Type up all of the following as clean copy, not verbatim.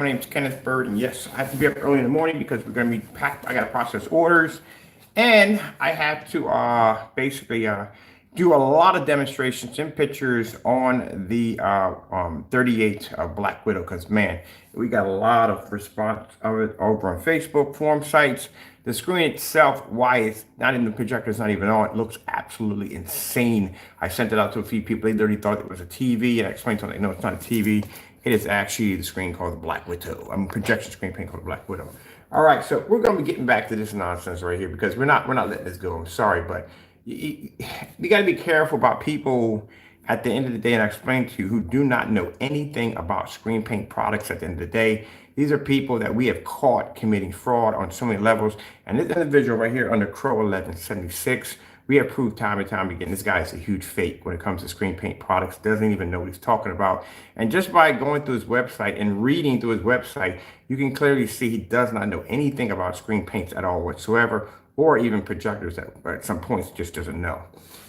My name's Kenneth Bird, and yes, I have to be up early in the morning because we're going to be packed. I got to process orders, and I have to basically do a lot of demonstrations and pictures on the 38 Black Widow. Because man, we got a lot of response of it over on Facebook forum sites. The screen itself, why it's not in the projector, it's not even on. It looks absolutely insane. I sent it out to a few people. They literally thought it was a TV, and I explained to them, like, no, it's not a TV. It is actually the screen called the Black Widow. Projection screen paint called the Black Widow. All right, so we're going to be getting back to this nonsense right here because we're not letting this go. I'm sorry, but you got to be careful about people at the end of the day, and I explained to you, who do not know anything about screen paint products at the end of the day. These are people that we have caught committing fraud on so many levels. And this individual right here under Crow1176, we have proved time and time again, this guy is a huge fake when it comes to screen paint products, doesn't even know what he's talking about. And just by going through his website and reading through his website, you can clearly see he does not know anything about screen paints at all whatsoever, or even projectors that at some points just doesn't know.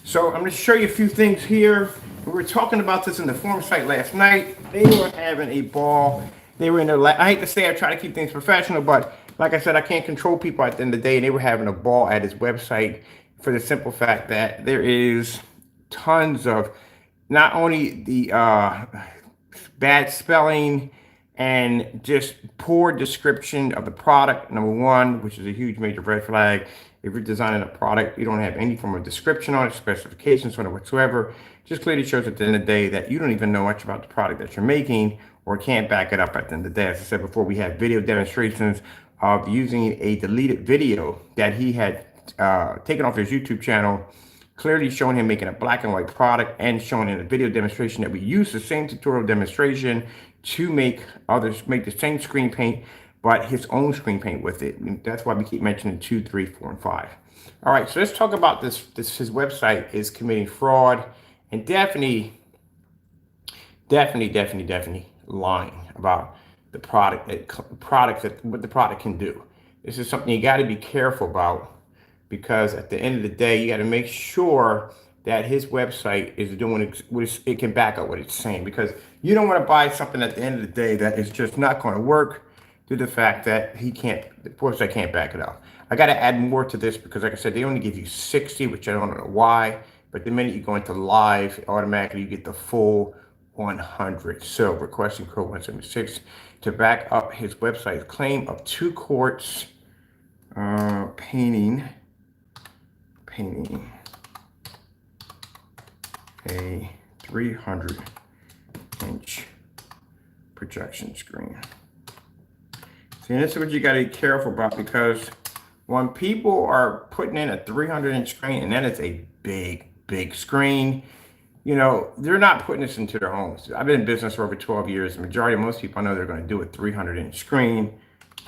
So I'm going to show you a few things here. We were talking about this in the forum site last night. They were having a ball. They were in their, I hate to say I try to keep things professional, but like I said, I can't control people at the end of the day. And they were having a ball at his website for the simple fact that there is tons of not only the bad spelling and just poor description of the product, number one, which is a huge major red flag. If you're designing a product, you don't have any form of description on it, specifications on it whatsoever, just clearly shows at the end of the day that you don't even know much about the product that you're making or can't back it up at the end of the day. As I said before, we have video demonstrations of using a deleted video that he had taken off his YouTube channel, clearly showing him making a black and white product and showing in a video demonstration that we use the same tutorial demonstration to make others make the same screen paint, but his own screen paint with it. And that's why we keep mentioning 2, 3, 4, and 5. All right, so let's talk about this. His website is committing fraud and definitely lying about the product, what the product can do. This is something you got to be careful about, because at the end of the day, you got to make sure that his website is doing what it can back up what it's saying, because you don't want to buy something at the end of the day that is just not going to work due to the fact that the website can't back it up. I got to add more to this because, like I said, they only give you 60, which I don't know why, but the minute you go into live, automatically you get the full 100. So requesting Crow1176 to back up his website's claim of 2 quarts painting a 300-inch projection screen. See, and this is what you got to be careful about, because when people are putting in a 300-inch screen, and then it's a big screen, you know, they're not putting this into their homes. I've been in business for over 12 years. The majority of most people I know they're going to do a 300-inch screen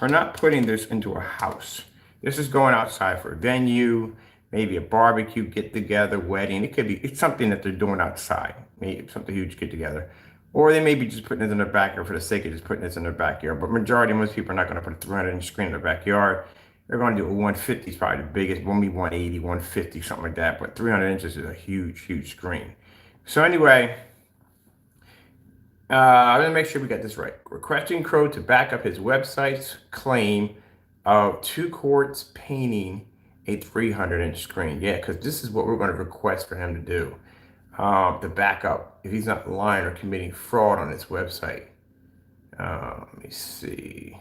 are not putting this into a house. This is going outside for a venue, maybe a barbecue get-together, wedding. It's something that they're doing outside, maybe something huge get-together. Or they may be just putting it in their backyard for the sake of just putting this in their backyard. But majority of most people are not going to put a 300-inch screen in their backyard. They're going to do a 150 is probably the biggest, maybe 180, 150, something like that. But 300 inches is a huge screen. So anyway, I'm going to make sure we got this right. Requesting Crow to back up his website's claim of 2 quarts painting a 300-inch screen. Yeah, because this is what we're going to request for him to do. To back up if he's not lying or committing fraud on his website. Let me see.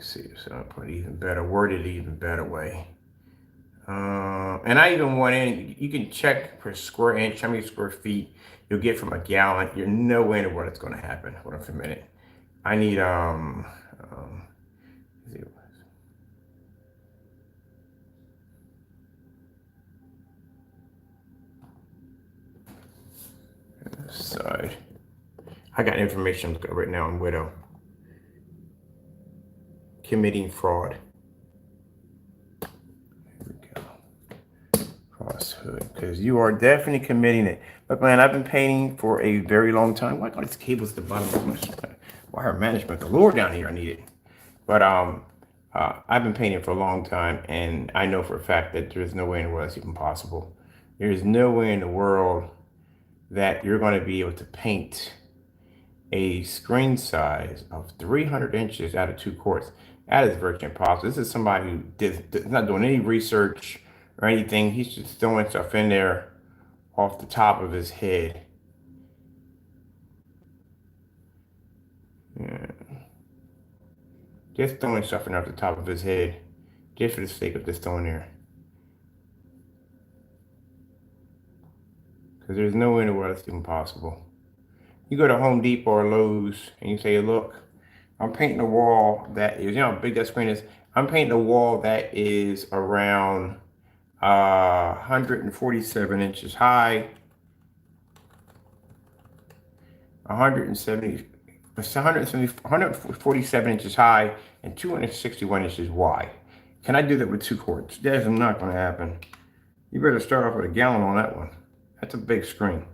So I'll put it even better, worded even better way. And I even went in, you can check per square inch how many square feet you'll get from a gallon. You're nowhere in the world it's going to happen. Hold on for a minute. I need side. I got information right now on Widow committing fraud. Here we go. Cross hood, because you are definitely committing it. Look, man, I've been painting for a very long time. Why got these cables at the bottom of my wire management galore down here? I need it. But I've been painting for a long time, and I know for a fact that there's no way in the world that's even possible. There is no way in the world that you're going to be able to paint a screen size of 300 inches out of 2 quarts. That is virtually impossible. This is somebody who is not doing any research or anything. He's just throwing stuff in there off the top of his head. Yeah. Just throwing stuff in there off the top of his head, just for the sake of just throwing there. Because there's no way in the world that's even possible. You go to Home Depot or Lowe's and you say, look, I'm painting a wall that is, you know how big that screen is? I'm painting a wall that is around 147 inches high, 170, 147 inches high, and 261 inches wide. Can I do that with 2 quarts? That's not going to happen. You better start off with a gallon on that one. That's a big screen.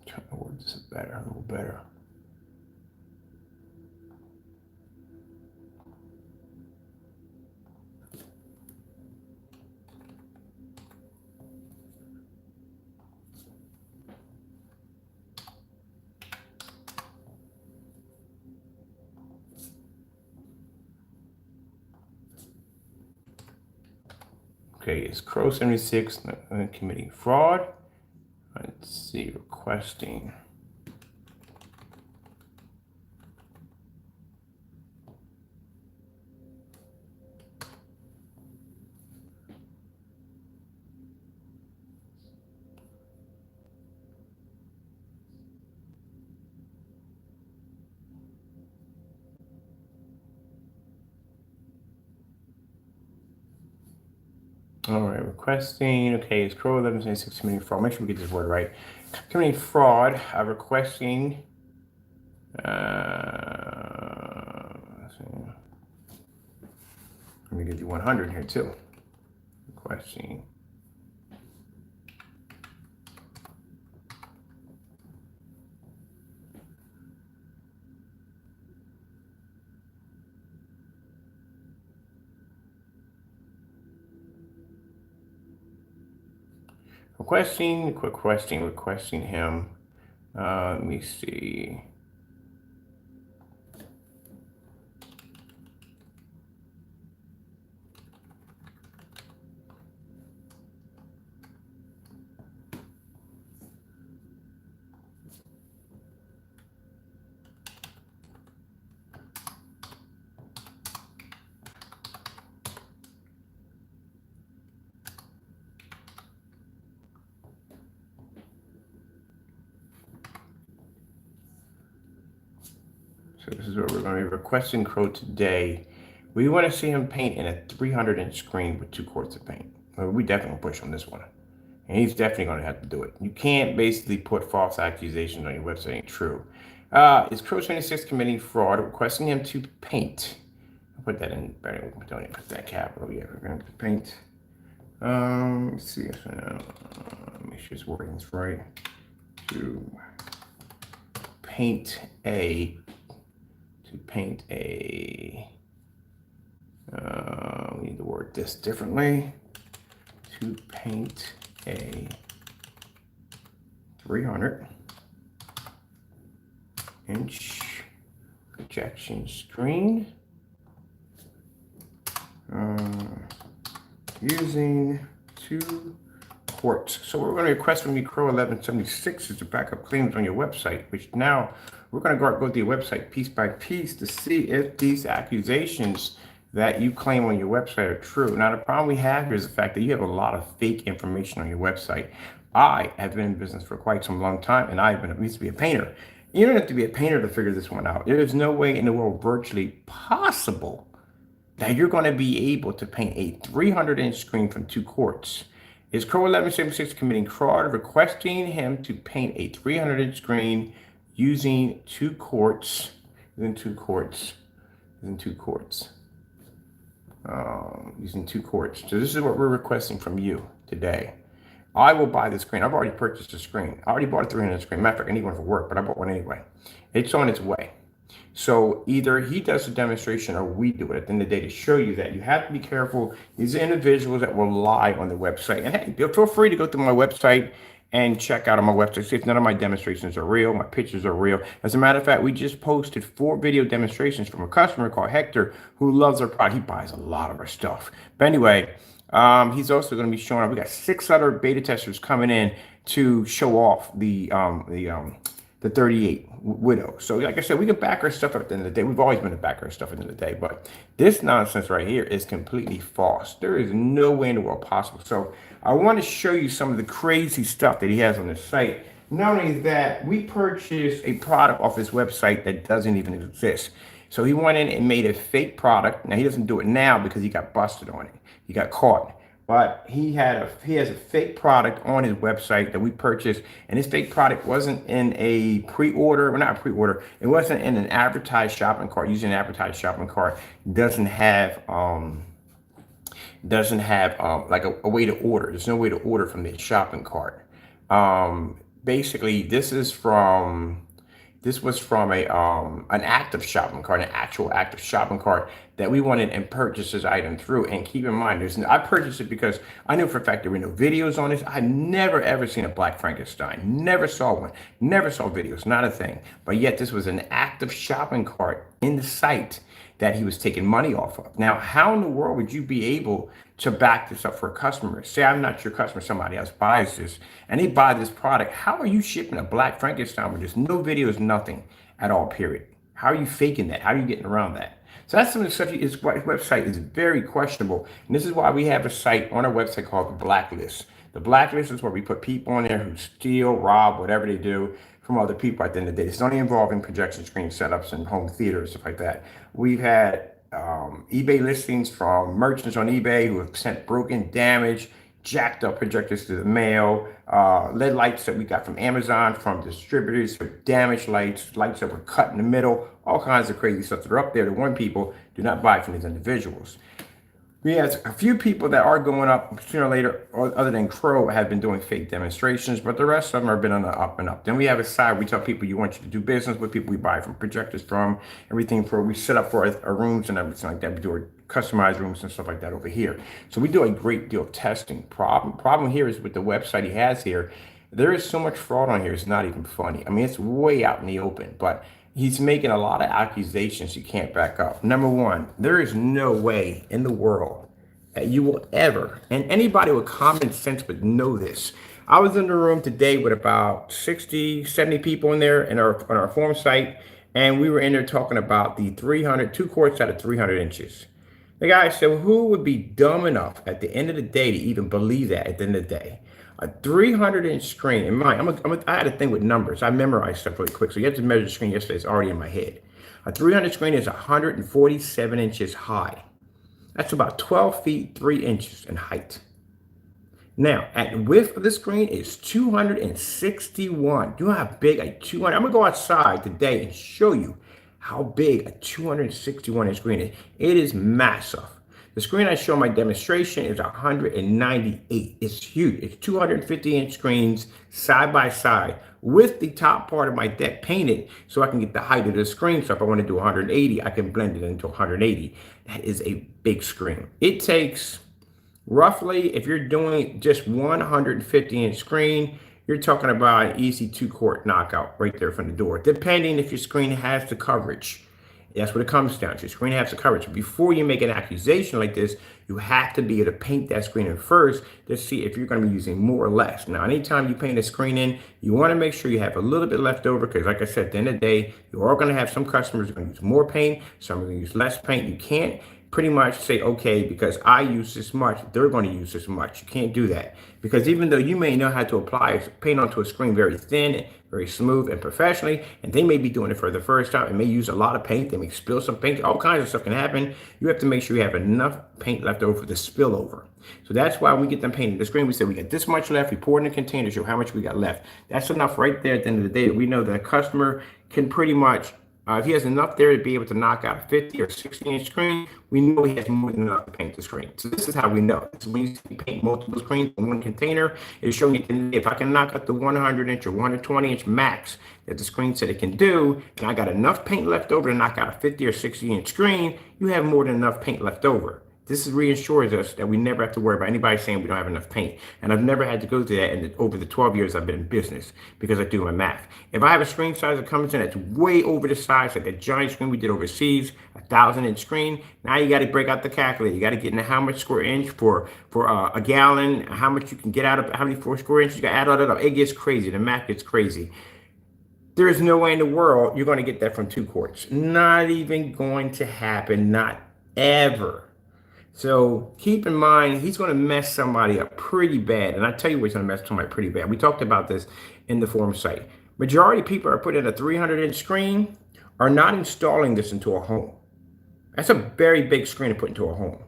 Trying to word this better, a little better. Okay, it's Crows1176 committing fraud. Let's see, requesting. All right, requesting. Okay, it's Crow1176 committing fraud. Make sure we get this word right. Committing fraud. Requesting. Let me give you 100 here too. Requesting. Requesting him. Let me see. So this is what we're going to be requesting Crow today. We want to see him paint in a 300-inch screen with 2 quarts of paint. We definitely push on this one. And he's definitely going to have to do it. You can't basically put false accusations on your website. It ain't true. Is Crow1176 committing fraud, requesting him to paint? I'll put that in. Don't even put that capital. Yeah, we're going to paint. Let's see. Make sure his wording's right. To paint a. We need to word this differently. To paint a 300-inch projection screen using 2 quarts. So what we're going to request from you, Crow1176, is to back up claims on your website, which now we're going to go to your website piece by piece to see if these accusations that you claim on your website are true. Now, the problem we have here is the fact that you have a lot of fake information on your website. I have been in business for quite some long time, and I used to be a painter. You don't have to be a painter to figure this one out. There is no way in the world virtually possible that you're going to be able to paint a 300-inch screen from 2 quarts Is Crow1176 committing fraud, requesting him to paint a 300-inch screen using two quarts, using two quarts. So this is what we're requesting from you today. I will buy the screen. I've already purchased the screen. I already bought a 300 screen. Matter of fact, I need one for work, but I bought one anyway. It's on its way. So either he does the demonstration or we do it at the end of the day to show you that you have to be careful. These are individuals that will lie on the website. And hey, feel free to go to my website and check out on my website. See if none of my demonstrations are real. My pictures are real. As a matter of fact, we just posted 4 video demonstrations from a customer called Hector who loves our product. He buys a lot of our stuff. But anyway, he's also going to be showing up. We got 6 other beta testers coming in to show off the 38 Widow. So like I said, we can back our stuff up at the end of the day. We've always been to back our stuff at the end of the day, but this nonsense right here is completely false. There is no way in the world possible. So I want to show you some of the crazy stuff that he has on his site. Not only that, we purchased a product off his website that doesn't even exist. So he went in and made a fake product. Now he doesn't do it now because he got busted on it. He got caught. But he has a fake product on his website that we purchased, and this fake product wasn't in a pre-order, well, not a pre-order, it wasn't in an advertised shopping cart. Using an advertised shopping cart doesn't have like a way to order. There's no way to order from the shopping cart. Basically, this was from an active shopping cart, an actual active shopping cart that we wanted and purchased this item through. And keep in mind, I purchased it because I knew for a fact there were no videos on this. I've never ever seen a Black Frankenstein. Never saw one. Never saw videos. Not a thing. But yet this was an active shopping cart in the site that he was taking money off of. Now, how in the world would you be able to back this up for a customer? Say I'm not your customer, somebody else buys this and they buy this product. How are you shipping a Black Frankenstein with just no videos, nothing at all, period? How are you faking that? How are you getting around that? So that's some of the stuff. His website is very questionable. And this is why we have a site on our website called the Blacklist. The Blacklist is where we put people on there who steal, rob, whatever they do from other people at the end of the day. It's only involving projection screen setups and home theater, stuff like that. We've had eBay listings from merchants on eBay who have sent broken, damaged, jacked up projectors to the mail, LED lights that we got from Amazon, from distributors for damaged lights, lights that were cut in the middle, all kinds of crazy stuff that are up there to warn people, do not buy from these individuals. We have a few people that are going up sooner or later, other than Crow, have been doing fake demonstrations, but the rest of them have been on the up and up. Then we have a side, we tell people you want you to do business with people we buy from projectors from, everything for, we set up for our rooms and everything like that. We do our customized rooms and stuff like that over here. So we do a great deal of testing. Problem here is with the website he has here, there is so much fraud on here, it's not even funny. I mean, it's way out in the open, but he's making a lot of accusations you can't back up. Number one, there is no way in the world that you will ever, and anybody with common sense would know this. I was in the room today with about 60, 70 people in there on our forum site, and we were in there talking about the 2 quarts out of 300 inches. The guy said, well, who would be dumb enough at the end of the day to even believe that at the end of the day? A 300-inch screen, in mind, I had a thing with numbers. I memorized stuff really quick. So you have to measure the screen yesterday. It's already in my head. A 300 screen is 147 inches high. That's about 12 feet, 3 inches in height. Now, at width of the screen is 261. You know how big a 200, I'm gonna go outside today and show you how big a 261-inch screen is. It is massive. The screen I show in my demonstration is 198. It's huge. It's 250-inch screens side by side with the top part of my deck painted so I can get the height of the screen. So if I want to do 180, I can blend it into 180. That is a big screen. It takes roughly, if you're doing just 150-inch screen, you're talking about an easy 2-quart knockout right there from the door, depending if your screen has the coverage. That's what it comes down to. Your screen has the coverage. Before you make an accusation like this, you have to be able to paint that screen in first to see if you're going to be using more or less. Now, anytime you paint a screen in, you want to make sure you have a little bit left over because, like I said, at the end of the day, you are going to have some customers who are going to use more paint, some are going to use less paint. You can't pretty much say, okay, because I use this much, they're going to use this much. You can't do that because even though you may know how to apply paint onto a screen very thin, very smooth and professionally, and they may be doing it for the first time and may use a lot of paint. They may spill some paint. All kinds of stuff can happen. You have to make sure you have enough paint left over for the spillover. So that's why we get them painted the screen. We say we got this much left. We pour it in a container, show how much we got left. That's enough right there at the end of the day that we know that a customer can pretty much, if he has enough there to be able to knock out a 50 or 60-inch screen, we know he has more than enough to paint the screen. So this is how we know. So when you paint multiple screens in one container, it's showing you if I can knock out the 100-inch or 120-inch max that the screen said it can do, and I got enough paint left over to knock out a 50 or 60-inch screen, you have more than enough paint left over. This reassures us that we never have to worry about anybody saying we don't have enough paint. And I've never had to go through that over the 12 years I've been in business because I do my math. If I have a screen size that comes in that's way over the size, like a giant screen we did overseas, 1,000-inch screen, now you got to break out the calculator. You got to get into how much square inch for a gallon, how much you can get out of, how many square inches you got to add all that up. It gets crazy. The math gets crazy. There is no way in the world you're going to get that from 2 quarts. Not even going to happen. Not ever. So keep in mind, he's going to mess somebody up pretty bad. And I tell you what's going to mess somebody pretty bad. We talked about this in the forum site. Majority of people are putting in a 300-inch screen are not installing this into a home. That's a very big screen to put into a home.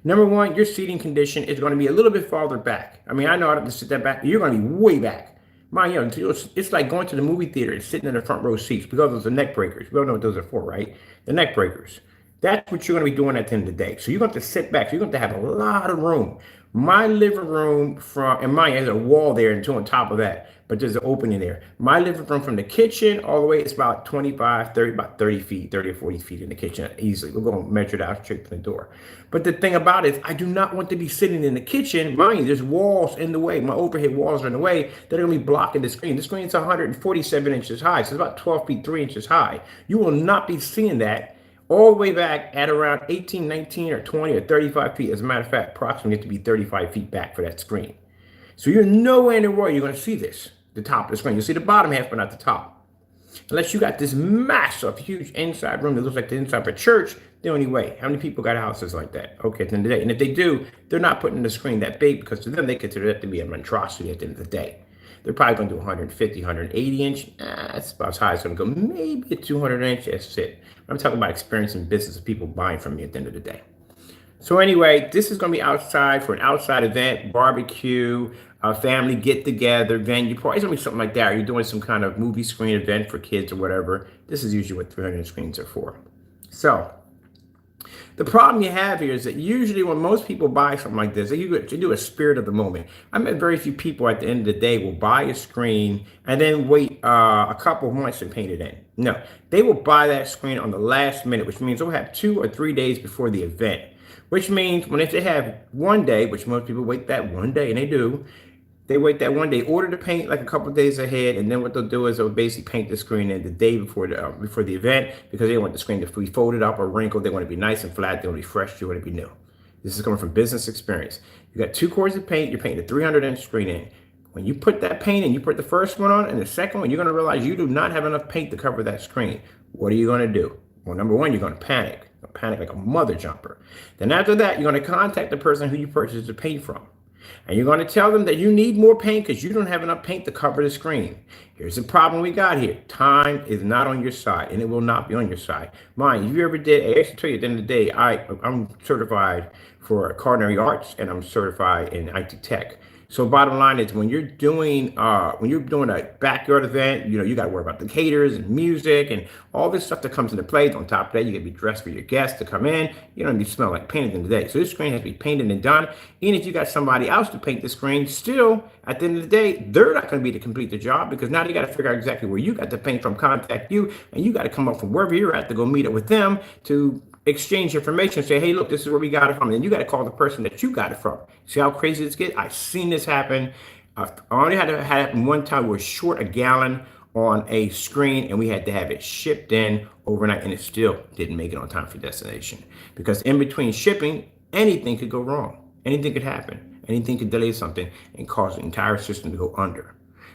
Number one, your seating condition is going to be a little bit farther back. I mean, I know I have to sit that back. You're going to be way back. Mind you, it's like going to the movie theater and sitting in the front row seats because those are neck breakers. We all know what those are for, right? The neck breakers. That's what you're going to be doing at the end of the day. So you're going to have to sit back. So you're going to have a lot of room. My living room and mine has a wall there and two on top of that, but there's an opening there. My living room from the kitchen all the way, it's about 30 feet, 30 or 40 feet in the kitchen easily. We're going to measure it out straight to the door. But the thing about it is I do not want to be sitting in the kitchen. Mind you, there's walls in the way. My overhead walls are in the way that are going to be blocking the screen. The screen is 147 inches high, so it's about 12 feet, 3 inches high. You will not be seeing that all the way back at around 18, 19, or 20, or 35 feet. As a matter of fact, approximately have to be 35 feet back for that screen. So you're nowhere in the world you're going to see this, the top of the screen. You'll see the bottom half, but not the top. Unless you got this massive, huge inside room that looks like the inside of a church, the only way. How many people got houses like that? Okay, at the end of the day. And if they do, they're not putting the screen that big because to them, they consider that to be a monstrosity at the end of the day. They're probably going to do 150, 180 inch. That's about as high as it's going to go. Maybe a 200 inch. That's it. I'm talking about experience in business of people buying from me at the end of the day. So anyway, this is going to be outside for an outside event, barbecue, a family get together, venue party. It's going to be something like that. Or you're doing some kind of movie screen event for kids or whatever. This is usually what 300 screens are for. So the problem you have here is that usually when most people buy something like this, they do a spirit of the moment. I met very few people at the end of the day will buy a screen and then wait a couple of months and paint it in. No, they will buy that screen on the last minute, which means they'll have 2 or 3 days before the event. Which means if they have one day, which most people wait that one day, and they do, they wait that one day, order the paint like a couple of days ahead, and then what they'll do is they'll basically paint the screen in the day before the event because they want the screen to be folded up or wrinkled. They want to be nice and flat. They want to be fresh. They want to be new. This is coming from business experience. You got 2 quarts of paint. You're painting a 300-inch screen in. When you put that paint in, you put the first one on and the second one, you're going to realize you do not have enough paint to cover that screen. What are you going to do? Well, number one, you're going to panic. You're going to panic like a mother jumper. Then after that, you're going to contact the person who you purchased the paint from. And you're going to tell them that you need more paint because you don't have enough paint to cover the screen. Here's the problem we got here. Time is not on your side, and it will not be on your side. Mind, if you ever did, I actually tell you at the end of the day, I'm certified for culinary arts, and I'm certified in IT tech. So bottom line is when you're doing a backyard event, you got to worry about the caterers and music and all this stuff that comes into play. On top of that, you got to be dressed for your guests to come in. You don't need to smell like paint in the day. So this screen has to be painted and done. Even if you got somebody else to paint the screen, still at the end of the day, they're not going to be to complete the job because now you got to figure out exactly where you got the paint from, contact you, and you got to come up from wherever you're at to go meet up with them to exchange information, say, hey, look, this is where we got it from. And then you got to call the person that you got it from. See how crazy this gets? I've seen this happen. I only had it happen one time. We were short a gallon on a screen and we had to have it shipped in overnight and it still didn't make it on time for destination. Because in between shipping, anything could go wrong. Anything could happen. Anything could delay something and cause the entire system to go under.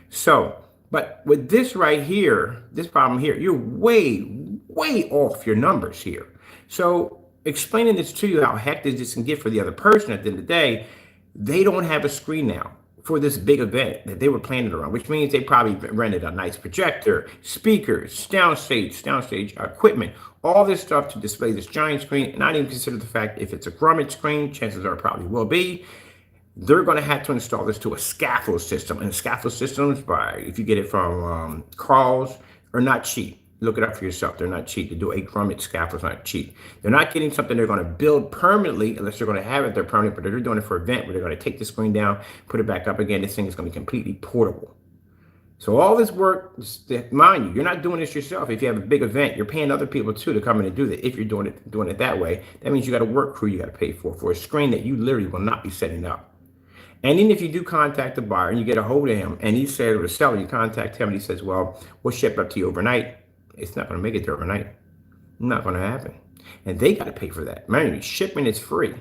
So, but with this right here, this problem here, you're way off your numbers here. So explaining this to you, how hectic this can get for the other person at the end of the day, they don't have a screen now. for this big event that they were planning around, which means they probably rented a nice projector, speakers, downstage equipment, all this stuff to display this giant screen. And I didn't consider the fact if it's a grommet screen, chances are it probably will be. They're going to have to install this to a scaffold system. And scaffold systems, if you get it from Crows, are not cheap. Look it up for yourself. They're not cheap. To do a grommet scaffold is not cheap. They're not getting something they're going to build permanently, unless they're going to have it there permanent, but they're doing it for an event where they're going to take the screen down, put it back up again. This thing is going to be completely portable. So all this work, mind you, you're not doing this yourself. If you have a big event, you're paying other people too to come in and do that. If you're doing it that way, that means you got a work crew you got to pay for a screen that you literally will not be setting up. And then if you do contact the buyer and you get a hold of him and he says, or the seller, you contact him and he says, well, we'll ship up to you overnight. It's not going to make it there overnight. Not going to happen. And they got to pay for that. Man, shipping is free.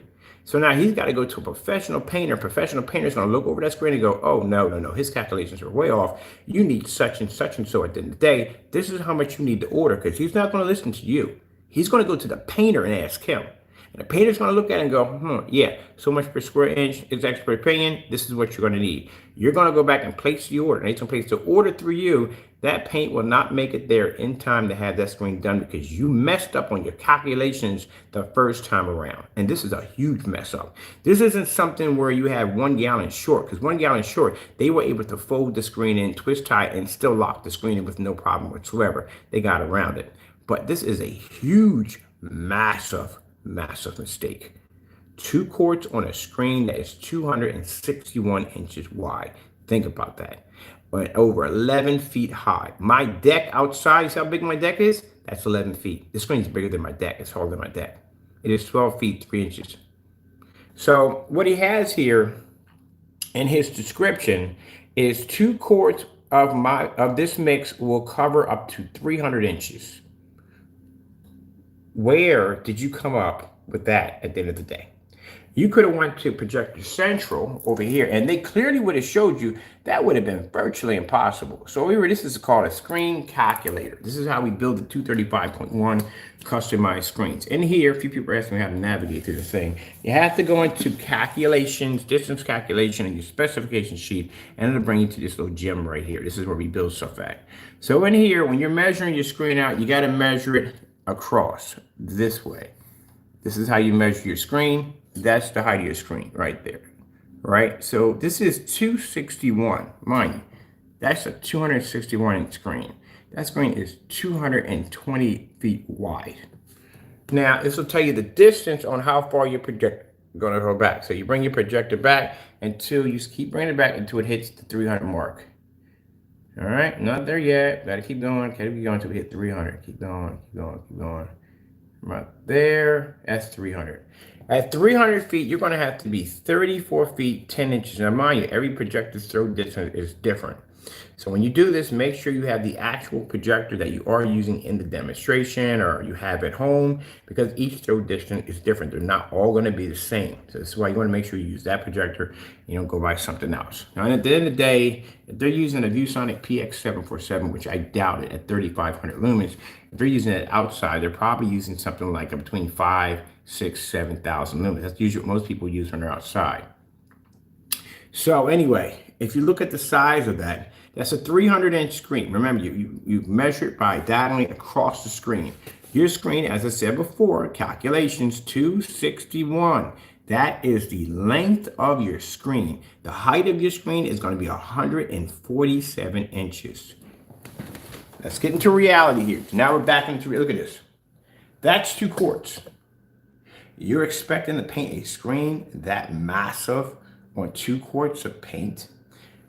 So now he's got to go to a professional painter. Professional painter is going to look over that screen and go, oh, no. His calculations are way off. You need such and so at the end of the day. This is how much you need to order, because he's not going to listen to you. He's going to go to the painter and ask him. And the painter's going to look at it and go, yeah, so much per square inch is expert opinion. This is what you're going to need. You're going to go back and place the order. And he's going to place the order through you. That paint will not make it there in time to have that screen done because you messed up on your calculations the first time around. And this is a huge mess up. This isn't something where you have 1 gallon short, because 1 gallon short, they were able to fold the screen in, twist tie, and still lock the screen in with no problem whatsoever. They got around it. But this is a huge, massive mistake. 2 quarts on a screen that is 261 inches wide. Think about that. But over 11 feet high. My deck outside, see how big my deck is? That's 11 feet. The screen is bigger than my deck. It's taller than my deck. It is 12 feet, 3 inches. So what he has here in his description is 2 quarts of this mix will cover up to 300 inches. Where did you come up with that at the end of the day? You could have went to Projector Central over here, and they clearly would have showed you that would have been virtually impossible. So this is called a screen calculator. This is how we build the 235.1 customized screens. In here, a few people are asking me how to navigate through the thing. You have to go into calculations, distance calculation, and your specification sheet, and it'll bring you to this little gem right here. This is where we build stuff at. So in here, when you're measuring your screen out, you got to measure it across this way. This is how you measure your screen. That's the height of your screen right there, right? So this is 261, mind you. That's a 261 inch screen. That screen is 220 feet wide. Now, this will tell you the distance on how far your projector is going to go back. So you bring your projector back until you keep bringing it back until it hits the 300 mark. All right, not there yet. Gotta keep going. Gotta keep going until we hit 300. Keep going, keep going, keep going. Right there, that's 300. At 300 feet, you're gonna have to be 34 feet, 10 inches. Now, mind you, every projector's throw distance is different. So when you do this, make sure you have the actual projector that you are using in the demonstration or you have at home, because each throw distance is different. They're not all going to be the same. So this is why you want to make sure you use that projector. You don't go buy something else. Now, at the end of the day, if they're using a ViewSonic PX747, which I doubt it, at 3,500 lumens, if they're using it outside, they're probably using something like between 5, 6, 7,000 lumens. That's usually what most people use when they're outside. So anyway, if you look at the size of that, that's a 300-inch screen. Remember, you measure it by diagonally across the screen. Your screen, as I said before, calculations 261. That is the length of your screen. The height of your screen is going to be 147 inches. Let's get into reality here. Now we're back into, look at this. That's 2 quarts. You're expecting to paint a screen that massive on 2 quarts of paint?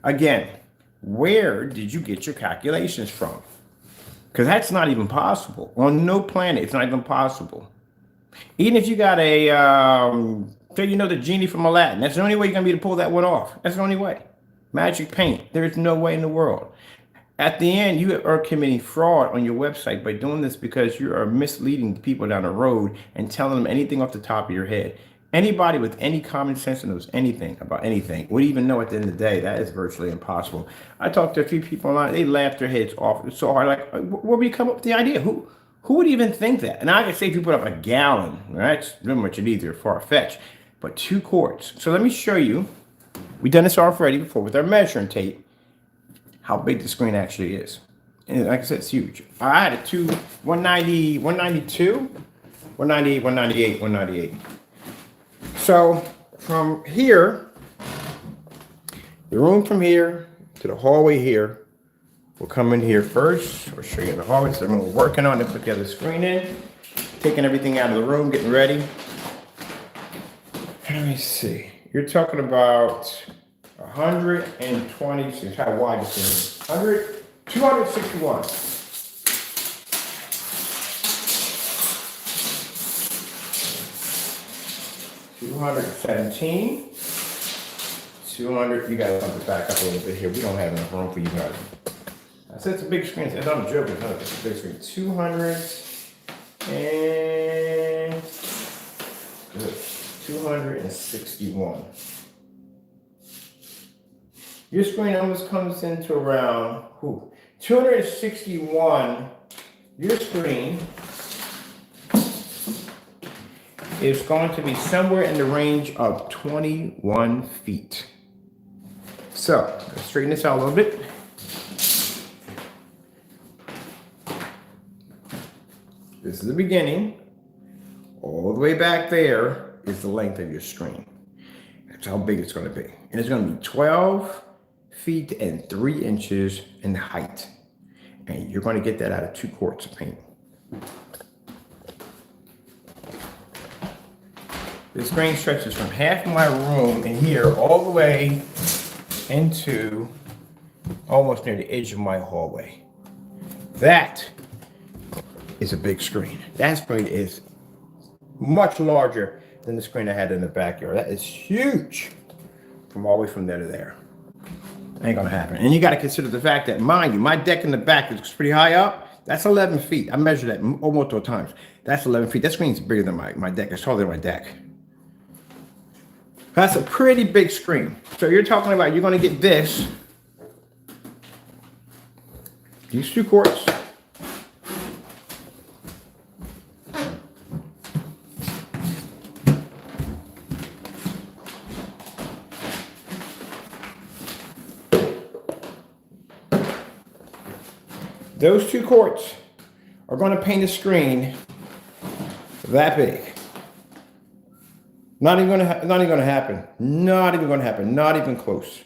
Again, where did you get your calculations from? Because that's not even possible. On no planet, it's not even possible. Even if you got a, the genie from Aladdin, that's the only way you're going to be able to pull that one off. That's the only way. Magic paint. There's no way in the world. At the end, you are committing fraud on your website by doing this, because you are misleading people down the road and telling them anything off the top of your head. Anybody with any common sense that knows anything about anything would even know at the end of the day that is virtually impossible. I talked to a few people online, they laughed their heads off so hard, like, where would you come up with the idea? Who would even think that? And I can say if you put up a gallon, that's pretty much it either, far-fetched, but 2 quarts. So let me show you We've done this already before with our measuring tape, how big the screen actually is. And like I said, it's huge. I had a 190, 192, 198, 198, 198. So from here, the room from here to the hallway here, we'll come in here first. I'll show you the hallway. So we're working on to put the other screen in, taking everything out of the room, getting ready. Let me see. You're talking about 126. How wide this is? 261. 217. 200. You gotta bump it back up a little bit here. We don't have enough room for you guys. I said it's a big screen. It's not a joke. It's a big screen. 200 and good. 261. Your screen almost comes into around 261. Your screen is going to be somewhere in the range of 21 feet. So let's straighten this out a little bit. This is the beginning. All the way back there is the length of your screen. That's how big it's going to be. And it's going to be 12 feet and 3 inches in height. And you're going to get that out of 2 quarts of paint. This screen stretches from half of my room in here all the way into almost near the edge of my hallway. That is a big screen. That screen is much larger than the screen I had in the backyard. That is huge from all the way from there to there. Ain't gonna happen. And you gotta consider the fact that, mind you, my deck in the back is pretty high up. That's 11 feet. I measured that multiple times. That's 11 feet. That screen's bigger than my deck. It's taller than my deck. That's a pretty big screen. So you're talking about you're gonna get this. These 2 quarts. Those 2 quarts are going to paint a screen that big. Not even going to happen. Not even going to happen. Not even close.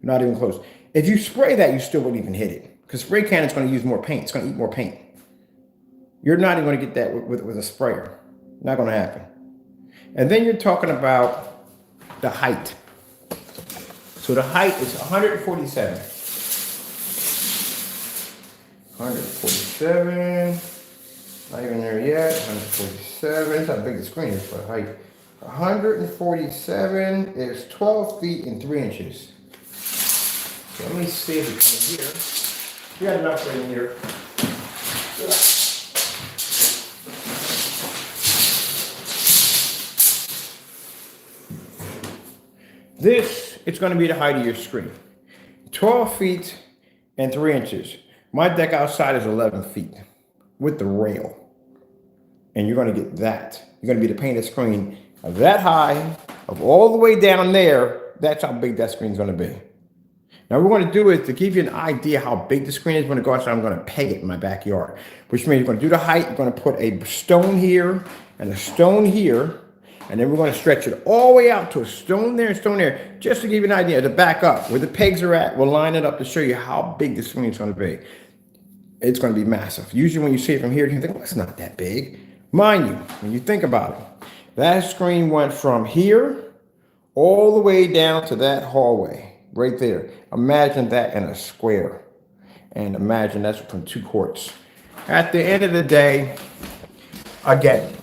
Not even close. If you spray that, you still wouldn't even hit it because spray can is going to use more paint. It's going to eat more paint. You're not even going to get that with a sprayer. Not going to happen. And then you're talking about the height. So the height is 147. 147, not even there yet. 147, that's how big the screen is for height. 147 is 12 feet and 3 inches. So let me see if it comes here. We got enough right in here. This is going to be the height of your screen. 12 feet and 3 inches. My deck outside is 11 feet with the rail. And you're going to get that. You're going to be the painted screen of that high, of all the way down there. That's how big that screen is going to be. Now, what we're going to do is to give you an idea how big the screen is. When I go outside, I'm going to peg it in my backyard, which means you're going to do the height. You're going to put a stone here and a stone here. And then we're going to stretch it all the way out to a stone there and stone there, just to give you an idea to back up where the pegs are at. We'll line it up to show you how big the screen is going to be. It's going to be massive. Usually when you see it from here, you think, well, it's not that big. Mind you, when you think about it, that screen went from here all the way down to that hallway right there. Imagine that in a square. And imagine that's from 2 quarts. At the end of the day, again,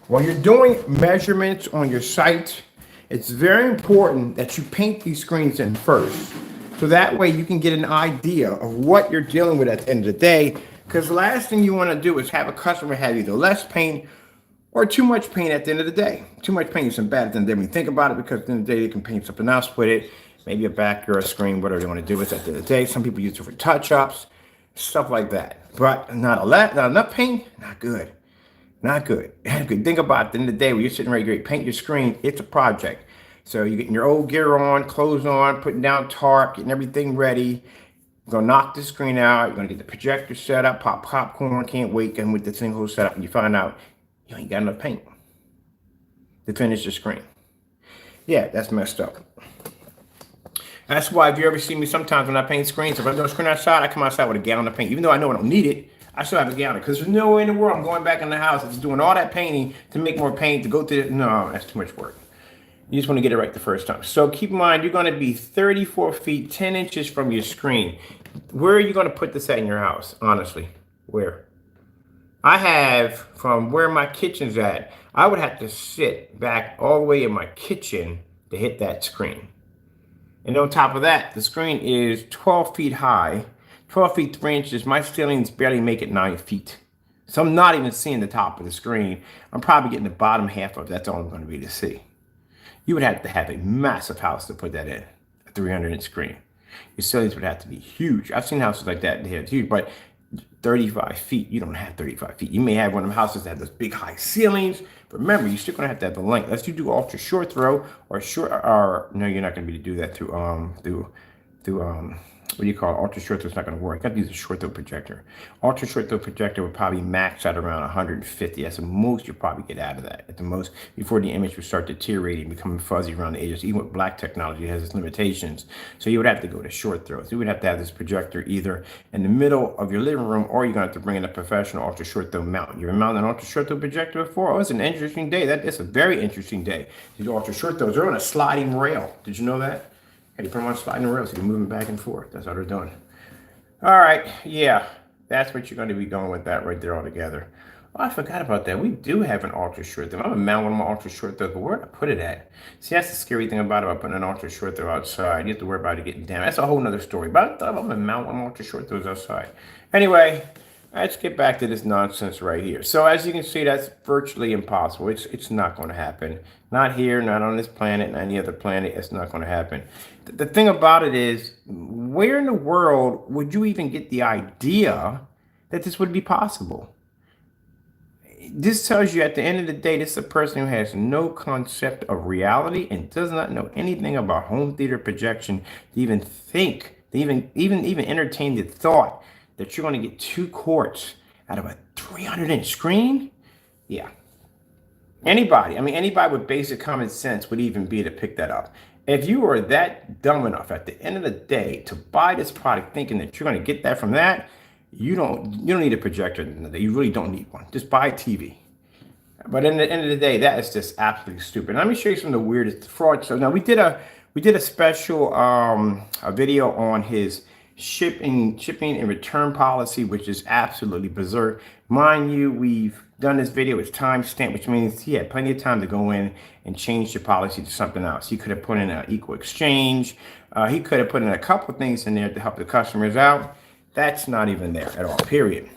when you're doing measurements on your site, it's very important that you paint these screens in first. So that way you can get an idea of what you're dealing with at the end of the day. Because the last thing you want to do is have a customer have either less paint or too much paint at the end of the day. Too much paint is bad at the end of the day when you think about it, because at the end of the day they can paint something else with it. Maybe a backyard screen, whatever they want to do with it at the end of the day. Some people use it for touch-ups, stuff like that. But not enough paint, not good. Not good. Think about it. At the end of the day, when you're sitting ready to paint your screen, it's a project. So you're getting your old gear on, clothes on, putting down tarp, getting everything ready. You're gonna knock the screen out. You're gonna get the projector set up, pop popcorn. Can't wait. Getting with the thing whole set up, and you find out you ain't got enough paint to finish the screen. Yeah, that's messed up. That's why if you ever see me sometimes when I paint screens, if I do a screen outside, I come outside with a gallon of paint. Even though I know I don't need it, I still have a gallon. Because there's no way in the world I'm going back in the house and just doing all that painting to make more paint, to go to the, no, that's too much work. You just want to get it right the first time. So keep in mind, you're going to be 34 feet, 10 inches from your screen. Where are you going to put this at in your house, honestly? Where? I have, from where my kitchen's at, I would have to sit back all the way in my kitchen to hit that screen. And on top of that, the screen is 12 feet high, 12 feet 3 inches. My ceilings barely make it 9 feet. So I'm not even seeing the top of the screen. I'm probably getting the bottom half of it. That's all I'm going to be able to see. You would have to have a massive house to put that in, a 300-inch screen. Your ceilings would have to be huge. I've seen houses like that, they're huge, but 35 feet, you don't have 35 feet. You may have one of them houses that has those big high ceilings. But remember, you're still gonna have to have the length. Unless you do ultra short throw or short, or no, you're not gonna be able to do that through what do you call it? Ultra short throw is not going to work. You got to use a short throw projector. Ultra short throw projector would probably max out around 150. That's the most you'll probably get out of that. At the most, before the image would start deteriorating, becoming fuzzy around the edges. Even with black technology, it has its limitations. So you would have to go to short throw. So you would have to have this projector either in the middle of your living room, or you're going to have to bring in a professional ultra short throw mount. You ever mounted an ultra short throw projector before? Oh, it's an interesting day. That's a very interesting day. These ultra short throws are on a sliding rail. Did you know that? And you put them on sliding rails, so you can move them back and forth. That's how they're doing. All right, yeah, that's what you're going to be going with that right there all together. Oh, I forgot about that. We do have an ultra short throw. I'm going to mount one of my ultra short throws, but where did I put it at? See, that's the scary thing about putting an ultra short throw outside. You have to worry about it getting damaged. That's a whole nother story. But I thought I'm going to mount one of my ultra short throws outside. Anyway, let's get back to this nonsense right here. So as you can see, that's virtually impossible. It's not going to happen. Not here, not on this planet, not any other planet. It's not going to happen. The thing about it is, where in the world would you even get the idea that this would be possible? This tells you at the end of the day, this is a person who has no concept of reality and does not know anything about home theater projection to even think, to even entertain the thought that you're going to get 2 quarts out of a 300-inch screen. Yeah. Anybody with basic common sense would even be able to pick that up. If you are that dumb enough at the end of the day to buy this product thinking that you're going to get that from that, you don't need a projector. You really don't need one. Just buy a TV. But in the end of the day, that is just absolutely stupid. Let me show you some of the weirdest fraud. So now we did a special a video on his shipping and return policy, which is absolutely berserk. Mind you, we've done this video, it's timestamped, which means he had plenty of time to go in and change the policy to something else. He could have put in an equal exchange. He could have put in a couple of things in there to help the customers out. That's not even there at all, period.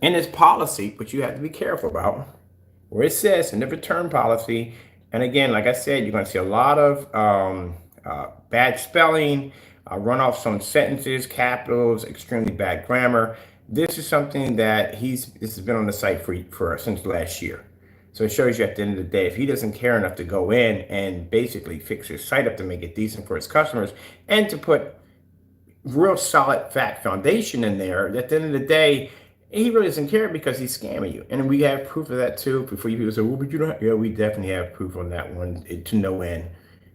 In this policy, which you have to be careful about, where it says in the return policy, and again, like I said, you're going to see a lot of bad spelling, run off some sentences, capitals, extremely bad grammar. This is something that this has been on the site for since last year. So it shows you at the end of the day, if he doesn't care enough to go in and basically fix his site up to make it decent for his customers and to put real solid fact foundation in there, at the end of the day, he really doesn't care because he's scamming you. And we have proof of that too. Before you people say, well, but you don't, yeah, we definitely have proof on that one to no end.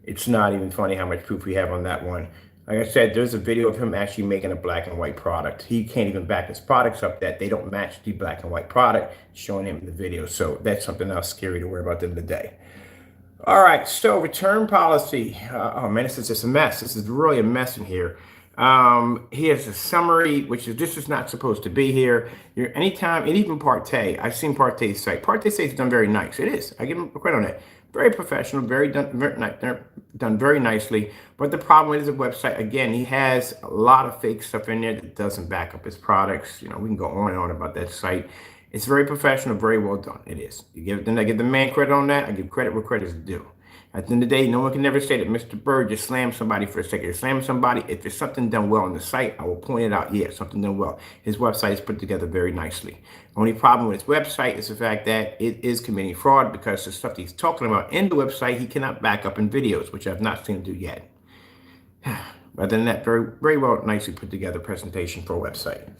It's not even funny how much proof we have on that one. Like I said, there's a video of him actually making a black and white product. He can't even back his products up that they don't match the black and white product showing him in the video. So that's something else scary to worry about at the end of the day. All right, so return policy. Oh man, this is just a mess. This is really a mess in here. Here's a summary, which is this is not supposed to be here. Anytime, and even Partey, I've seen Partey's site. Partey's site's done very nice. It is. I give him credit on it. Very professional, done very nicely. But the problem is the website, again, he has a lot of fake stuff in there that doesn't back up his products. You know, we can go on and on about that site. It's very professional, very well done. It is. I give the man credit on that. I give credit where credit is due. At the end of the day, no one can ever say that Mr. Bird just slammed somebody for the sake of slamming somebody. If there's something done well on the site, I will point it out. Yeah, something done well. His website is put together very nicely. The only problem with his website is the fact that it is committing fraud because the stuff he's talking about in the website, he cannot back up in videos, which I've not seen him do yet. Other than that, very well, nicely put together presentation for a website.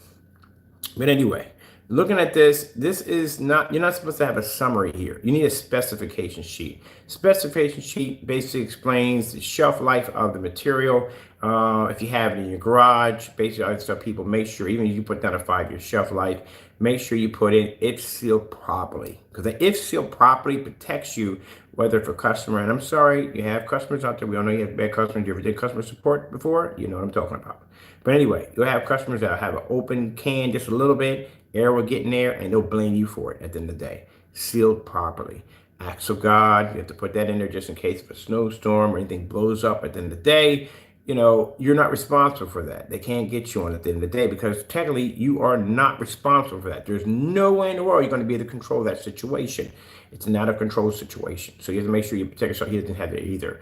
But anyway, looking at this, this is not, you're not supposed to have a summary here. You need a specification sheet. Specification sheet basically explains the shelf life of the material. If you have it in your garage, basically I tell people, make sure, even if you put down a 5-year shelf life, make sure you put in if sealed properly. Because the if sealed properly protects you, whether for customer, and I'm sorry, you have customers out there. We all know you have bad customers. You ever did customer support before? You know what I'm talking about. But anyway, you'll have customers that have an open can just a little bit, air will get in there, and they'll blame you for it at the end of the day. Sealed properly. Acts of God, you have to put that in there just in case of a snowstorm or anything blows up at the end of the day. You know, you're not responsible for that. They can't get you on at the end of the day because technically you are not responsible for that. There's no way in the world you're going to be able to control that situation. It's not a control situation. So you have to make sure you protect yourself. He doesn't have that either.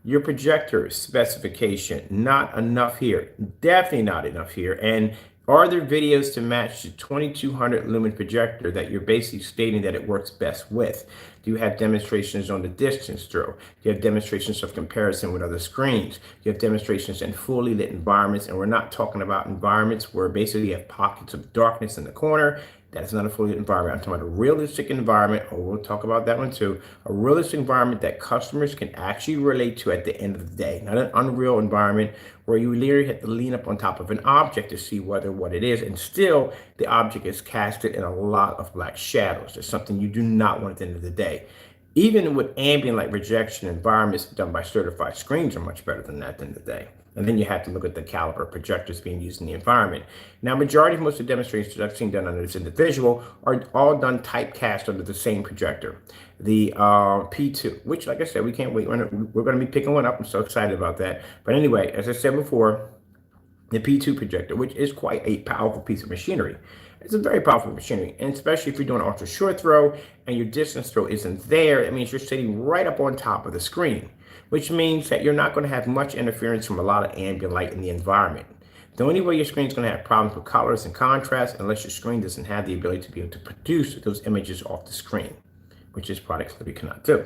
Your projector specification, not enough here. Definitely not enough here. And are there videos to match the 2200 lumen projector that you're basically stating that it works best with? Do you have demonstrations on the distance throw? Do you have demonstrations of comparison with other screens? Do you have demonstrations in fully lit environments? And we're not talking about environments where basically you have pockets of darkness in the corner. That's not a fully lit environment. I'm talking about a realistic environment, or we'll talk about that one too. A realistic environment that customers can actually relate to at the end of the day. Not an unreal environment where you literally have to lean up on top of an object to see what it is. And still, the object is casted in a lot of black shadows. It's something you do not want at the end of the day. Even with ambient light rejection, environments done by certified screens are much better than that at the end of the day. And then you have to look at the caliber of projectors being used in the environment. Now, majority of most of the demonstrations that I've seen done under this individual are all done typecast under the same projector, the P2, which, like I said, we can't wait. We're going to be picking one up. I'm so excited about that. But anyway, as I said before, the P2 projector, which is quite a powerful piece of machinery. It's a very powerful machinery, and especially if you're doing ultra short throw and your distance throw isn't there, it means you're sitting right up on top of the screen, which means that you're not going to have much interference from a lot of ambient light in the environment. The only way your screen is going to have problems with colors and contrast unless your screen doesn't have the ability to be able to produce those images off the screen, which is products that we cannot do.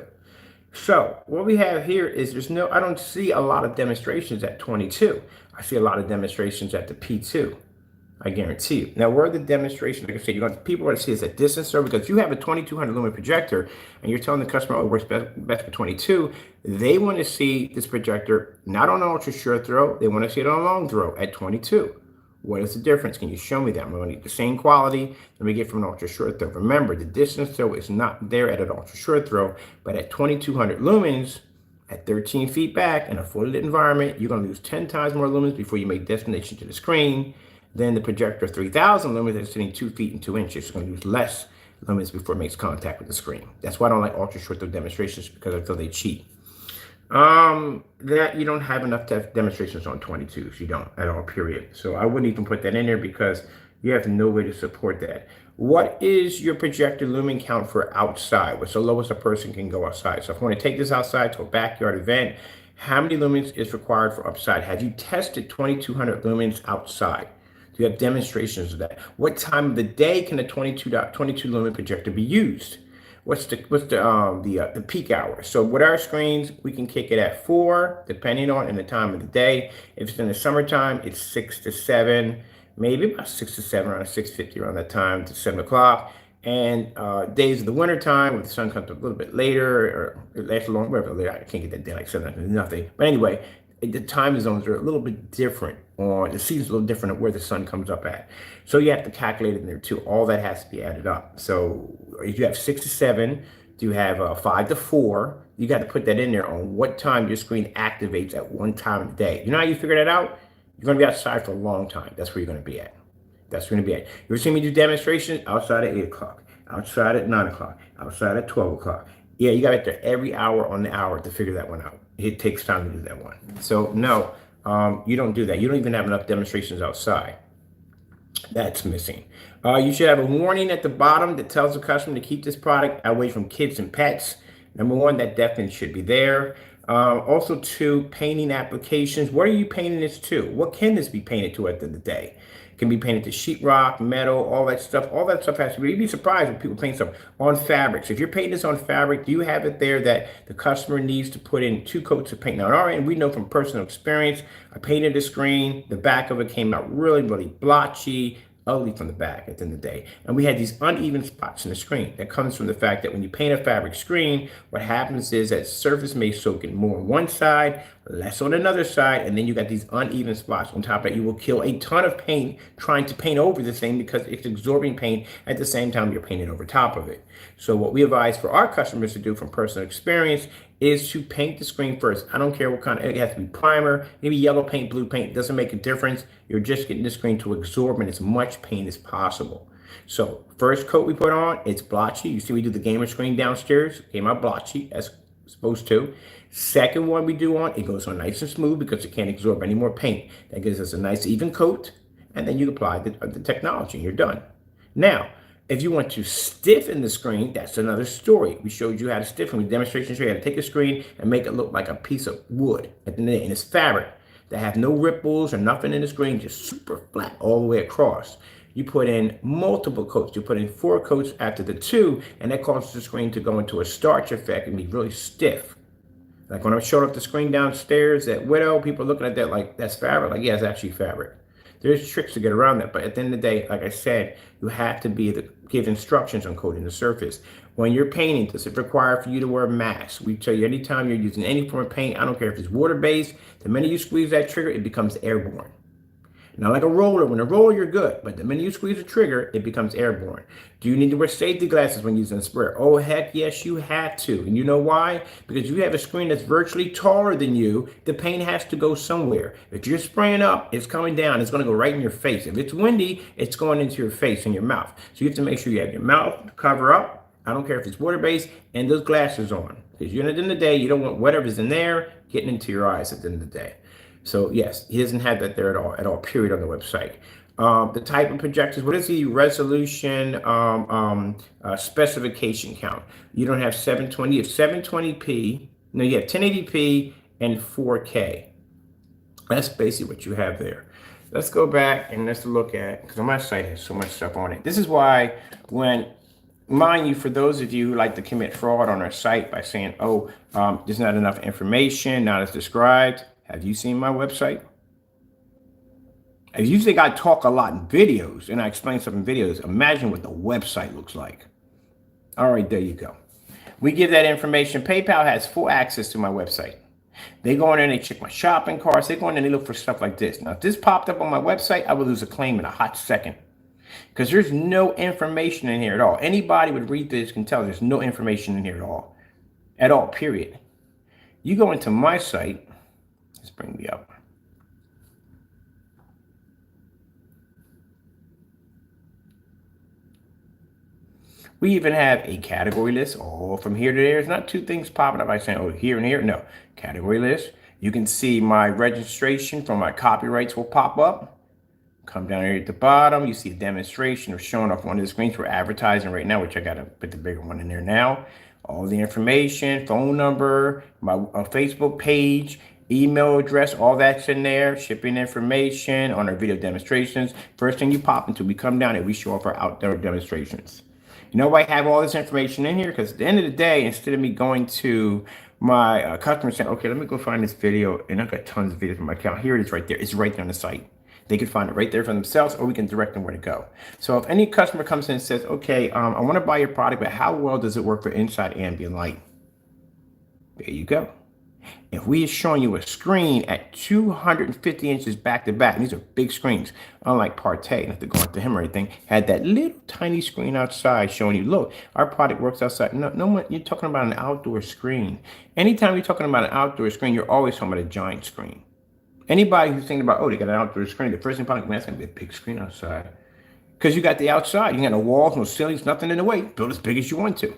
So what we have here is I don't see a lot of demonstrations at 22. I see a lot of demonstrations at the P2. I guarantee you. Now, where are the demonstrations? Like I said, people want to see is at distance throw, because if you have a 2200 lumen projector and you're telling the customer, oh, it works best for 22, they want to see this projector not on an ultra short throw. They want to see it on a long throw at 22. What is the difference? Can you show me that? I'm going to need the same quality that we get from an ultra short throw. Remember, the distance throw is not there at an ultra short throw, but at 2200 lumens, at 13 feet back in a fully lit environment, you're going to lose 10 times more lumens before you make destination to the screen. Then the projector 3000 lumens that's sitting 2 feet and 2 inches. It's going to use less lumens before it makes contact with the screen. That's why I don't like ultra short throw demonstrations, because I feel they cheat. That you don't have enough demonstrations on 22s. You don't at all, period. So I wouldn't even put that in there because you have no way to support that. What is your projector lumen count for outside? What's the lowest a person can go outside? So if I want to take this outside to a backyard event, how many lumens is required for outside? Have you tested 2200 lumens outside? Do you have demonstrations of that? What time of the day can a 22 lumen projector be used? What's the peak hour? So with our screens, we can kick it at 4, depending on the time of the day. If it's in the summertime, it's 6 to 7, maybe about 6 to 7, around 6:50 around that time to 7 o'clock. And days of the winter time, when the sun comes up a little bit later, or it lasts a long, whatever, later, I can't get that day like 7, nothing. But anyway, the time zones are a little bit different, or the season's a little different at where the sun comes up at. So you have to calculate it in there too. All that has to be added up. So if you have 6 to 7, do you have 5 to 4? You got to put that in there on what time your screen activates at one time of the day. You know how you figure that out? You're going to be outside for a long time. That's where you're going to be at. That's where you're going to be at. You ever seen me do demonstrations outside at 8 o'clock, outside at 9 o'clock, outside at 12 o'clock? Yeah, you got to enter every hour on the hour to figure that one out. It takes time to do that one. So no, you don't do that. You don't even have enough demonstrations outside. That's missing. You should have a warning at the bottom that tells the customer to keep this product away from kids and pets. Number one, that definitely should be there. Also, two, painting applications. What are you painting this to? What can this be painted to at the end of the day? It can be painted to sheetrock, metal, all that stuff. All that stuff has to be. You'd be surprised when people paint stuff on fabrics. If you're painting this on fabric, do you have it there that the customer needs to put in 2 coats of paint? Now, on our end, we know from personal experience, I painted the screen, the back of it came out really, really blotchy, ugly from the back at the end of the day. And we had these uneven spots in the screen. That comes from the fact that when you paint a fabric screen, what happens is that surface may soak in more on one side, less on another side, and then you got these uneven spots. On top of that, you will kill a ton of paint trying to paint over the thing because it's absorbing paint at the same time you're painting over top of it. So what we advise for our customers to do from personal experience is to paint the screen first. I don't care what kind of, it has to be primer, maybe yellow paint, blue paint, it doesn't make a difference. You're just getting the screen to absorb in as much paint as possible. So first coat we put on, it's blotchy. You see we do the gamer screen downstairs, came out blotchy as supposed to. Second one we do on, it goes on nice and smooth because it can't absorb any more paint. That gives us a nice even coat, and then you apply the technology and you're done. Now, if you want to stiffen the screen, that's another story. We showed you how to stiffen. With demonstrations, you how to take a screen and make it look like a piece of wood at the end, and it's fabric that have no ripples or nothing in the screen, just super flat all the way across. You put in multiple coats. You put in 4 coats after the 2, and that causes the screen to go into a starch effect and be really stiff. Like when I showed up the screen downstairs at Widow, people are looking at that like, that's fabric. Like, yeah, it's actually fabric. There's tricks to get around that, but at the end of the day, like I said, you have to be able to give instructions on coating the surface. When you're painting, does it require for you to wear a mask? We tell you anytime you're using any form of paint, I don't care if it's water-based, the minute you squeeze that trigger, it becomes airborne. Now, like a roller, when a roller, you're good, but the minute you squeeze the trigger, it becomes airborne. Do you need to wear safety glasses when using a sprayer? Oh, heck yes, you have to. And you know why? Because you have a screen that's virtually taller than you, the paint has to go somewhere. If you're spraying up, it's coming down, it's gonna go right in your face. If it's windy, it's going into your face and your mouth. So you have to make sure you have your mouth cover up. I don't care if it's water-based, and those glasses on. Because at the end of the day, you don't want whatever's in there getting into your eyes at the end of the day. So yes, he doesn't have that there at all, period, on the website. The type of projectors, what is the resolution specification count? You don't have 720, you have 720p, no, you have 1080p and 4K. That's basically what you have there. Let's go back and let's look at, because my site has so much stuff on it. This is why when, mind you, for those of you who like to commit fraud on our site by saying, oh, there's not enough information, not as described. Have you seen my website? I usually got to talk a lot in videos, and I explain stuff in videos. Imagine what the website looks like. All right, there you go. We give that information. PayPal has full access to my website. They go in there and they check my shopping carts. They go in and they look for stuff like this. Now, if this popped up on my website, I would lose a claim in a hot second because there's no information in here at all. Anybody would read this can tell there's no information in here at all, period. You go into my site. Let's bring me up. We even have a category list. Oh, from here to there. It's not 2 things popping up by saying, oh, here and here. No, category list. You can see my registration for my copyrights will pop up. Come down here at the bottom. You see a demonstration of showing off one of the screens for advertising right now, which I got to put the bigger one in there now. All the information, phone number, my Facebook page, email address, all that's in there. Shipping information on our video demonstrations. First thing you pop into, we come down and we show off our outdoor demonstrations. You know why I have all this information in here? Because at the end of the day, instead of me going to my customer saying, okay, let me go find this video, and I've got tons of videos from my account. Here it is right there. It's right there on the site. They can find it right there for themselves, or we can direct them where to go. So if any customer comes in and says, okay, I want to buy your product, but how well does it work for inside ambient light? There you go. If we are showing you a screen at 250 inches back to back, and these are big screens, unlike Partey, not to go into him or anything, had that little tiny screen outside showing you, look, our product works outside. No one, you're talking about an outdoor screen. Anytime you're talking about an outdoor screen, you're always talking about a giant screen. Anybody who's thinking about, oh, they got an outdoor screen, the first thing probably, man, that's going to be a big screen outside. Because you got the outside. You got no walls, no ceilings, nothing in the way. Build as big as you want to.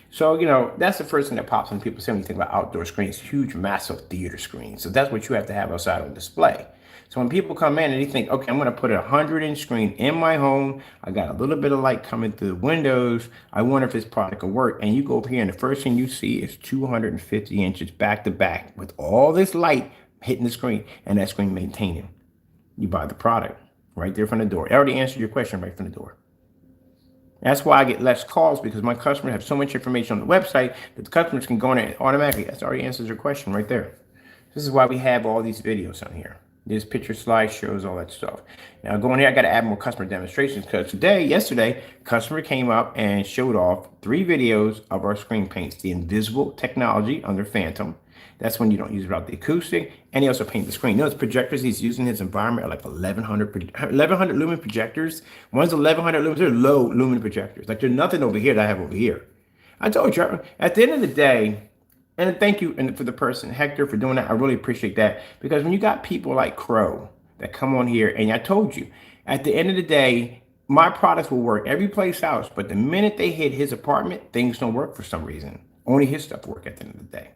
So, you know, that's the first thing that pops when people say when you think about outdoor screens, huge, massive theater screens. So that's what you have to have outside on display. So when people come in and they think, okay, I'm going to put a 100-inch screen in my home, I got a little bit of light coming through the windows, I wonder if this product will work. And you go over here and the first thing you see is 250 inches back to back with all this light hitting the screen and that screen maintaining. You buy the product right there from the door. I already answered your question right from the door. That's why I get less calls, because my customers have so much information on the website that the customers can go in and automatically. That's already answers your question right there. This is why we have all these videos on here. There's picture slideshows, all that stuff. Now going here, I got to add more customer demonstrations, because yesterday, customer came up and showed off 3 videos of our screen paints, the invisible technology under Phantom. That's when you don't use it without the acoustic. And he also painted the screen. You know, those projectors he's using in his environment are like 1100 lumen projectors. One's 1100 lumens. They're low lumen projectors. Like there's nothing over here that I have over here. I told you, at the end of the day, and thank you for the person, Hector, for doing that. I really appreciate that. Because when you got people like Crow that come on here, and I told you, at the end of the day, my products will work every place else. But the minute they hit his apartment, things don't work for some reason. Only his stuff work at the end of the day.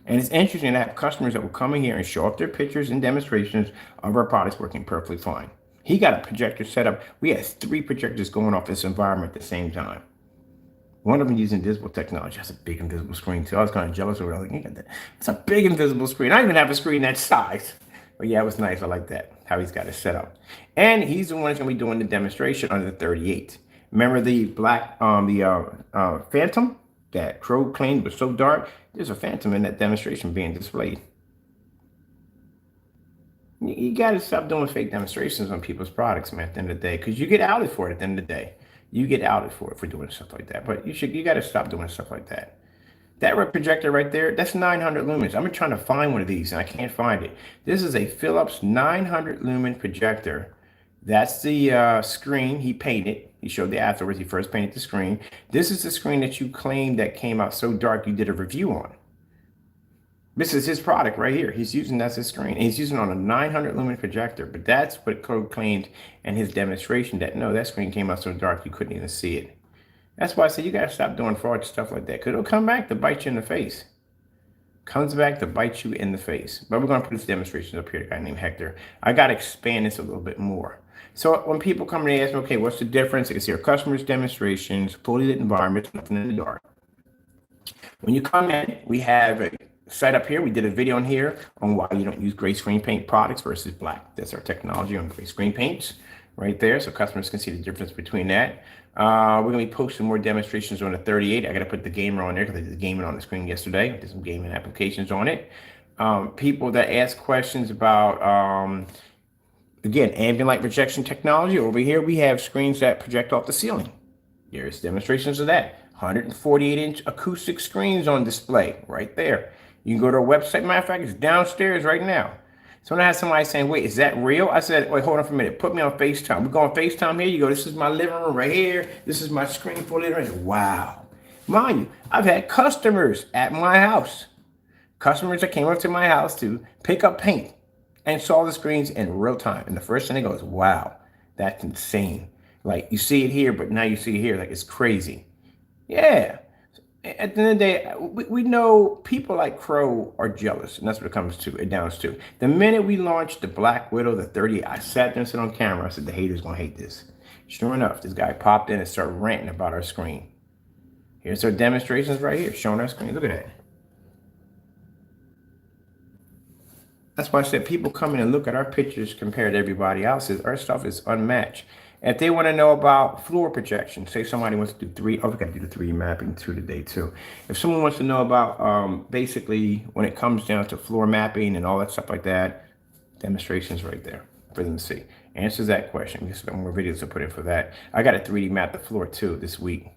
And it's interesting to have customers that will come in here and show off their pictures and demonstrations of our products working perfectly fine. He got a projector set up. We had 3 projectors going off this environment at the same time. One of them using invisible technology. That's a big invisible screen too. I was kind of jealous of it. I was like, it's a big invisible screen. I even have a screen that size. But yeah, it was nice. I like that, how he's got it set up. And he's the one that's going to be doing the demonstration on the 38. Remember the black, Phantom that Crow claimed was so dark? There's a Phantom in that demonstration being displayed. You got to stop doing fake demonstrations on people's products, man, at the end of the day, because you get outed for it at the end of the day. You get outed for it for doing stuff like that. But you got to stop doing stuff like that. That projector right there, that's 900 lumens. I'm trying to find one of these and I can't find it. This is a Philips 900 lumen projector. That's the screen he painted. He showed the afterwards. He first painted the screen. This is the screen that you claimed that came out so dark you did a review on. This is his product right here. He's using that's his screen. And he's using on a 900 lumen projector. But that's what Crow claimed in his demonstration, that no, that screen came out so dark you couldn't even see it. That's why I said you got to stop doing fraud stuff like that, because it'll come back to bite you in the face. Comes back to bite you in the face. But we're going to put this demonstration up here, a guy named Hector. I got to expand this a little bit more. So when people come in and ask me, okay, what's the difference? They can see our customers' demonstrations, fully lit environments, nothing in the dark. When you come in, we have a site up here. We did a video on here on why you don't use gray screen paint products versus black. That's our technology on gray screen paints right there. So customers can see the difference between that. We're going to be posting more demonstrations on the 38. I got to put the gamer on there because I did gaming on the screen yesterday. I did some gaming applications on it. People that ask questions about, again, ambient light projection technology. Over here, we have screens that project off the ceiling. There's demonstrations of that. 148-inch acoustic screens on display right there. You can go to our website. Matter of fact, it's downstairs right now. So when I had somebody saying, wait, is that real? I said, wait, hold on for a minute. Put me on FaceTime. We go on FaceTime here. You go, this is my living room right here. This is my screen for living room. Wow. Mind you, I've had customers at my house. Customers that came up to my house to pick up paint and saw the screens in real time. And the first thing they go is, wow, that's insane. Like, you see it here, but now you see it here. Like, it's crazy. Yeah. At the end of the day, we know people like Crow are jealous, and that's what it comes to, it downs to. The minute we launched the Black Widow, the 30, I sat there and said on camera, I said, the haters gonna hate this. Sure enough, this guy popped in and started ranting about our screen. Here's our demonstrations right here, showing our screen. Look at that. That's why I said people come in and look at our pictures compared to everybody else's. Our stuff is unmatched. If they want to know about floor projection, say somebody wants to do 3, oh, we got to do the 3D mapping too today too. If someone wants to know about basically when it comes down to floor mapping and all that stuff like that, demonstrations right there for them to see. Answers that question. Just got more videos to put in for that. I got to 3D map the floor too this week.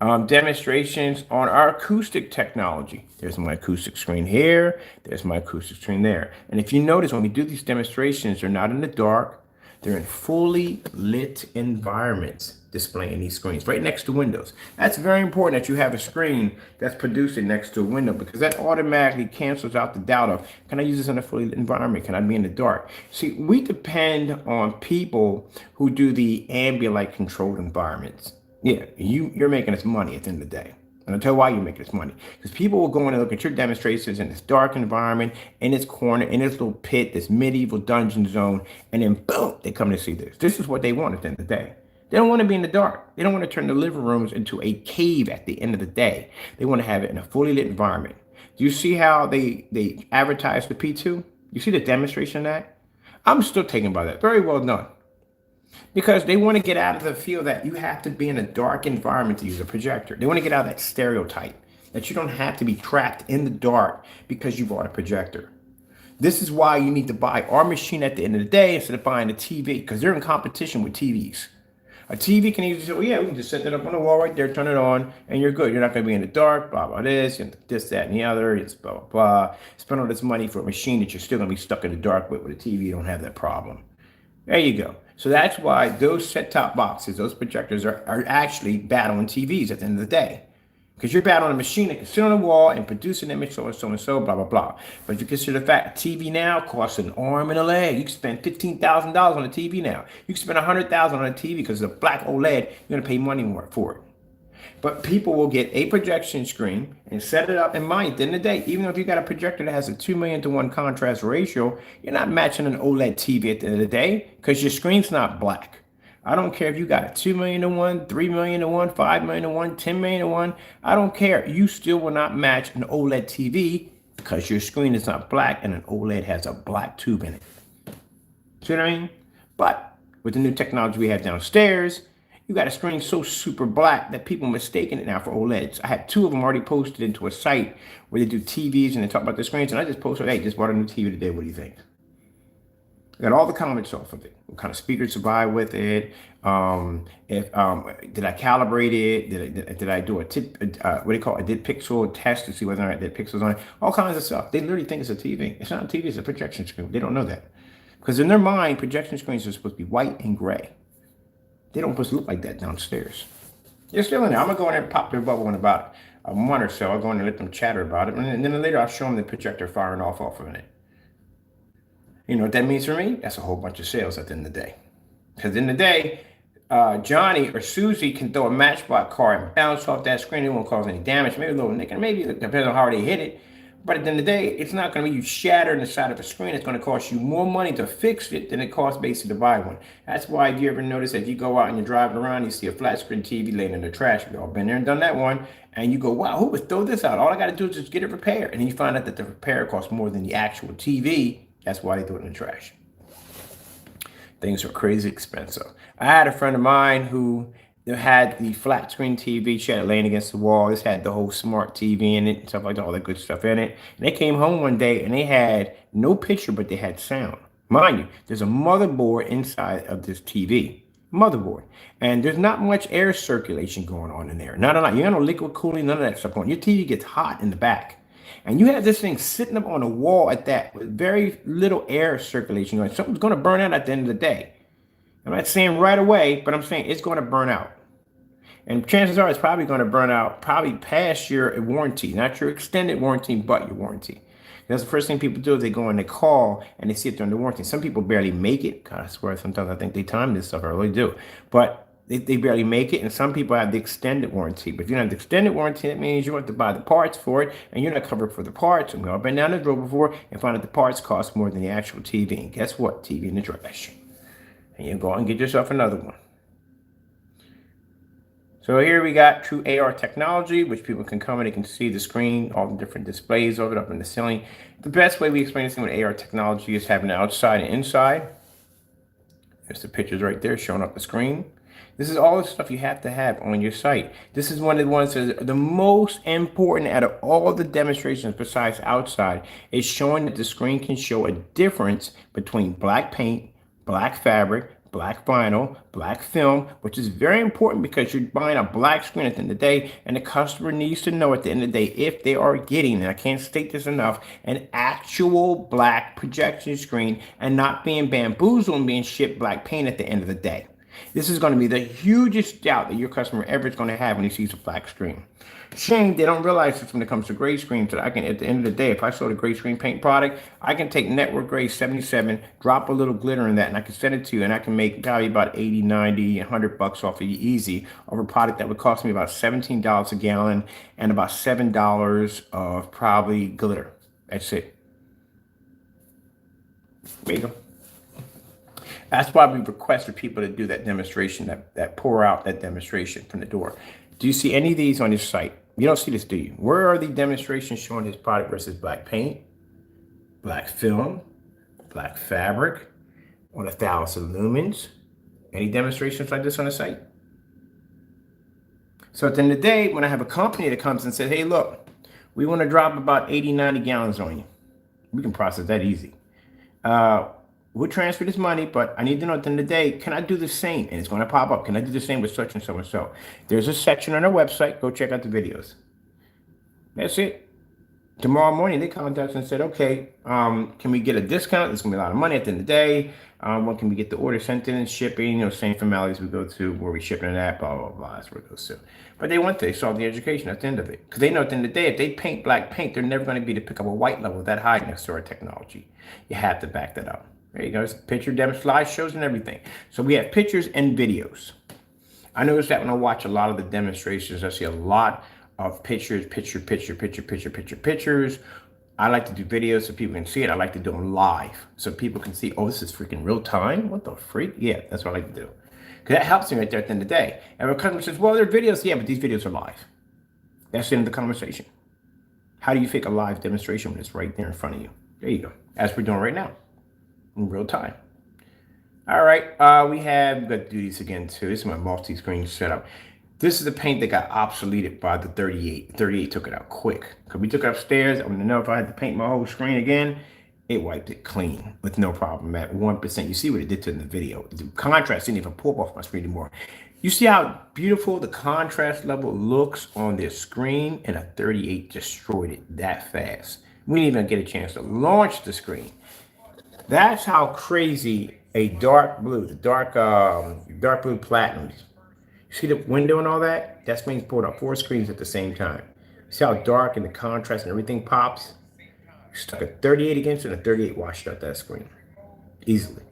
Demonstrations on our acoustic technology. There's my acoustic screen here. There's my acoustic screen there. And if you notice, when we do these demonstrations, they're not in the dark. They're in fully lit environments displaying these screens right next to windows. That's very important that you have a screen that's producing next to a window, because that automatically cancels out the doubt of, can I use this in a fully lit environment? Can I be in the dark? See, we depend on people who do the ambient light controlled environments. Yeah, you're making us money at the end of the day. And I'll tell you why you make this money. Because people will go in and look at your demonstrations in this dark environment, in this corner, in this little pit, this medieval dungeon zone, and then boom, they come to see this. This is what they want at the end of the day. They don't want to be in the dark. They don't want to turn the living rooms into a cave at the end of the day. They want to have it in a fully lit environment. Do you see how they advertise the P2? You see the demonstration of that? I'm still taken by that. Very well done. Because they want to get out of the feel that you have to be in a dark environment to use a projector. They want to get out of that stereotype that you don't have to be trapped in the dark because you bought a projector. This is why you need to buy our machine at the end of the day instead of buying a TV, because they're in competition with TVs. A TV can easily say, oh yeah, we can just set that up on the wall right there, turn it on, and you're good. You're not going to be in the dark, blah, blah, this, that, and the other. It's blah, blah, blah. Spend all this money for a machine that you're still going to be stuck in the dark with a TV. You don't have that problem. There you go. So that's why those set-top boxes, those projectors are actually battling TVs at the end of the day. Because you're battling a machine that can sit on the wall and produce an image, so and so and so, blah, blah, blah. But if you consider the fact a TV now costs an arm and a leg. You can spend $15,000 on a TV now. You can spend $100,000 on a TV because it's a black OLED. You're going to pay money more for it. But people will get a projection screen and set it up. And mind, at the end of the day, even if you got a projector that has a 2:1 contrast ratio, you're not matching an OLED TV at the end of the day because your screen's not black. I don't care if you got a 2:1, 3:1, 5:1, 10:1. I don't care. You still will not match an OLED TV because your screen is not black and an OLED has a black tube in it. See what I mean? But with the new technology we have downstairs, you got a screen so super black that people are mistaking it now for OLEDs. I had 2 of them already posted into a site where they do TVs and they talk about the screens. And I just posted, hey, just bought a new TV today. What do you think? I got all the comments off of it. What kind of speakers to buy with it? Did I calibrate it? Did I do a what do you call it? I did pixel test to see whether or not I did pixels on it. All kinds of stuff. They literally think it's a TV. It's not a TV. It's a projection screen. They don't know that because in their mind, projection screens are supposed to be white and gray. They don't supposed to look like that downstairs. They're still in there. I'm gonna go in there and pop their bubble in about a month or so. I'll go in and let them chatter about it, and then later I'll show them the projector firing off of it. You know what that means for me? That's a whole bunch of sales at the end of the day. Because in the day, Johnny or Susie can throw a matchbox car and bounce off that screen. It won't cause any damage. Maybe a little nick, and maybe it depends on how they hit it. But at the end of the day, it's not going to be you shattering the side of a screen. It's going to cost you more money to fix it than it costs basically to buy one. That's why, do you ever notice that if you go out and you're driving around, you see a flat screen TV laying in the trash. We've all been there and done that one. And you go, wow, who would throw this out? All I got to do is just get it repaired. And then you find out that the repair costs more than the actual TV. That's why they threw it in the trash. Things are crazy expensive. I had a friend of mine who had the flat screen TV. She had it laying against the wall. This had the whole smart TV in it and stuff like that, all that good stuff in it. And they came home one day and they had no picture, but they had sound. Mind you, there's a motherboard inside of this TV. Motherboard. And there's not much air circulation going on in there. Not a lot. You got no liquid cooling, none of that stuff going on. Your TV gets hot in the back. And you have this thing sitting up on the wall at that with very little air circulation going. Something's going to burn out at the end of the day. I'm not saying right away, but I'm saying it's going to burn out. And chances are it's probably going to burn out probably past your warranty, not your extended warranty, but your warranty. That's the first thing people do is they go and they call and they see it during the warranty. Some people barely make it. God, I swear, sometimes I think they time this stuff. I really do. But they barely make it, and some people have the extended warranty. But if you don't have the extended warranty, that means you have to buy the parts for it, and you're not covered for the parts. And we've been down the road before and found that the parts cost more than the actual TV. And guess what? TV in the trash. And you go out and get yourself another one. So here we got true AR technology, which people can come and they can see the screen, all the different displays of it up in the ceiling. The best way we explain this thing with AR technology is having the outside and inside. There's the pictures right there showing up the screen. This is all the stuff you have to have on your site. This is one of the ones that are the most important out of all the demonstrations besides outside. Is showing that the screen can show a difference between black paint, black fabric, black vinyl, black film, which is very important because you're buying a black screen at the end of the day, and the customer needs to know at the end of the day if they are getting, and I can't state this enough, an actual black projection screen and not being bamboozled and being shipped black paint at the end of the day. This is going to be the hugest doubt that your customer ever is going to have when he sees a black screen. Shame they don't realize this when it comes to gray screens. That I can, at the end of the day, if I sold a gray screen paint product, I can take network gray 77, drop a little glitter in that, and I can send it to you, and I can make probably about 80, 90, 100 bucks off of you easy of a product that would cost me about $17 a gallon and about $7 of probably glitter. That's it. There you go. That's why we request for people to do that demonstration, that pour out that demonstration from the door. Do you see any of these on this site? You don't see this, do you? Where are the demonstrations showing his product versus black paint, black film, black fabric, on 1,000 lumens? Any demonstrations like this on the site? So at the end of the day, when I have a company that comes and says, hey, look, we want to drop about 80, 90 gallons on you. We can process that easy. We'll transfer this money, but I need to know at the end of the day, can I do the same? And it's going to pop up. Can I do the same with such and so and so? There's a section on our website. Go check out the videos. That's it. Tomorrow morning, they contacted us and said, okay, can we get a discount? It's going to be a lot of money at the end of the day. When can we get the order sent in and shipping? You know, same formalities we go to where we ship it at, blah, blah, blah. That's where it goes to. But they saw the education at the end of it. Because they know at the end of the day, if they paint black paint, they're never going to be to pick up a white level that high next to our technology. You have to back that up. There you go. It's picture demo slideshows and everything. So we have pictures and videos. I notice that when I watch a lot of the demonstrations, I see a lot of pictures. I like to do videos so people can see it. I like to do them live so people can see, oh, this is freaking real time. What the freak? Yeah, that's what I like to do. Because that helps me right there at the end of the day. And when a customer says, well, they're videos. Yeah, but these videos are live. That's the end of the conversation. How do you fake a live demonstration when it's right there in front of you? There you go. As we're doing right now. In real time. All right, we've got to do these again too. This is my multi-screen setup. This is the paint that got obsoleted by the 38. 38 took it out quick. Because we took it upstairs. I want to know if I had to paint my whole screen again. It wiped it clean with no problem at 1%. You see what it did to it in the video. The contrast didn't even pop off my screen anymore. You see how beautiful the contrast level looks on this screen, and a 38 destroyed it that fast. We didn't even get a chance to launch the screen. That's how crazy a dark blue, the dark blue platinum. You see the window and all that? That's means pulled up 4 screens at the same time. See how dark and the contrast and everything pops? Stuck a 38 against it, and a 38 washed out that screen easily.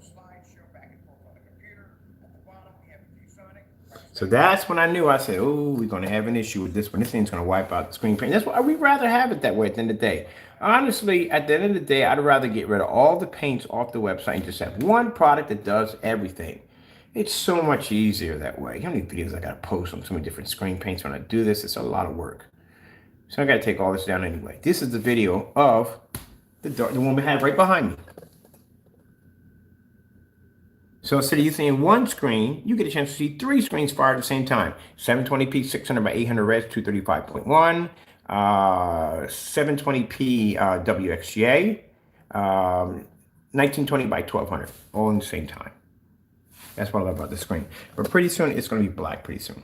So that's when I knew. I said, oh, we're going to have an issue with this one. This thing's going to wipe out the screen paint. That's why we'd rather have it that way at the end of the day. Honestly, at the end of the day, I'd rather get rid of all the paints off the website and just have one product that does everything. It's so much easier that way. How many videos I got to post on so many different screen paints when I do this? It's a lot of work. So I got to take all this down anyway. This is the video of the one we have right behind me. So instead of you seeing one screen, you get a chance to see 3 screens fired at the same time. 720p 600 by 800 res 235.1, 720p WXGA, 1920 by 1200, all in the same time. That's what I love about this screen. But pretty soon, it's going to be black pretty soon.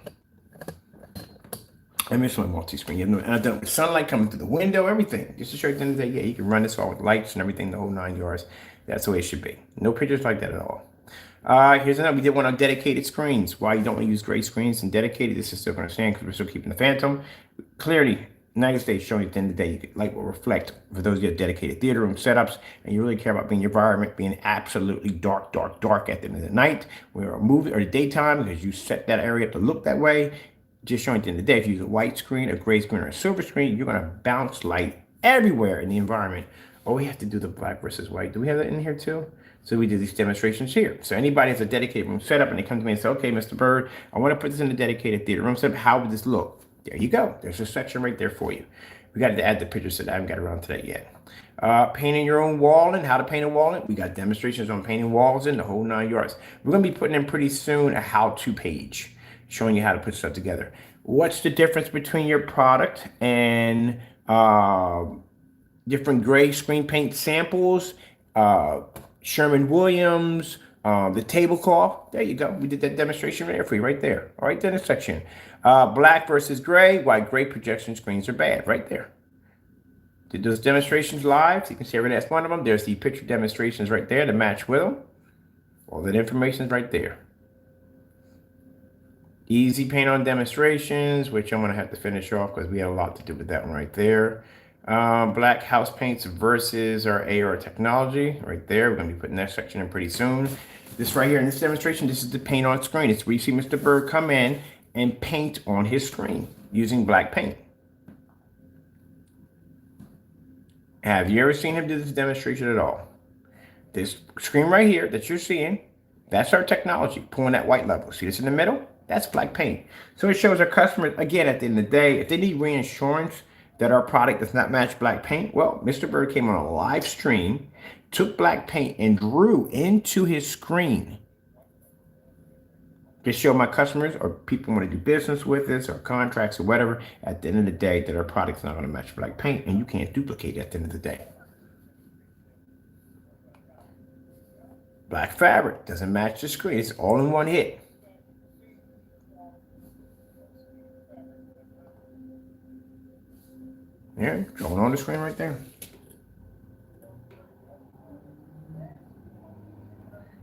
I miss my multi-screen. And I've done it with sunlight coming through the window, everything. Just to show you at the end of the day, yeah, you can run this all with lights and everything, the whole 9 yards. That's the way it should be. No pictures like that at all. Here's another. We did one on dedicated screens. Why you don't want to use gray screens and dedicated? This is still going to stand because we're still keeping the phantom. Clearly, United States showing at the end of the day, light will reflect for those who have dedicated theater room setups and you really care about being your environment being absolutely dark at the end of the night, or a movie or the daytime because you set that area up to look that way. Just showing at the end of the day, if you use a white screen, a gray screen, or a silver screen, you're going to bounce light everywhere in the environment. Oh, we have to do the black versus white. Do we have that in here too? So we do these demonstrations here. So anybody has a dedicated room setup and they come to me and say, okay, Mr. Bird, I want to put this in a dedicated theater room setup. How would this look? There you go. There's a section right there for you. We got to add the pictures that I haven't got around to that yet. Painting your own wall and how to paint a wall in. We got demonstrations on painting walls in the whole 9 yards. We're going to be putting in pretty soon a how-to page showing you how to put stuff together. What's the difference between your product and different gray screen paint samples, Sherman Williams, the tablecloth. There you go. We did that demonstration there for you right there. All right, then a section. Black versus gray, why gray projection screens are bad. Right there. Did those demonstrations live. So you can see every last one of them. There's the picture demonstrations right there to match with them. All that information is right there. Easy paint on demonstrations, which I'm gonna have to finish off because we have a lot to do with that one right there. Black house paints versus our AR technology right there. We're gonna be putting that section in pretty soon. This right here in this demonstration, this is the paint on screen. It's where you see Mr. Bird come in and paint on his screen using black paint. Have you ever seen him do this demonstration at all? This screen right here that you're seeing, that's our technology, pulling that white level. See this in the middle? That's black paint. So it shows our customers, again, at the end of the day, if they need reinsurance that our product does not match black paint, well, Mr. Bird came on a live stream, took black paint and drew into his screen to show my customers or people want to do business with us or contracts or whatever, at the end of the day, that our product's not going to match black paint and you can't duplicate it at the end of the day. Black fabric doesn't match the screen. It's all in one hit. Yeah, showing on the screen right there.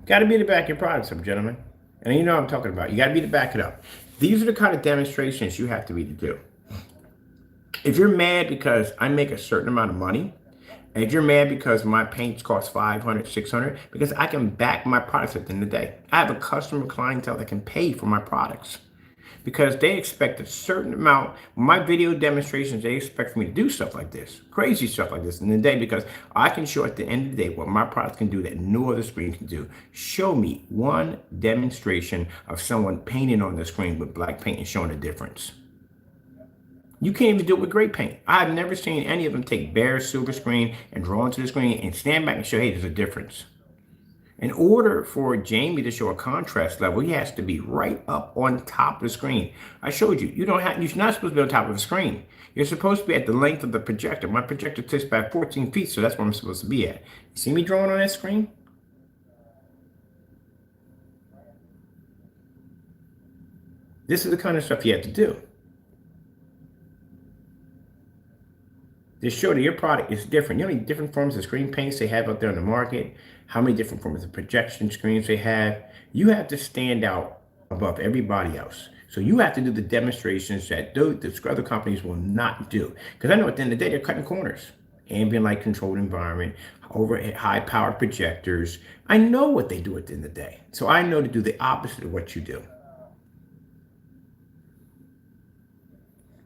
Got to be to back your products up, gentlemen. And you know what I'm talking about. You got to be to back it up. These are the kind of demonstrations you have to be to do. If you're mad because I make a certain amount of money, and if you're mad because my paints cost $500, $600, because I can back my products at the end of the day. I have a customer clientele that can pay for my products because they expect a certain amount. My video demonstrations, they expect for me to do stuff like this, crazy stuff like this in the day, because I can show at the end of the day what my products can do that no other screen can do. Show me one demonstration of someone painting on the screen with black paint and showing the difference. You can't even do it with gray paint. I've never seen any of them take bare silver screen and draw into the screen and stand back and show, hey, there's a difference. In order for Jamie to show a contrast level, he has to be right up on top of the screen. I showed you, you're not supposed to be on top of the screen. You're supposed to be at the length of the projector. My projector sits back 14 feet, so that's where I'm supposed to be at. You see me drawing on that screen? This is the kind of stuff you have to do. To show that your product is different. You know how many different forms of screen paints they have out there on the market? How many different forms of projection screens they have? You have to stand out above everybody else. So you have to do the demonstrations that the other companies will not do. Because I know at the end of the day, they're cutting corners. Ambient light controlled environment, over high powered projectors. I know what they do at the end of the day. So I know to do the opposite of what you do.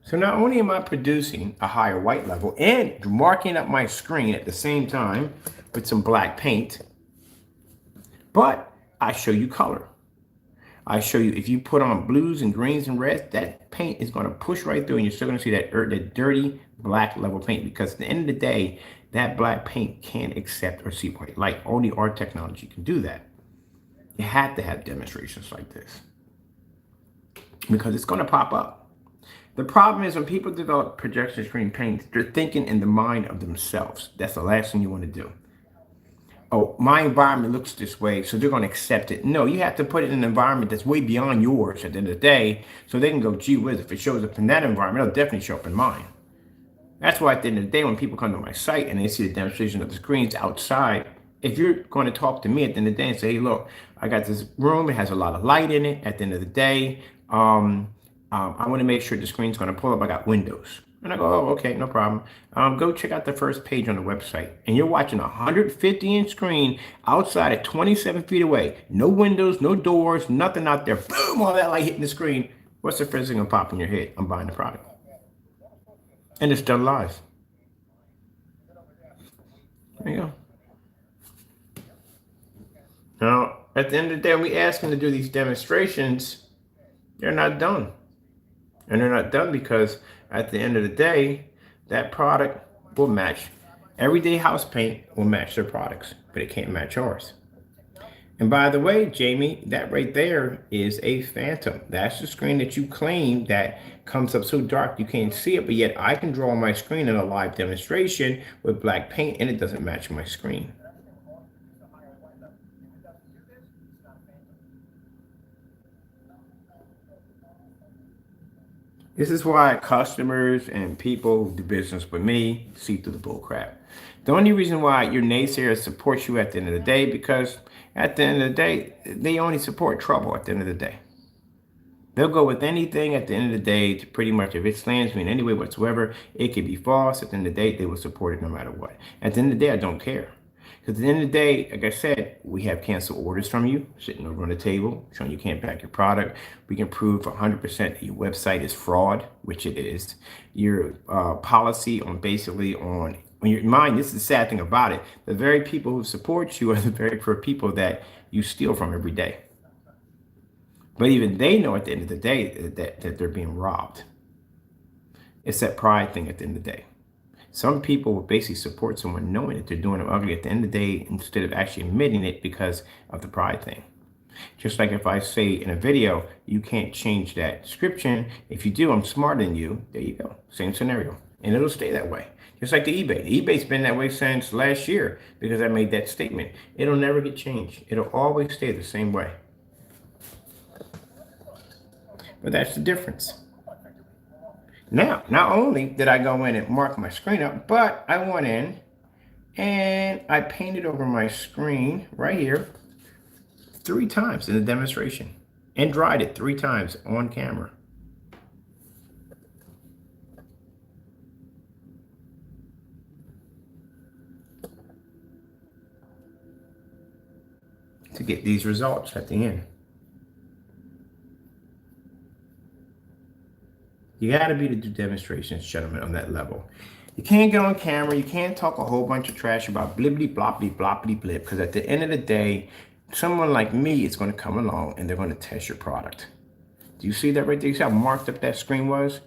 So not only am I producing a higher white level and marking up my screen at the same time with some black paint, but I show you color. I show you if you put on blues and greens and reds, that paint is going to push right through and you're still going to see that dirty black level paint, because at the end of the day, that black paint can't accept or see white light. Only our technology can do that. You have to have demonstrations like this because it's going to pop up. The problem is when people develop projection screen paints, they're thinking in the mind of themselves. That's the last thing you want to do. Oh, my environment looks this way, so they're going to accept it. No, you have to put it in an environment that's way beyond yours at the end of the day, so they can go, gee whiz, if it shows up in that environment, it'll definitely show up in mine. That's why at the end of the day, when people come to my site and they see the demonstration of the screens outside, if you're going to talk to me at the end of the day and say, hey, look, I got this room, it has a lot of light in it at the end of the day, I want to make sure the screen's going to pull up. I got windows. And I go, oh, okay, no problem. Go check out the first page on the website. And you're watching a 150-inch screen outside at 27 feet away. No windows, no doors, nothing out there. Boom, all that light hitting the screen. What's the first thing going to pop in your head? I'm buying the product. And it's done live. There you go. Now, at the end of the day, when we ask them to do these demonstrations, they're not done. And they're not done because at the end of the day, that product will match. Everyday house paint will match their products, but it can't match ours. And by the way, Jamie, that right there is a phantom. That's the screen that you claim that comes up so dark you can't see it, but yet I can draw on my screen in a live demonstration with black paint and it doesn't match my screen. This is why customers and people who do business with me see through the bull crap. The only reason why your naysayers support you at the end of the day, because at the end of the day, they only support trouble at the end of the day. They'll go with anything at the end of the day to pretty much, if it slams me in any way whatsoever, it could be false. At the end of the day, they will support it no matter what. At the end of the day, I don't care. Because at the end of the day, like I said, we have canceled orders from you sitting over on the table, showing you can't back your product. We can prove 100% that your website is fraud, which it is. Your policy on basically on your mind, this is the sad thing about it. The very people who support you are the very people that you steal from every day. But even they know at the end of the day that they're being robbed. It's that pride thing at the end of the day. Some people will basically support someone knowing that they're doing them ugly at the end of the day instead of actually admitting it because of the pride thing. Just like if I say in a video, you can't change that description. If you do, I'm smarter than you. There you go. Same scenario. And it'll stay that way. Just like the eBay. eBay's been that way since last year because I made that statement. It'll never get changed. It'll always stay the same way. But that's the difference. Now, not only did I go in and mark my screen up, but I went in and I painted over my screen right here 3 times in the demonstration and dried it 3 times on camera. To get these results at the end. You got to be to do demonstrations, gentlemen, on that level. You can't get on camera. You can't talk a whole bunch of trash about blibbly, bloppity, bloppity, blip, because at the end of the day, someone like me is going to come along and they're going to test your product. Do you see that right there? You see how marked up that screen was?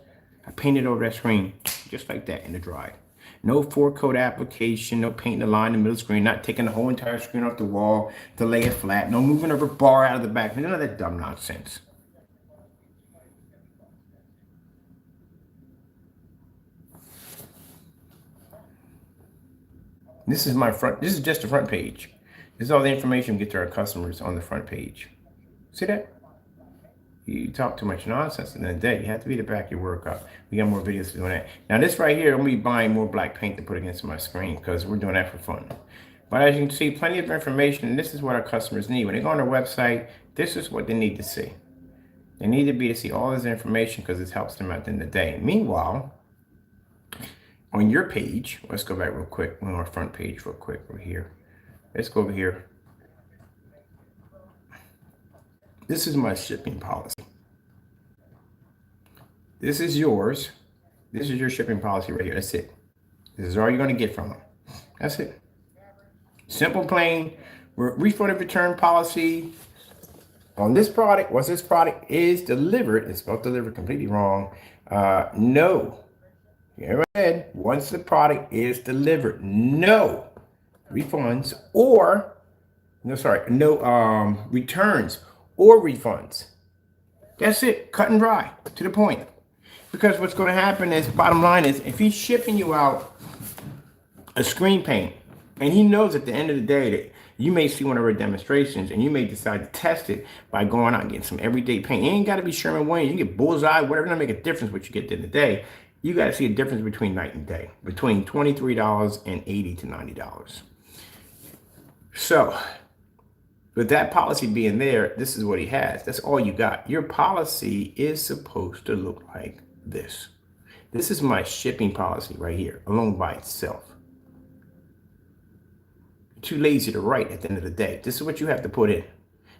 I painted over that screen just like that in the dry. No 4-coat application, no painting a line in the middle of the screen, not taking the whole entire screen off the wall to lay it flat, no moving over bar out of the back, none of that dumb nonsense. This is my front, this is just the front page. This is all the information we get to our customers on the front page. See that? You talk too much nonsense in the day. You have to be to back your work up. We got more videos doing that. Now this right here, I'm gonna be buying more black paint to put against my screen because we're doing that for fun. But as you can see, plenty of information, and this is what our customers need. When they go on our website, this is what they need to see. They need to be to see all this information because it helps them at the end of the day. Meanwhile, on your page, let's go back real quick on our front page real quick over here. Let's go over here. This is my shipping policy. This is yours. This is your shipping policy right here. That's it. This is all you're going to get from them. That's it. Simple, plain. Refund and return policy on this product. Once this product is delivered, it's spelled delivered completely wrong. No. Go ahead. Once the product is delivered, no refunds or no returns or refunds. That's it. Cut and dry. To the point. Because what's going to happen is, bottom line is, if he's shipping you out a screen paint, and he knows at the end of the day that you may see one of our demonstrations and you may decide to test it by going out and getting some everyday paint. You ain't got to be Sherman Williams. You can get Bullseye, whatever, not make a difference what you get at the end of the day. You got to see a difference between night and day, between $23 and $80 to $90. So, with that policy being there, this is what he has. That's all you got. Your policy is supposed to look like this. This is my shipping policy right here, alone by itself. You're too lazy to write at the end of the day. This is what you have to put in.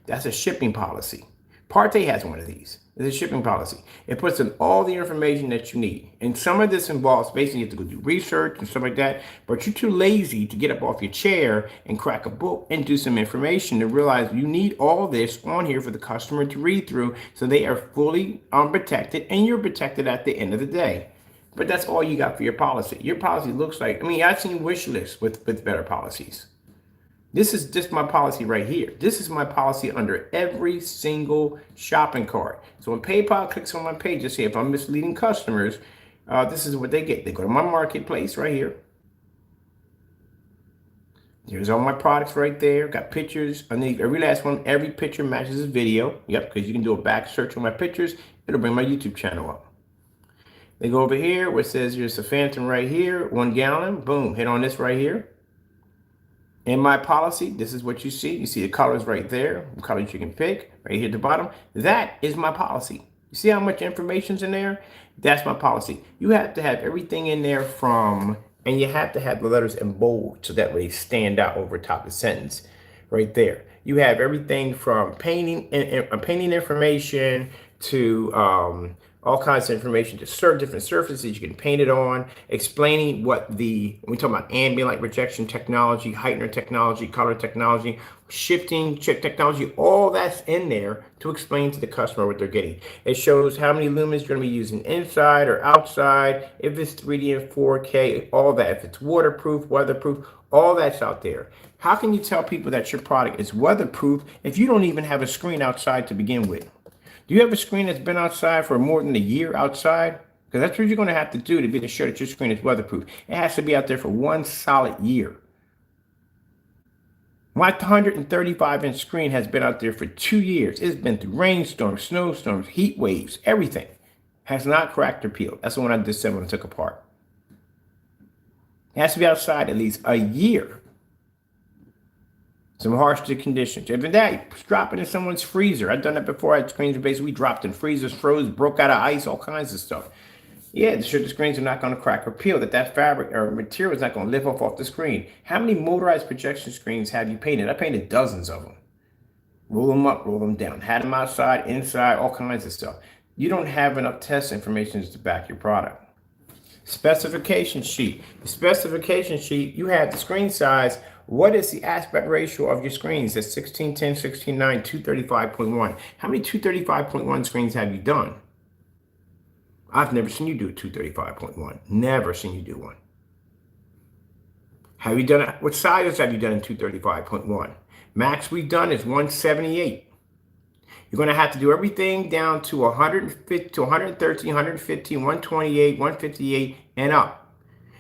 That's a shipping policy. Parte has one of these. It's a shipping policy. It puts in all the information that you need. And some of this involves basically you have to go do research and stuff like that, but you're too lazy to get up off your chair and crack a book and do some information to realize you need all this on here for the customer to read through so they are fully protected and you're protected at the end of the day. But that's all you got for your policy. Your policy looks like, I've seen wish lists with better policies. This is just my policy right here. This is my policy under every single shopping cart. So when PayPal clicks on my page to see if I'm misleading customers, this is what they get. They go to my marketplace right here. There's all my products right there. Got pictures underneath every last one. Every picture matches this video. Yep, because you can do a back search on my pictures. It'll bring my YouTube channel up. They go over here where it says there's a Phantom right here, 1 gallon. Boom, hit on this right here. In my policy, this is what you see. You see the colors right there, the colors you can pick right here at the bottom. That is my policy. You see how much information's in there? That's my policy. You have to have everything in there and you have to have the letters in bold so that way they stand out over top of the sentence right there. You have everything from painting information to all kinds of information to different surfaces you can paint it on, explaining when we talk about ambient light rejection technology, heightener technology, color technology, shifting chip technology, all that's in there to explain to the customer what they're getting. It shows how many lumens you're going to be using inside or outside, if it's 3D and 4K, all that. If it's waterproof, weatherproof, all that's out there. How can you tell people that your product is weatherproof if you don't even have a screen outside to begin with? Do you have a screen that's been outside for more than a year outside? Because that's what you're going to have to do to be to show that your screen is weatherproof. It has to be out there for 1 solid year. My 135-inch screen has been out there for 2 years. It's been through rainstorms, snowstorms, heat waves, everything. Has not cracked or peeled. That's the one I disassembled and took apart. It has to be outside at least a year. Some harsh conditions. Even that, drop it in someone's freezer. I've done that before. I had screens basically dropped in freezers, froze, broke out of ice, all kinds of stuff. Yeah, the screens are not going to crack or peel, that fabric or material is not going to lift off the screen. How many motorized projection screens have you painted? I painted dozens of them. Roll them up, roll them down. Had them outside, inside, all kinds of stuff. You don't have enough test information to back your product. Specification sheet. The specification sheet, you have the screen size. What is the aspect ratio of your screens? It's 1610, 16:9, 235.1. How many 235.1 screens have you done? I've never seen you do a 235.1. Never seen you do one. Have you done it? What sizes have you done in 235.1? Max we've done is 178. You're going to have to do everything down to 150, to 113, 115, 128, 158, and up.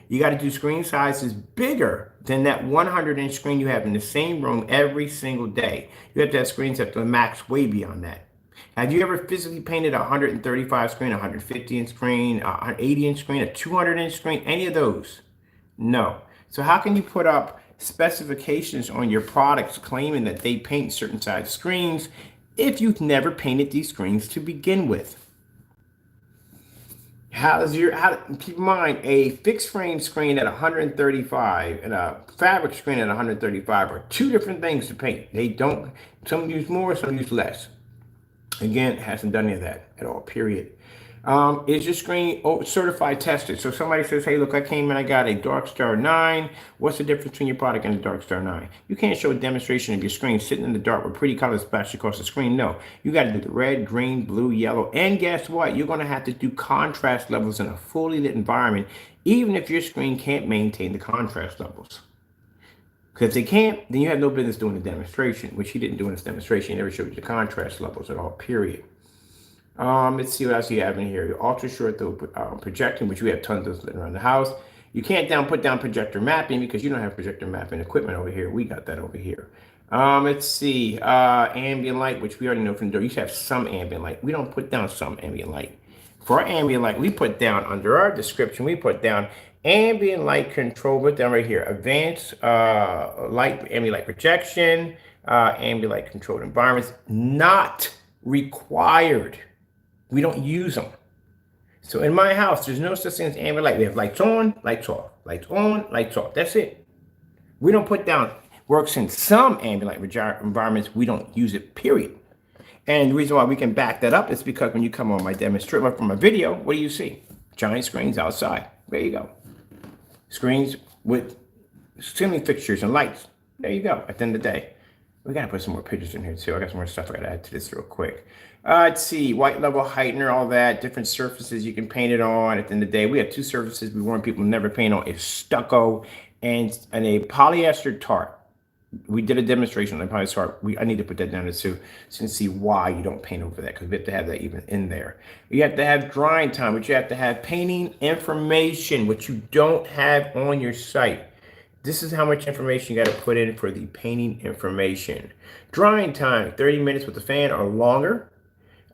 You got to do screen sizes bigger than that 100-inch screen you have in the same room every single day. You have to have screens up to the max way beyond that. Have you ever physically painted a 135 screen, a 150-inch screen, a 180-inch screen, a 200-inch screen, any of those? No. So how can you put up specifications on your products claiming that they paint certain size screens if you've never painted these screens to begin with? Keep in mind, a fixed frame screen at 135 and a fabric screen at 135 are two different things to paint. Some use more, some use less. Again, hasn't done any of that at all, period. Is your screen certified tested? So somebody says, hey, look, I came and I got a Darkstar 9. What's the difference between your product and a Darkstar 9? You can't show a demonstration of your screen sitting in the dark with pretty colors splashed across the screen. No, you got to do the red, green, blue, yellow. And guess what? You're going to have to do contrast levels in a fully lit environment, even if your screen can't maintain the contrast levels. Because if they can't, then you have no business doing the demonstration, which he didn't do in his demonstration. He never showed you the contrast levels at all, period. Let's see what else you have in here. Your ultra short though projecting, which we have tons of around the house. You can't put down projector mapping because you don't have projector mapping equipment over here. We got that over here. Let's see. Ambient light, which we already know from the door. You should have some ambient light. We don't put down some ambient light. For our ambient light, we put down under our description, we put down ambient light control, put down right here. Advanced ambient light projection, ambient light controlled environments, not required. We don't use them. So in my house, there's no such thing as ambient light. We have lights on, lights off, lights on, lights off. That's it. We don't put down, works in some ambient light environments, we don't use it, period. And the reason why we can back that up is because when you come on my demonstration from a video, what do you see? Giant screens outside. There you go. Screens with ceiling fixtures and lights. There you go. At the end of the day. We got to put some more pictures in here too. I got some more stuff I got to add to this real quick. Let's see. White level heightener, all that. Different surfaces you can paint it on. At the end of the day, we have two surfaces we warn people to never paint on. Is stucco and a polyester tarp. We did a demonstration on the polyester tarp. I need to put that down too, so you can see why you don't paint over that, because we have to have that even in there. You have to have drying time, but you have to have painting information, which you don't have on your site. This is how much information you got to put in for the painting information. Drying time, 30 minutes with the fan or longer.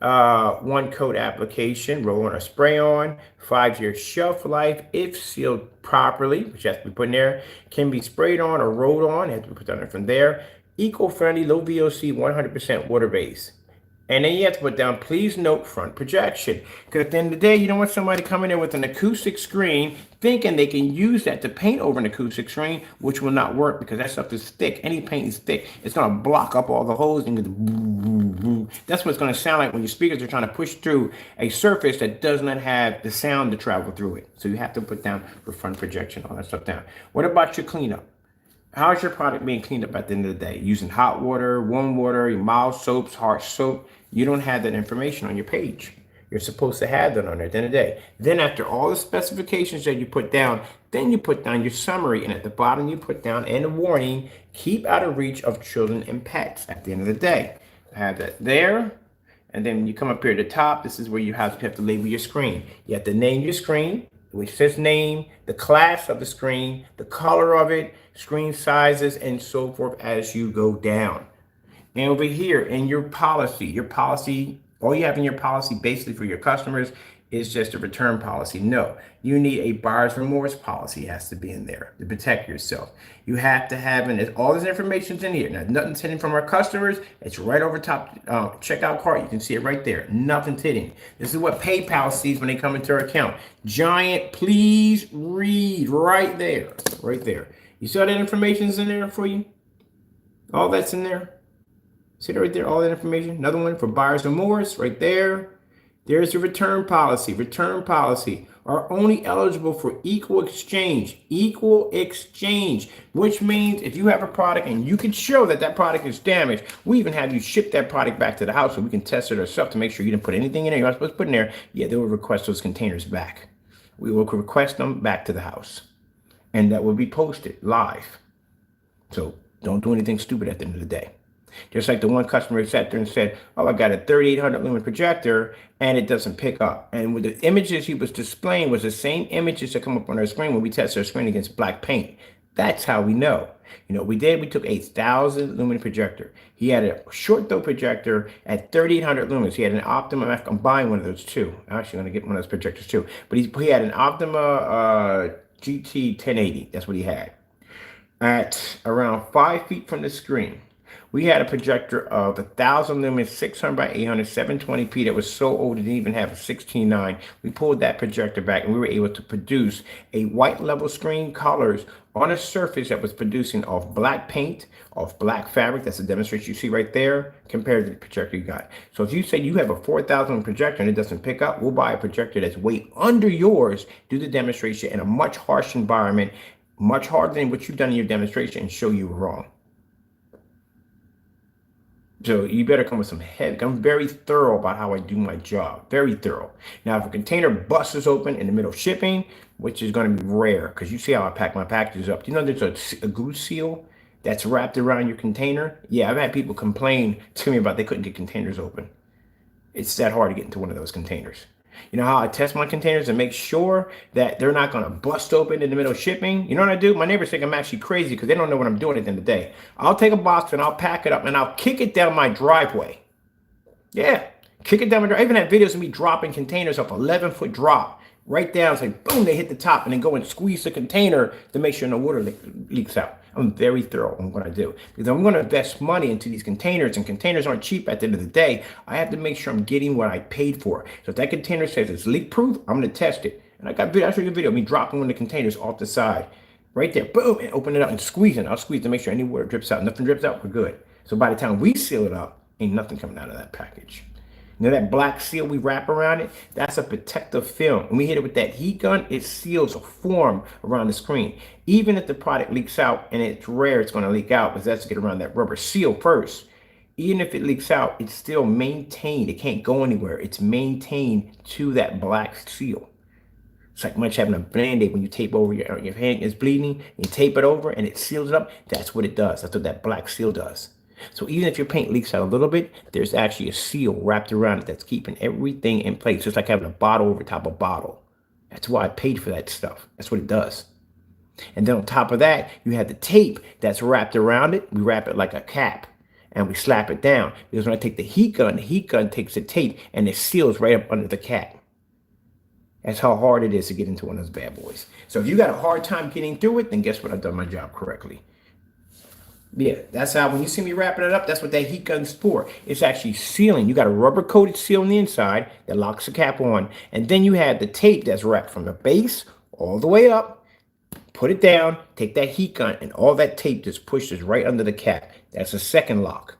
One coat application, roll on or spray on. 5-year shelf life if sealed properly, which has to be put in there. Can be sprayed on or rolled on, has to be put on from there. Eco-friendly, low VOC, 100% water-based. And then you have to put down, please note front projection. Because at the end of the day, you don't want somebody coming in with an acoustic screen thinking they can use that to paint over an acoustic screen, which will not work because that stuff is thick. Any paint is thick. It's going to block up all the holes. And that's what it's going to sound like when your speakers are trying to push through a surface that does not have the sound to travel through it. So you have to put down for front projection, all that stuff down. What about your cleanup? How's your product being cleaned up at the end of the day? Using hot water, warm water, mild soaps, harsh soap. You don't have that information on your page. You're supposed to have that on there at the end of the day. Then after all the specifications that you put down, then you put down your summary. And at the bottom you put down, and a warning, keep out of reach of children and pets at the end of the day. Have that there. And then when you come up here at the top, this is where you have to label your screen. You have to name your screen, which says name, the class of the screen, the color of it, screen sizes, and so forth as you go down. And over here in your policy, all you have in your policy basically for your customers is just a return policy. No, you need a buyer's remorse policy. Has to be in there to protect yourself. You have to have, and all this information's in here. Now, nothing's hidden from our customers. It's right over top checkout cart. You can see it right there. Nothing's hidden. This is what PayPal sees when they come into our account. Giant, please read right there. Right there. You saw that information's in there for you? All that's in there. See that right there, all that information. Another one for buyer's remorse, right there. There's your return policy. Return policy are only eligible for equal exchange. Equal exchange, which means if you have a product and you can show that that product is damaged, we even have you ship that product back to the house so we can test it ourselves to make sure you didn't put anything in there you're not supposed to put in there. Yeah, they will request those containers back. We will request them back to the house. And that will be posted live. So don't do anything stupid at the end of the day. Just like the one customer sat there and said, oh, I got a 3800 lumen projector and it doesn't pick up. And with the images he was displaying was the same images that come up on our screen when we test our screen against black paint. That's how we know. You know, we took a 1000 lumen projector. He had a short throw projector at 3800 lumens. He had an Optima, I'm buying one of those too. I'm actually going to get one of those projectors too. But he had an Optima GT 1080. That's what he had. At around 5 feet from the screen, we had a projector of 1000 lumens, 600 by 800, 720p that was so old it didn't even have a 16:9. We pulled that projector back and we were able to produce a white level screen colors on a surface that was producing off black paint, off black fabric. That's the demonstration you see right there compared to the projector you got. So if you say you have a 4000 projector and it doesn't pick up, we'll buy a projector that's way under yours, do the demonstration in a much harsh environment, much harder than what you've done in your demonstration, and show you wrong. So you better come with some head. I'm very thorough about how I do my job. Very thorough. Now, if a container busts open in the middle of shipping, which is going to be rare, because you see how I pack my packages up. Do you know there's a glue seal that's wrapped around your container? Yeah, I've had people complain to me about they couldn't get containers open. It's that hard to get into one of those containers. You know how I test my containers and make sure that they're not going to bust open in the middle of shipping? You know what I do? My neighbors think I'm actually crazy because they don't know what I'm doing at the end of the day. I'll take a box and I'll pack it up and I'll kick it down my driveway. Yeah, kick it down my driveway. I even have videos of me dropping containers up 11-foot drop. Right down, it's like boom, they hit the top and then go and squeeze the container to make sure no water leaks out. I'm very thorough on what I do because I'm going to invest money into these containers, and containers aren't cheap at the end of the day. I have to make sure I'm getting what I paid for. So if that container says it's leak proof, I'm going to test it. And I'll show you a video of me dropping one of the containers off the side. Right there, boom, and open it up and squeeze it. I'll squeeze to make sure any water drips out. Nothing drips out, we're good. So by the time we seal it up, ain't nothing coming out of that package. You know that black seal we wrap around it? That's a protective film. When we hit it with that heat gun, it seals a form around the screen. Even if the product leaks out, and it's rare it's going to leak out, because that's to get around that rubber seal first. Even if it leaks out, it's still maintained. It can't go anywhere. It's maintained to that black seal. It's like much having a Band-Aid when you tape over your hand is bleeding, you tape it over and it seals it up. That's what it does. That's what that black seal does. So even if your paint leaks out a little bit, there's actually a seal wrapped around it that's keeping everything in place. Just like having a bottle over top of a bottle. That's why I paid for that stuff. That's what it does. And then on top of that, you have the tape that's wrapped around it. We wrap it like a cap and we slap it down. Because when I take the heat gun takes the tape and it seals right up under the cap. That's how hard it is to get into one of those bad boys. So if you got a hard time getting through it, then guess what? I've done my job correctly. Yeah, that's how when you see me wrapping it up, that's what that heat gun's for. It's actually sealing. You got a rubber coated seal on the inside that locks the cap on, and then you have the tape that's wrapped from the base all the way up. Put it down, take that heat gun, and all that tape just pushes right under the cap. That's a second lock.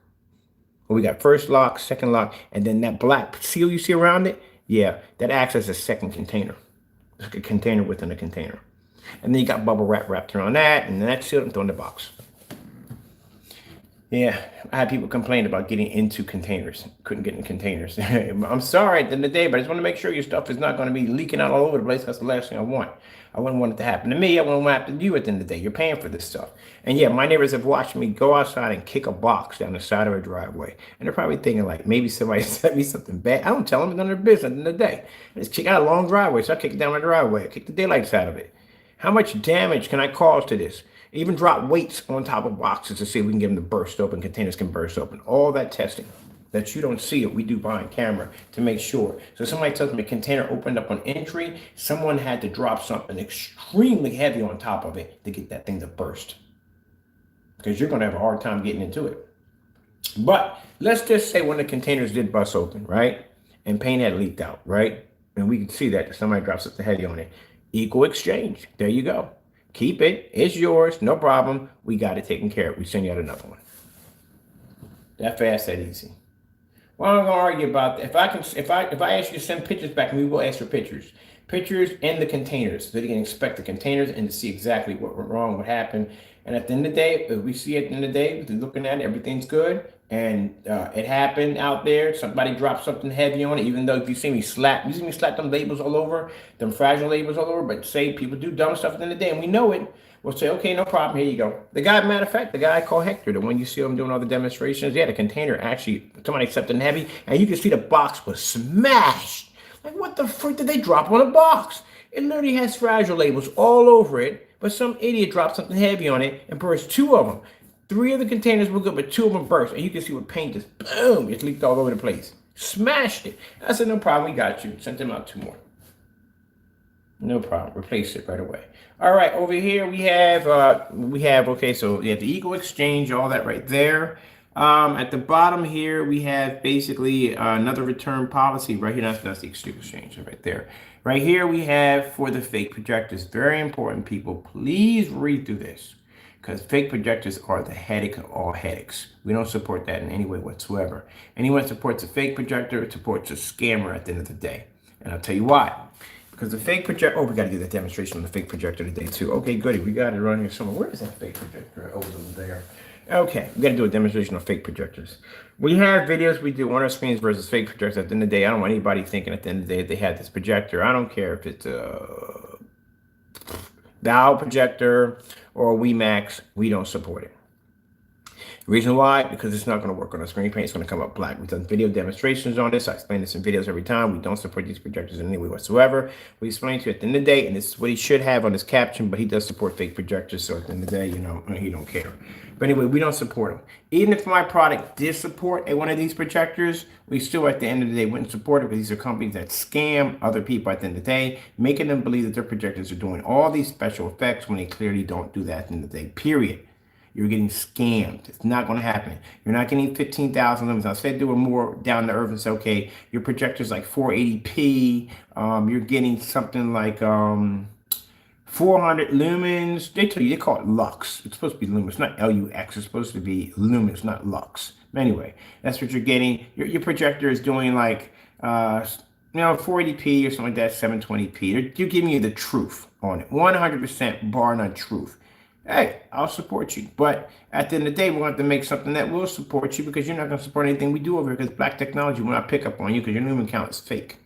We got first lock, second lock, and then that black seal you see around it, yeah, that acts as a second container. It's like a container within a container. And then you got bubble wrap wrapped around that, and then that's sealed and thrown in the box. Yeah, I had people complain about getting into containers. Couldn't get in containers. I'm sorry at the end of the day, but I just want to make sure your stuff is not going to be leaking out all over the place. That's the last thing I want. I wouldn't want it to happen to me. I wouldn't want it to happen to you at the end of the day. You're paying for this stuff. And yeah, my neighbors have watched me go outside and kick a box down the side of a driveway. And they're probably thinking like, maybe somebody sent me something bad. I don't tell them, it's none of their business at the end of the day. I just kick out a long driveway, so I kick it down my driveway. I kick the daylights out of it. How much damage can I cause to this? Even drop weights on top of boxes to see if we can get them to burst open. Containers can burst open. All that testing that you don't see it, we do behind camera to make sure. So somebody tells me a container opened up on entry, someone had to drop something extremely heavy on top of it to get that thing to burst. Because you're going to have a hard time getting into it. But let's just say when the containers did bust open, right? And paint had leaked out, right? And we can see that somebody drops something heavy on it. Equal exchange. There you go. Keep it. It's yours. No problem. We got it taken care of. We send you out another one. That fast, that easy. Well, I'm gonna argue about that. If I ask you to send pictures back, we will ask for pictures. Pictures and the containers, so they can inspect the containers and to see exactly what went wrong, what happened. And at the end of the day, if we see at the end of the day, we're looking at it, everything's good, and it happened out there. Somebody dropped something heavy on it, even though if you see me slap them labels all over, them fragile labels all over. But say people do dumb stuff at the end of the day, and we know it. We'll say, okay, no problem. Here you go. The guy, matter of fact, the guy called Hector, the one you see him doing all the demonstrations, yeah, the container actually, somebody something heavy, and you can see the box was smashed. Like, what the frick did they drop on a box? It literally has fragile labels all over it, but some idiot dropped something heavy on it and burst two of them. Three of the containers were good, but two of them burst, and you can see with paint just boom, it's leaked all over the place. Smashed it. I said, no problem, we got you. Sent them out two more. No problem. Replace it right away. All right, over here we have okay, so yeah, the equal exchange, all that right there. At the bottom here we have basically another return policy right here. That's the exchange right there. Right here we have for the fake projectors. Very important, people. Please read through this because fake projectors are the headache of all headaches. We don't support that in any way whatsoever. Anyone that supports a fake projector supports a scammer at the end of the day, and I'll tell you why. Because the fake projector, we got to do that demonstration on the fake projector today too. Okay, goody, we got it running here somewhere. Where is that fake projector? Oh, over there. Okay, we got to do a demonstration on fake projectors. We have videos we do on our screens versus fake projectors. At the end of the day, I don't want anybody thinking at the end of the day that they had this projector. I don't care if it's a Dow projector or a WeMax. We don't support it. The reason why, because it's not going to work on a screen paint. It's going to come up black. We've done video demonstrations on this. I explain this in videos every time. We don't support these projectors in any way whatsoever. We explain to you at the end of the day, and this is what he should have on his caption, but he does support fake projectors. So at the end of the day, you know, he don't care. But anyway, we don't support them. Even if my product did support one of these projectors, we still at the end of the day wouldn't support it because these are companies that scam other people at the end of the day, making them believe that their projectors are doing all these special effects when they clearly don't do that at the end of the day, period. You're getting scammed. It's not going to happen. You're not getting 15,000 lumens. I said do a more down to earth and say, okay, your projector's like 480p. You're getting something like 400 lumens. They tell you, they call it lux. It's supposed to be lumens, not LUX. It's supposed to be lumens, not lux. Anyway, that's what you're getting. Your projector is doing like, 480p or something like that, 720p. You're giving you the truth on it. 100% bar none truth. Hey, I'll support you. But at the end of the day, we're going to have to make something that will support you because you're not going to support anything we do over here because black technology will not pick up on you because your lumen count is fake.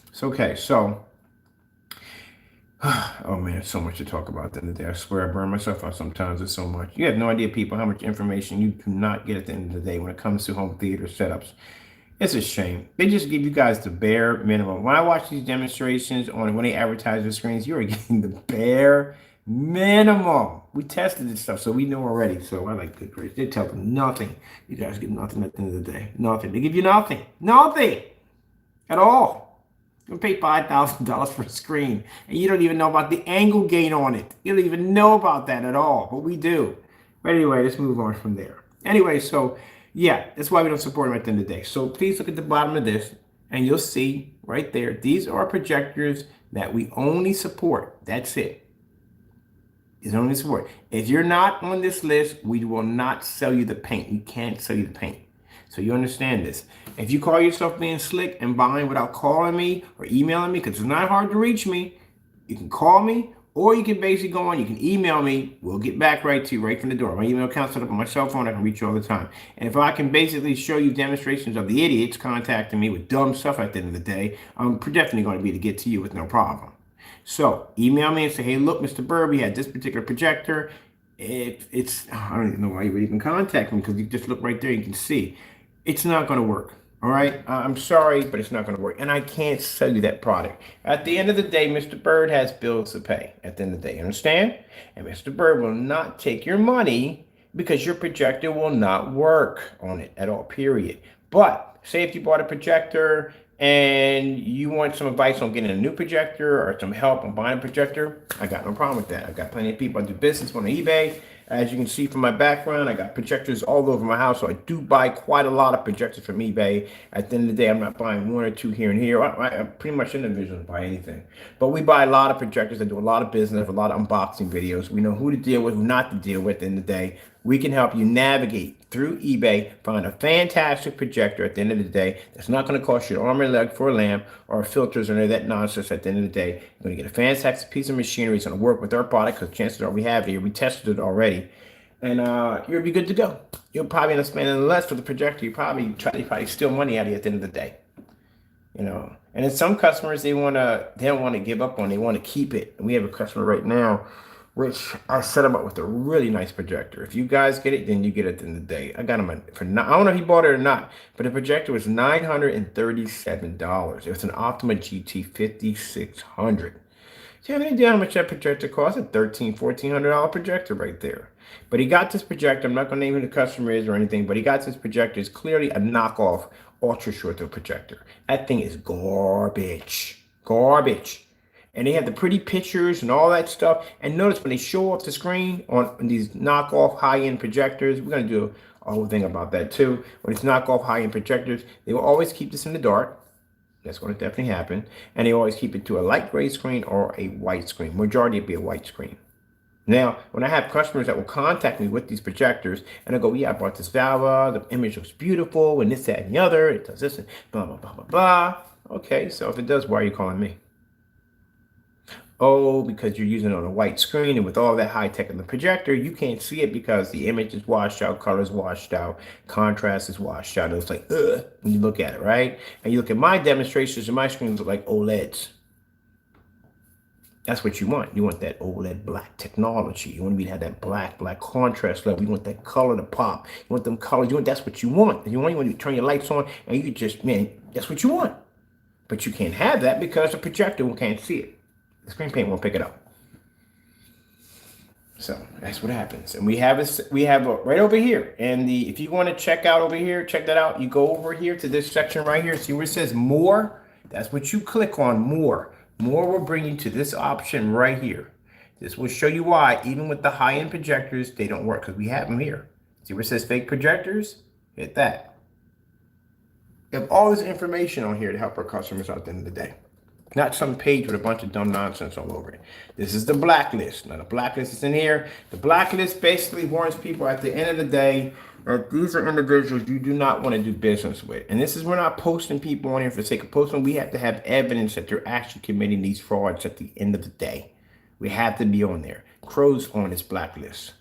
It's okay. So, oh man, so much to talk about at the end of the day. I swear I burn myself out sometimes. It's so much. You have no idea, people, how much information you do not get at the end of the day when it comes to home theater setups. It's a shame. They just give you guys the bare minimum. When I watch these demonstrations on when they advertise the screens, you are getting the bare minimum. We tested this stuff, so we know already. So I like good grades. They tell them nothing. You guys get nothing at the end of the day. Nothing. They give you nothing. Nothing at all. You pay $5,000 for a screen, and you don't even know about the angle gain on it. You don't even know about that at all, but we do. But anyway, let's move on from there. Anyway, so yeah, that's why we don't support them at the end of the day. So please look at the bottom of this and you'll see right there, these are projectors that we only support. That's it. It's only support. If you're not on this list, we will not sell you the paint. We can't sell you the paint. So you understand this. If you call yourself being slick and buying without calling me or emailing me, because it's not hard to reach me, you can call me or you can basically go on, you can email me. We'll get back right to you right from the door. My email account's set up on my cell phone. I can reach you all the time. And if I can basically show you demonstrations of the idiots contacting me with dumb stuff at the end of the day, I'm definitely going to be able to get to you with no problem. So email me and say, hey, look, Mr. Burr, we had this particular projector. I don't even know why you would even contact me because you just look right there, you can see. It's not going to work. All right. I'm sorry, but it's not going to work. And I can't sell you that product. At the end of the day, Mr. Bird has bills to pay at the end of the day. You understand? And Mr. Bird will not take your money because your projector will not work on it at all, period. But say if you bought a projector and you want some advice on getting a new projector or some help on buying a projector, I got no problem with that. I got plenty of people I do business on eBay. As you can see from my background, I got projectors all over my house, so I do buy quite a lot of projectors from eBay. At the end of the day, I'm not buying one or two here and here. I'm pretty much individual to buy anything. But we buy a lot of projectors. I do a lot of business, a lot of unboxing videos. We know who to deal with, who not to deal with at the end of the day. We can help you navigate through eBay, find a fantastic projector at the end of the day that's not going to cost you an arm and a leg for a lamp or filters or any of that nonsense at the end of the day. You're going to get a fantastic piece of machinery. It's going to work with our product because chances are we have it here. We tested it already. And you'll be good to go. You'll probably end up spending less for the projector. You probably steal money out of you at the end of the day. You know, and then some customers they don't want to give up on. They want to keep it. And we have a customer right now, which I set him up with a really nice projector. If you guys get it, then you get it at the end of the day. I got him for I don't know if he bought it or not, but the projector was $937. It was an Optima GT 5600. Do you have any idea how much that projector cost? A $1,400 projector right there. But he got this projector. I'm not going to name who the customer is or anything, but he got this projector. It's clearly a knockoff ultra short throw projector. That thing is garbage. Garbage. And they have the pretty pictures and all that stuff. And notice when they show off the screen on these knockoff high-end projectors, we're going to do a whole thing about that too. When it's knockoff high-end projectors, they will always keep this in the dark. That's going to definitely happen. And they always keep it to a light gray screen or a white screen. Majority will be a white screen. Now, when I have customers that will contact me with these projectors, and I go, yeah, I bought this Valva, the image looks beautiful, and this, that, and the other, it does this, and blah, blah, blah, blah, blah. Okay, so if it does, why are you calling me? Oh, because you're using it on a white screen, and with all that high tech in the projector, you can't see it because the image is washed out, color is washed out, contrast is washed out. It's like, ugh, when you look at it, right? And you look at my demonstrations, and my screens look like OLEDs. That's what you want. You want that OLED black technology. You want me to have that black contrast level. You want that color to pop. You want them colors. That's what you want. You want to turn your lights on and you just, man, that's what you want. But you can't have that because the projector can't see it. The screen paint won't pick it up. So that's what happens. And we have right over here. And if you want to check out over here, check that out. You go over here to this section right here. See where it says more? That's what you click on, more. More will bring you to this option right here. This will show you why, even with the high-end projectors, they don't work because we have them here. See where it says fake projectors? Hit that. We have all this information on here to help our customers out at the end of the day. Not some page with a bunch of dumb nonsense all over it. This is the blacklist. Now, the blacklist is in here. The blacklist basically warns people at the end of the day that these are individuals you do not want to do business with. And this is, we're not posting people on here for the sake of posting. We have to have evidence that they're actually committing these frauds at the end of the day. We have to be on there. Crow's on this blacklist.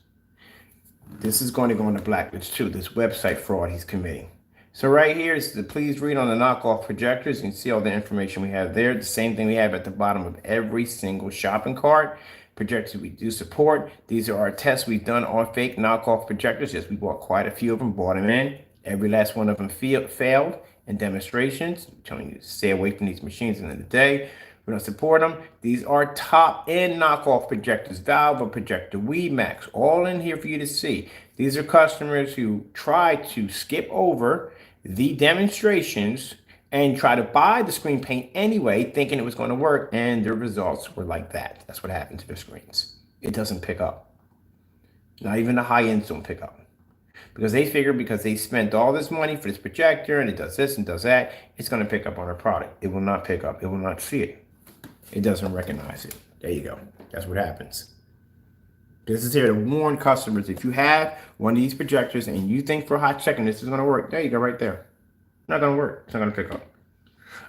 This is going to go on the blacklist too, this website fraud he's committing. So right here is the please read on the knockoff projectors. You can see all the information we have there. The same thing we have at the bottom of every single shopping cart. Projectors we do support. These are our tests we've done on fake knockoff projectors. Yes, we bought quite a few of them, bought them in. Every last one of them failed in demonstrations. I'm telling you to stay away from these machines at the end of the day. We don't support them. These are top-end knockoff projectors, Valve projector, WeMax, all in here for you to see. These are customers who try to skip over the demonstrations and try to buy the screen paint anyway, thinking it was going to work, and their results were like that. That's what happened to their screens. It doesn't pick up. Not even the high ends don't pick up. Because they figure because they spent all this money for this projector and it does this and does that, it's going to pick up on our product. It will not pick up. It will not see it. It doesn't recognize it. There you go. That's what happens. This is here to warn customers. If you have one of these projectors and you think for a hot second this is going to work, there you go right there. Not going to work. It's not going to pick up.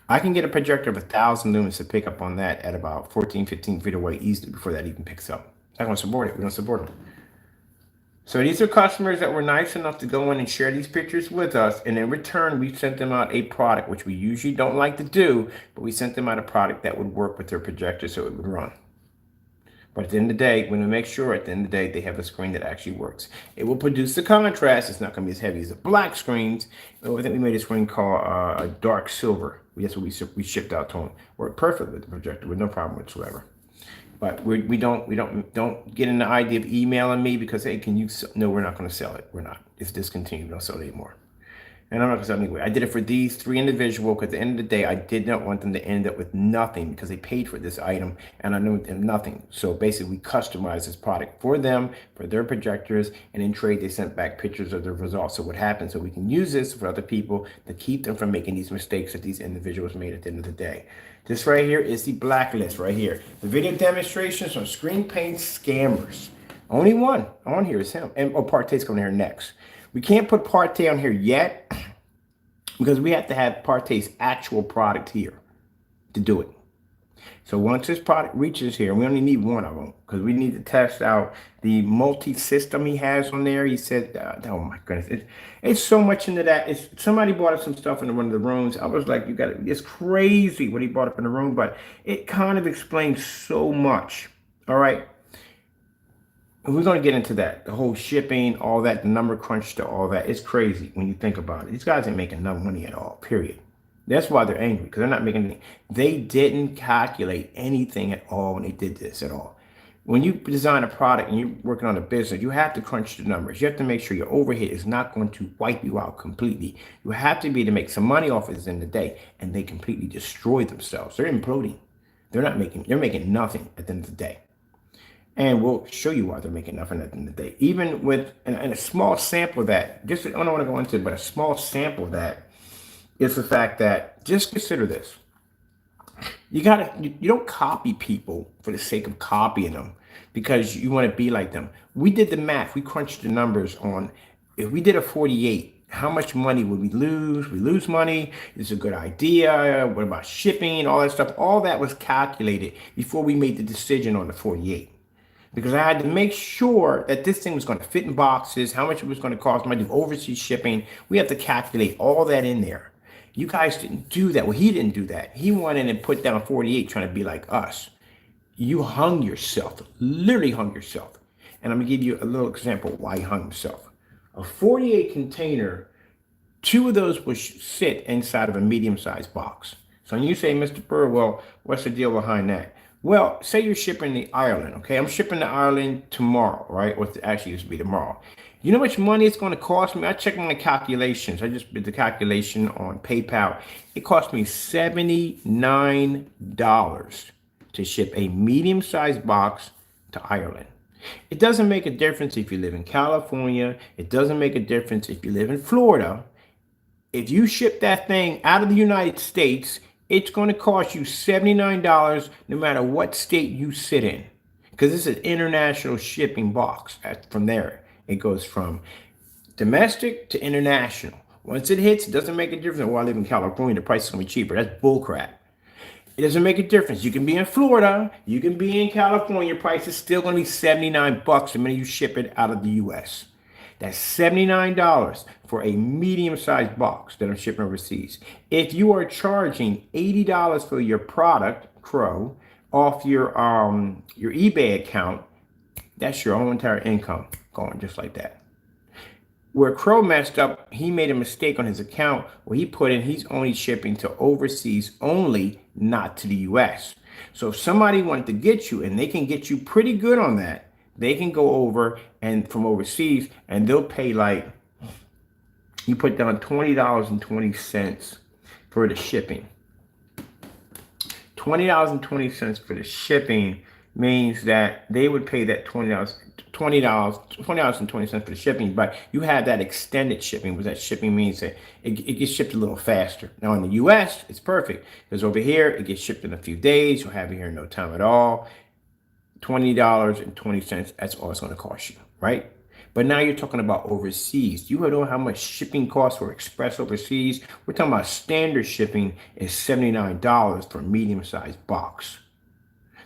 I can get a projector of 1,000 lumens to pick up on that at about 14, 15 feet away easily before that even picks up. I'm not going to support it. We don't support them. So these are customers that were nice enough to go in and share these pictures with us. And in return, we sent them out a product, which we usually don't like to do, but we sent them out a product that would work with their projector so it would run. But at the end of the day, when we make sure at the end of the day, they have a screen that actually works. It will produce the contrast. It's not going to be as heavy as the black screens. I think we made a screen called a dark silver. That's what we shipped out to them. Worked perfect with the projector with no problem whatsoever. But we don't get in the idea of emailing me because, hey, can you? No, we're not going to sell it. We're not. It's discontinued. We don't sell it anymore. And I'm not going to sell it anyway. I did it for these 3 individuals because at the end of the day, I did not want them to end up with nothing because they paid for this item and I knew them nothing. So basically, we customized this product for them, for their projectors, and in trade, they sent back pictures of the results. So what happened? So we can use this for other people to keep them from making these mistakes that these individuals made at the end of the day. This right here is the blacklist right here. The video demonstrations on screen paint scammers. Only one on here is him. And Partey's coming here next. We can't put Partey on here yet because we have to have Partey's actual product here to do it. So once this product reaches here, we only need one of them because we need to test out the multi-system he has on there. He said, oh my goodness, it's so much into that. Somebody brought up some stuff in one of the rooms. I was like, it's crazy what he brought up in the room, but it kind of explains so much. All right. We're going to get into that. The whole shipping, all that, the number crunch to all that. It's crazy when you think about it. These guys ain't making no money at all, period. That's why they're angry, because they're not making anything. They didn't calculate anything at all when they did this at all. When you design a product and you're working on a business, you have to crunch the numbers. You have to make sure your overhead is not going to wipe you out completely. You have to be to make some money off of this in the day, and they completely destroy themselves. They're imploding. They're making nothing at the end of the day. And we'll show you why they're making nothing at the end of the day. Even with and a small sample of that, I don't want to go into it, but a small sample of that is the fact that, just consider this. You don't copy people for the sake of copying them because you want to be like them. We did the math. We crunched the numbers on, if we did a 48, how much money would we lose? We lose money. It's a good idea. What about shipping? All that stuff. All that was calculated before we made the decision on the 48. Because I had to make sure that this thing was going to fit in boxes, how much it was going to cost, might do overseas shipping. We have to calculate all that in there. You guys didn't do that. Well, he didn't do that. He went in and put down 48 trying to be like us. You hung yourself, literally hung yourself. And I'm going to give you a little example of why he hung himself. A 48 container, 2 of those will sit inside of a medium-sized box. So when you say, Mr. Burr, well, what's the deal behind that? Well, say you're shipping to Ireland, okay? I'm shipping to Ireland tomorrow, right? Or actually, it used to be tomorrow. You know how much money it's going to cost me? I checked my calculations. I just did the calculation on PayPal. It cost me $79 to ship a medium-sized box to Ireland. It doesn't make a difference if you live in California. It doesn't make a difference if you live in Florida. If you ship that thing out of the United States, it's going to cost you $79 no matter what state you sit in. Because this is an international shipping box. From there, it goes from domestic to international. Once it hits, it doesn't make a difference. Well, I live in California, the price is going to be cheaper. That's bullcrap. It doesn't make a difference. You can be in Florida, you can be in California, your price is still going to be $79 the minute you ship it out of the U.S. That's $79 for a medium-sized box that I'm shipping overseas. If you are charging $80 for your product, Crow, off your eBay account, that's your whole entire income going just like that. Where Crow messed up, he made a mistake on his account where he put in he's only shipping to overseas only, not to the U.S. So if somebody wanted to get you, and they can get you pretty good on that, they can go over and from overseas and they'll pay like, you put down $20.20 for the shipping. $20.20 for the shipping means that they would pay that $20 $20.20 for the shipping, but you have that extended shipping, which that shipping means that it gets shipped a little faster. Now in the US, it's perfect because over here it gets shipped in a few days. You'll have it here in no time at all. $20.20, that's all it's going to cost you, right? But now you're talking about overseas. You know how much shipping costs for express overseas? We're talking about standard shipping is $79 for a medium-sized box.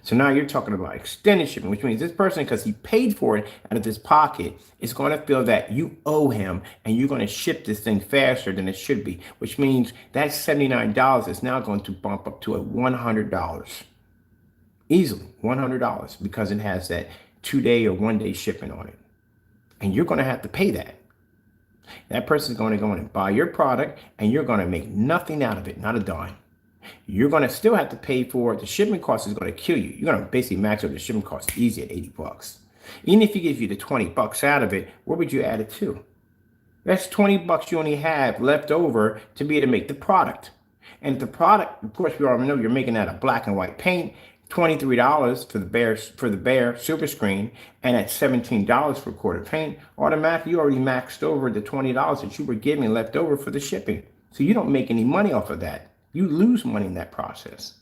So now you're talking about extended shipping, which means this person, because he paid for it out of his pocket, is going to feel that you owe him and you're going to ship this thing faster than it should be, which means that $79 is now going to bump up to a $100. Easily $100 because it has that 2-day or 1-day shipping on it. And you're going to have to pay that. That person's going to go in and buy your product and you're going to make nothing out of it, not a dime. You're going to still have to pay for it. The shipping cost is going to kill you. You're going to basically max out the shipping cost easy at $80. Even if you give you the $20 out of it, where would you add it to? That's $20 you only have left over to be able to make the product. And the product, of course, we already know you're making that a black and white paint. $23 for the bare silver screen, and at $17 for quarter paint. Automatically, you already maxed over the $20 that you were giving left over for the shipping. So you don't make any money off of that. You lose money in that process.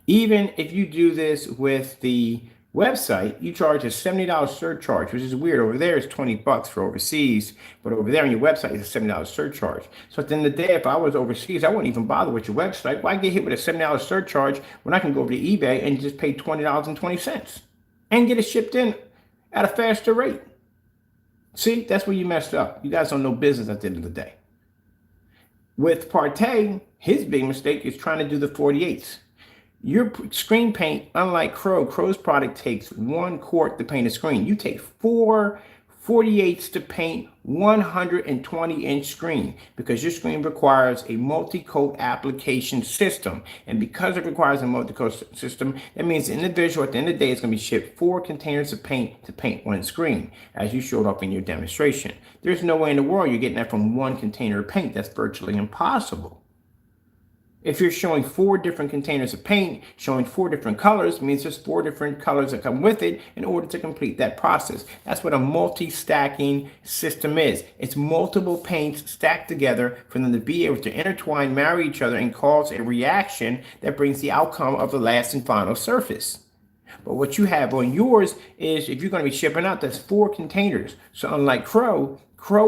Even if you do this with the website, you charge a $70 surcharge, which is weird. Over there is $20 for overseas, but over there on your website is a $70 surcharge. So at the end of the day, if I was overseas, I wouldn't even bother with your website. Why get hit with a $70 surcharge when I can go over to eBay and just pay $20.20 and get it shipped in at a faster rate? See, that's where you messed up. You guys don't know business at the end of the day. With Partey, his big mistake is trying to do the 48s. Your screen paint, unlike Crow's product takes 1 quart to paint a screen. You take 4 48s to paint 120-inch screen because your screen requires a multi-coat application system. And because it requires a multi-coat system, that means the individual at the end of the day is going to be shipped 4 containers of paint to paint 1 screen, as you showed off in your demonstration. There's no way in the world you're getting that from 1 container of paint. That's virtually impossible. If you're showing 4 different containers of paint, showing 4 different colors, means there's 4 different colors that come with it in order to complete that process. That's what a multi-stacking system is. It's multiple paints stacked together for them to be able to intertwine, marry each other, and cause a reaction that brings the outcome of the last and final surface. But what you have on yours is, if you're going to be shipping out, that's 4 containers. So unlike Crow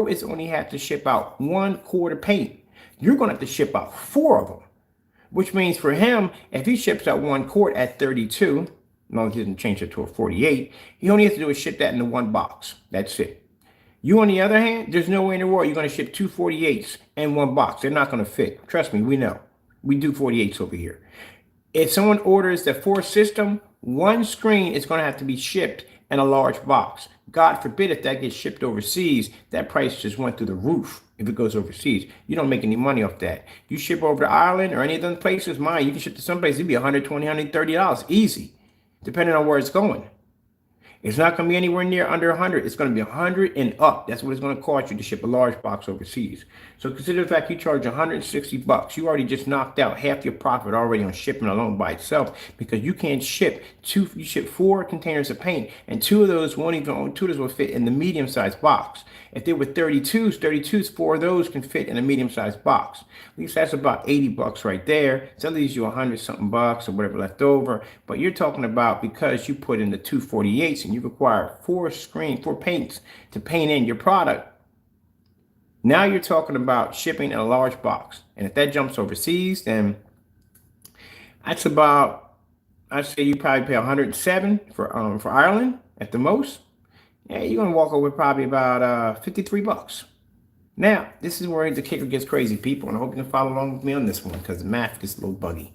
is only have to ship out 1 quart of paint. You're going to have to ship out 4 of them. Which means for him, if he ships out 1 quart at 32, no, he doesn't change it to a 48, he only has to do is ship that into 1 box. That's it. You, on the other hand, there's no way in the world you're going to ship 2 48s in 1 box. They're not going to fit. Trust me, we know. We do 48s over here. If someone orders the 4 system, 1 screen is going to have to be shipped in a large box. God forbid if that gets shipped overseas, that price just went through the roof. If it goes overseas, you don't make any money off that. You ship over to Ireland or any of those places, you can ship to some place, it'd be $120, $130, easy, depending on where it's going. It's not going to be anywhere near under 100. It's going to be 100 and up. That's what it's going to cost you to ship a large box overseas. So consider the fact you charge $160. You already just knocked out half your profit already on shipping alone by itself, because you can't ship 2. You ship 4 containers of paint, and 2 of those will fit in the medium-sized box. If they were 32s, 4 of those can fit in a medium-sized box. At least that's about $80 right there. So that leaves you $100-something or whatever left over. But you're talking about, because you put in the 2 48s and you require 4 paints to paint in your product, now you're talking about shipping in a large box. And if that jumps overseas, then that's about, I'd say you probably pay $107 for Ireland at the most. Yeah, you're gonna walk over probably about $53. Now, this is where the kicker gets crazy, people, and I hope you can follow along with me on this one, because the math gets a little buggy.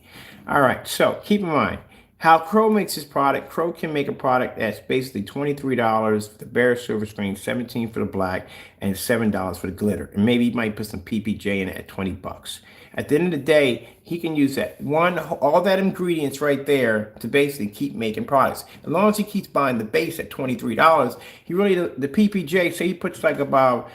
All right, so keep in mind how Crow makes his product. Crow can make a product that's basically $23 for the bare silver screen, $17 for the black, and $7 for the glitter. And maybe you might put some PPJ in it at $20. At the end of the day, he can use all that ingredients right there to basically keep making products. As long as he keeps buying the base at $23, he really, the PPJ, say he puts like about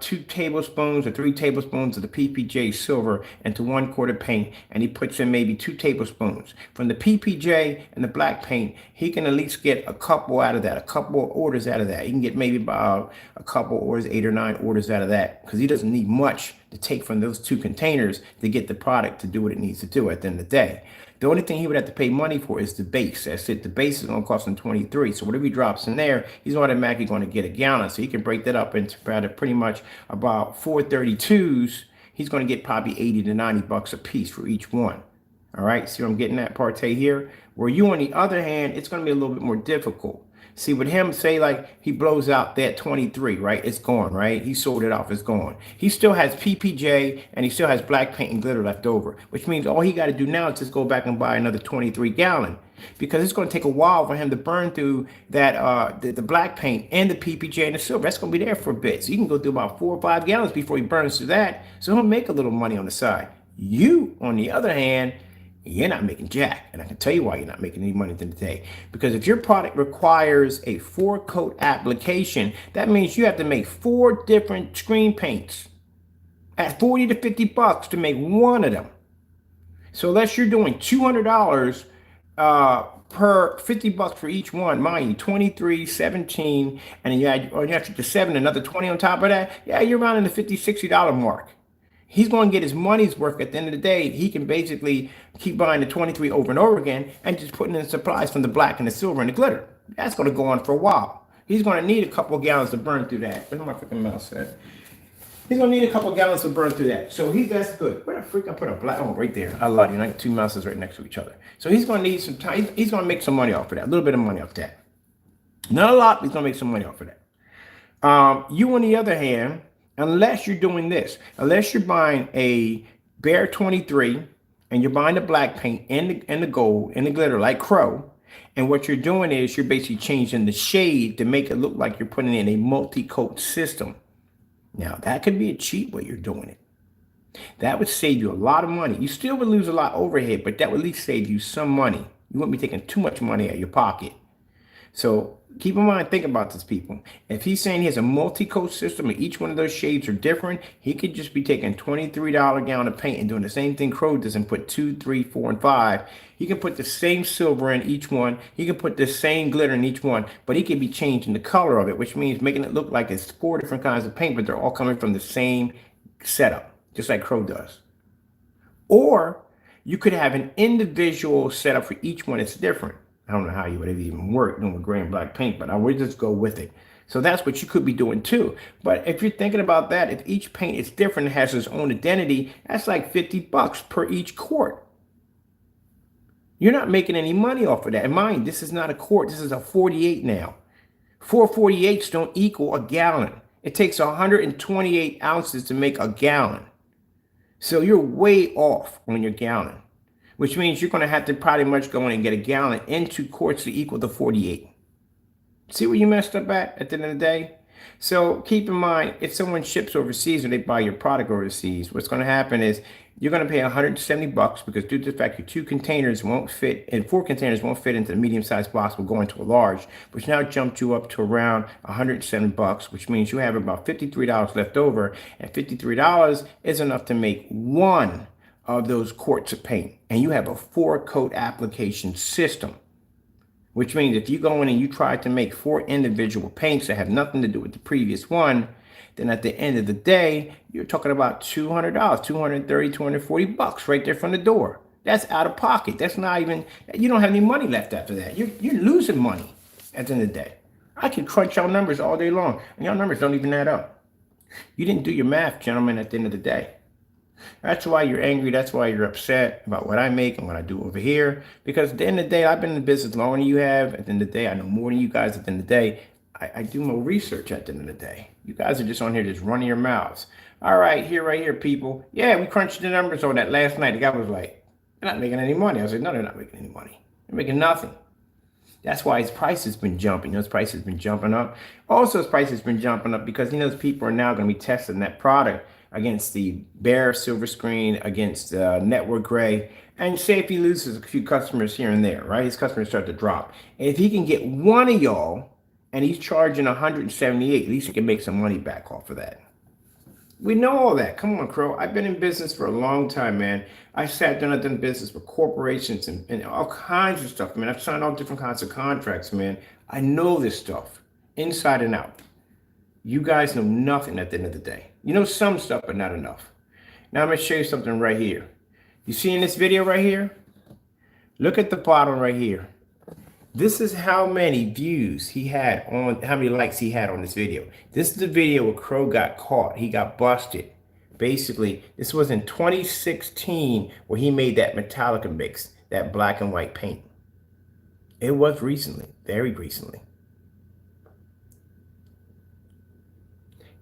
2 tablespoons or 3 tablespoons of the PPJ silver into 1 quart of paint, and he puts in maybe 2 tablespoons. From the PPJ and the black paint, he can at least get a couple out of that, a couple of orders out of that. He can get maybe about a couple orders, 8 or 9 orders out of that, because he doesn't need much to take from those 2 containers to get the product to do what it needs to do at the end of the day. The only thing he would have to pay money for is the base. That's it. The base is going to cost him 23. So whatever he drops in there, he's automatically going to get a gallon. So he can break that up into pretty much about 432s. He's going to get probably 80 to 90 bucks a piece for each one. All right. See what I'm getting at, Partey here? Where you, on the other hand, it's going to be a little bit more difficult. See, with him, say like he blows out that 23, right? It's gone, right? He sold it off, it's gone. He still has PPJ and he still has black paint and glitter left over, which means all he got to do now is just go back and buy another 23 gallon, because it's going to take a while for him to burn through that the black paint and the PPJ and the silver. That's going to be there for a bit. So you can go through about 4 or 5 gallons before he burns through that. So he'll make a little money on the side. You, on the other hand, you're not making jack. And I can tell you why you're not making any money today. Because if your product requires a 4-coat application, that means you have to make 4 different screen paints at 40 to 50 bucks to make one of them. So unless you're doing $200 per 50 bucks for each one, mind you, 23, 17, and you add, or you have to 7, another 20 on top of that, yeah, you're around in the $50, $60 mark. He's going to get his money's worth at the end of the day. He can basically keep buying the 23 over and over again and just putting in supplies from the black and the silver and the glitter. That's going to go on for a while. He's going to need a couple of gallons to burn through that. Where's my freaking mouse at? He's going to need a couple of gallons to burn through that. So that's good. Where the freak I put a black one right there? I love you. I got 2 mouses right next to each other. So he's going to need some time. He's going to make some money off of that. A little bit of money off that. Not a lot, but he's going to make some money off of that. You, on the other hand, unless you're doing this, unless you're buying a bare 23 and you're buying the black paint and the gold and the glitter like Crow, and what you're doing is you're basically changing the shade to make it look like you're putting in a multi-coat system. Now, that could be a cheap way you're doing it. That would save you a lot of money. You still would lose a lot overhead, but that would at least save you some money. You wouldn't be taking too much money out of your pocket. So keep in mind, think about this, people. If he's saying he has a multi-coat system and each one of those shades are different, he could just be taking $23 gallon of paint and doing the same thing Crow does and put 2, 3, 4, and 5. He can put the same silver in each one. He can put the same glitter in each one, but he could be changing the color of it, which means making it look like it's 4 different kinds of paint, but they're all coming from the same setup, just like Crow does. Or you could have an individual setup for each one that's different. I don't know how you would have even worked doing with gray and black paint, but I would just go with it. So that's what you could be doing too. But if you're thinking about that, if each paint is different and has its own identity, that's like 50 bucks per each quart. You're not making any money off of that. And mind, this is not a quart. This is a 48 now. 4 48s don't equal a gallon. It takes 128 ounces to make a gallon. So you're way off on your gallon, which means you're going to have to pretty much go in and get a gallon in 2 quarts to equal the 48. See where you messed up at the end of the day? So keep in mind, if someone ships overseas or they buy your product overseas, what's going to happen is you're going to pay 170 bucks because due to the fact your 2 containers won't fit and 4 containers won't fit into the medium-sized box will go into a large, which now jumped you up to around 170 bucks, which means you have about $53 left over, and $53 is enough to make one of those quarts of paint, and you have a 4-coat application system, which means if you go in and you try to make 4 individual paints that have nothing to do with the previous one, then at the end of the day, you're talking about $200, $230, $240 right there from the door. That's out of pocket. That's not even, you don't have any money left after that. You're losing money at the end of the day. I can crunch y'all numbers all day long, and y'all numbers don't even add up. You didn't do your math, gentlemen, at the end of the day. That's why you're angry. That's why you're upset about what I make and what I do over here. Because at the end of the day, I've been in the business longer than you have. At the end of the day, I know more than you guys. At the end of the day, I do more research at the end of the day. You guys are just on here just running your mouths. All right, right here, people. Yeah, we crunched the numbers on that last night. The guy was like, they're not making any money. I said, no, they're not making any money. They're making nothing. That's why his price has been jumping. His price has been jumping up. Also, his price has been jumping up because he knows people are now going to be testing that product against the bare silver screen, against network gray. And say if he loses a few customers here and there, right? His customers start to drop. And if he can get one of y'all and he's charging 178, at least he can make some money back off of that. We know all that. Come on, Crow. I've been in business for a long time, man. I sat down, I've done business with corporations and all kinds of stuff, man. I've signed all different kinds of contracts, man. I know this stuff inside and out. You guys know nothing at the end of the day. You know some stuff, but not enough. Now I'm going to show you something right here. You see in this video right here? Look at the bottom right here. This is how many views he had on, how many likes he had on this video. This is the video where Crow got caught. He got busted. Basically, this was in 2016 where he made that Metallica mix, that black and white paint. It was recently, very recently.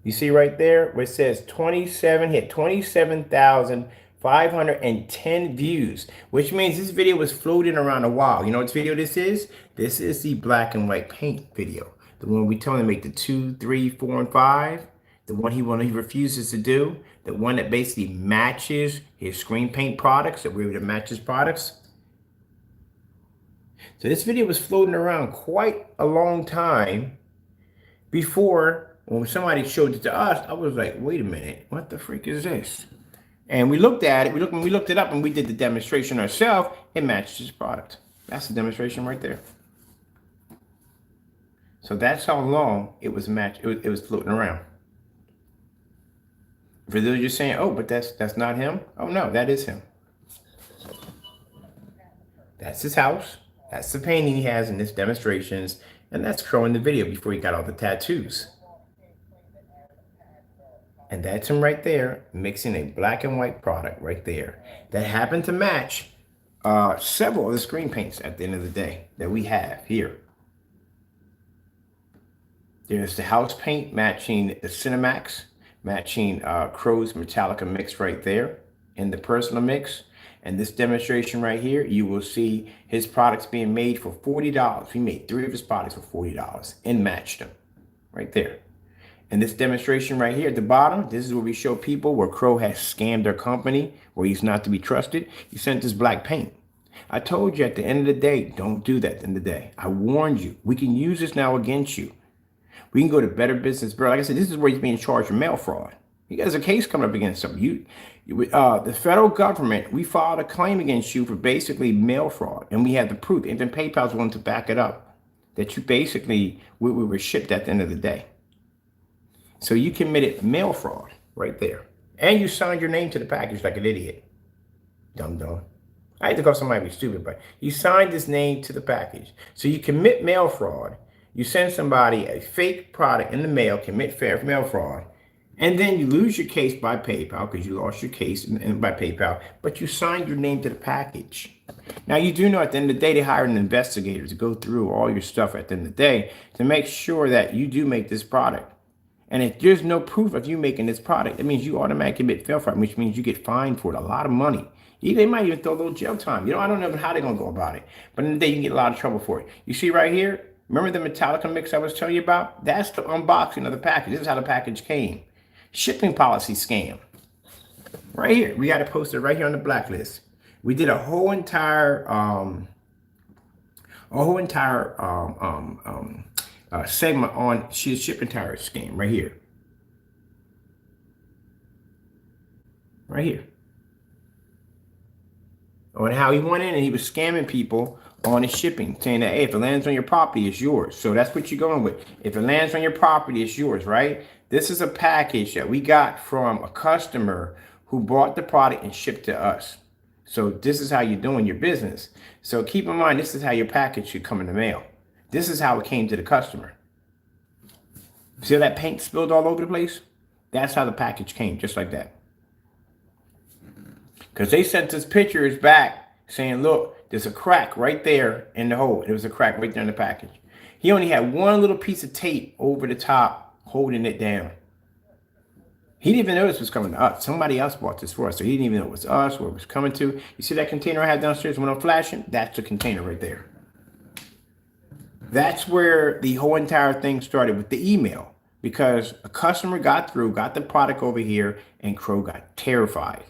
You see right there where it says 27, hit 27,510 views, which means this video was floating around a while. You know what video this is? This is the black and white paint video. The one we tell him to make the 2, 3, 4, and 5. The one he refuses to do. The one that basically matches his screen paint products, that we're able to match his products. So this video was floating around quite a long time before, when somebody showed it to us, I was like, wait a minute, what the freak is this? And we looked at it, we looked it up and we did the demonstration ourselves. It matched his product. That's the demonstration right there. So that's how long it was matched, it was floating around. For those of you saying, oh, but that's not him. Oh no, that is him. That's his house. That's the painting he has in this demonstrations. And that's Crow in the video before he got all the tattoos. And that's him right there, mixing a black and white product right there that happened to match several of the screen paints at the end of the day that we have here. There's the house paint matching the Cinemax, matching Crow's Metallica mix right there in the personal mix. And this demonstration right here, you will see his products being made for $40. He made 3 of his products for $40 and matched them right there. And this demonstration right here at the bottom, this is where we show people where Crow has scammed their company, where he's not to be trusted. He sent this black paint. I told you at the end of the day, don't do that at the end of the day. I warned you. We can use this now against you. We can go to Better Business Bureau. Like I said, this is where he's being charged for mail fraud. He has a case coming up against him. The federal government, we filed a claim against you for basically mail fraud. And we have the proof. And then PayPal's willing to back it up. That you basically, we were shipped at the end of the day. So you committed mail fraud right there. And you signed your name to the package like an idiot. Dumb. I hate to call somebody stupid, but you signed his name to the package. So you commit mail fraud. You send somebody a fake product in the mail, commit mail fraud. And then you lose your case by PayPal because you lost your case by PayPal. But you signed your name to the package. Now, you do know at the end of the day, they hired an investigator to go through all your stuff at the end of the day to make sure that you do make this product. And if there's no proof of you making this product, it means you automatically commit fail fraud, which means you get fined for it a lot of money. They might even throw a little jail time. I don't know how they're going to go about it. But in the day, you can get a lot of trouble for it. You see right here, remember the Metallica mix I was telling you about? That's the unboxing of the package. This is how the package came. Shipping policy scam. Right here. We got it posted right here on the blacklist. We did a whole entire segment on shipping tire scam right here. Right here. On how he went in and he was scamming people on his shipping, saying that, hey, if it lands on your property, it's yours. So that's what you're going with. If it lands on your property, it's yours, right? This is a package that we got from a customer who bought the product and shipped to us. So this is how you're doing your business. So keep in mind, this is how your package should come in the mail. This is how it came to the customer. See how that paint spilled all over the place? That's how the package came, just like that. Because they sent us pictures back saying, look, there's a crack right there in the hole. There was a crack right there in the package. He only had one little piece of tape over the top holding it down. He didn't even know this was coming to us. Somebody else bought this for us. So he didn't even know it was us, where it was coming to. You see that container I have downstairs when I'm flashing? That's the container right there. That's where the whole entire thing started with the email. because a customer got through, got the product over here, and Crow got terrified.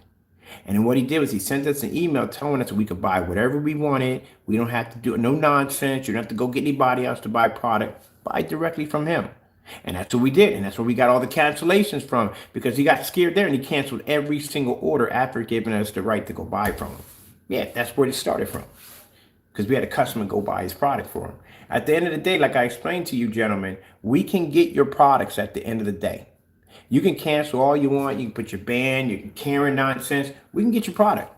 And then what he did was he sent us an email telling us we could buy whatever we wanted. We don't have to do no nonsense. You don't have to go get anybody else to buy product. Buy directly from him. And that's what we did. And that's where we got all the cancellations from, because he got scared there and he canceled every single order after giving us the right to go buy from him. Yeah, that's where it started from, because we had a customer go buy his product for him. At the end of the day, like I explained to you, gentlemen, we can get your products at the end of the day. You can cancel all you want. You can put your ban, your Karen nonsense. We can get your product.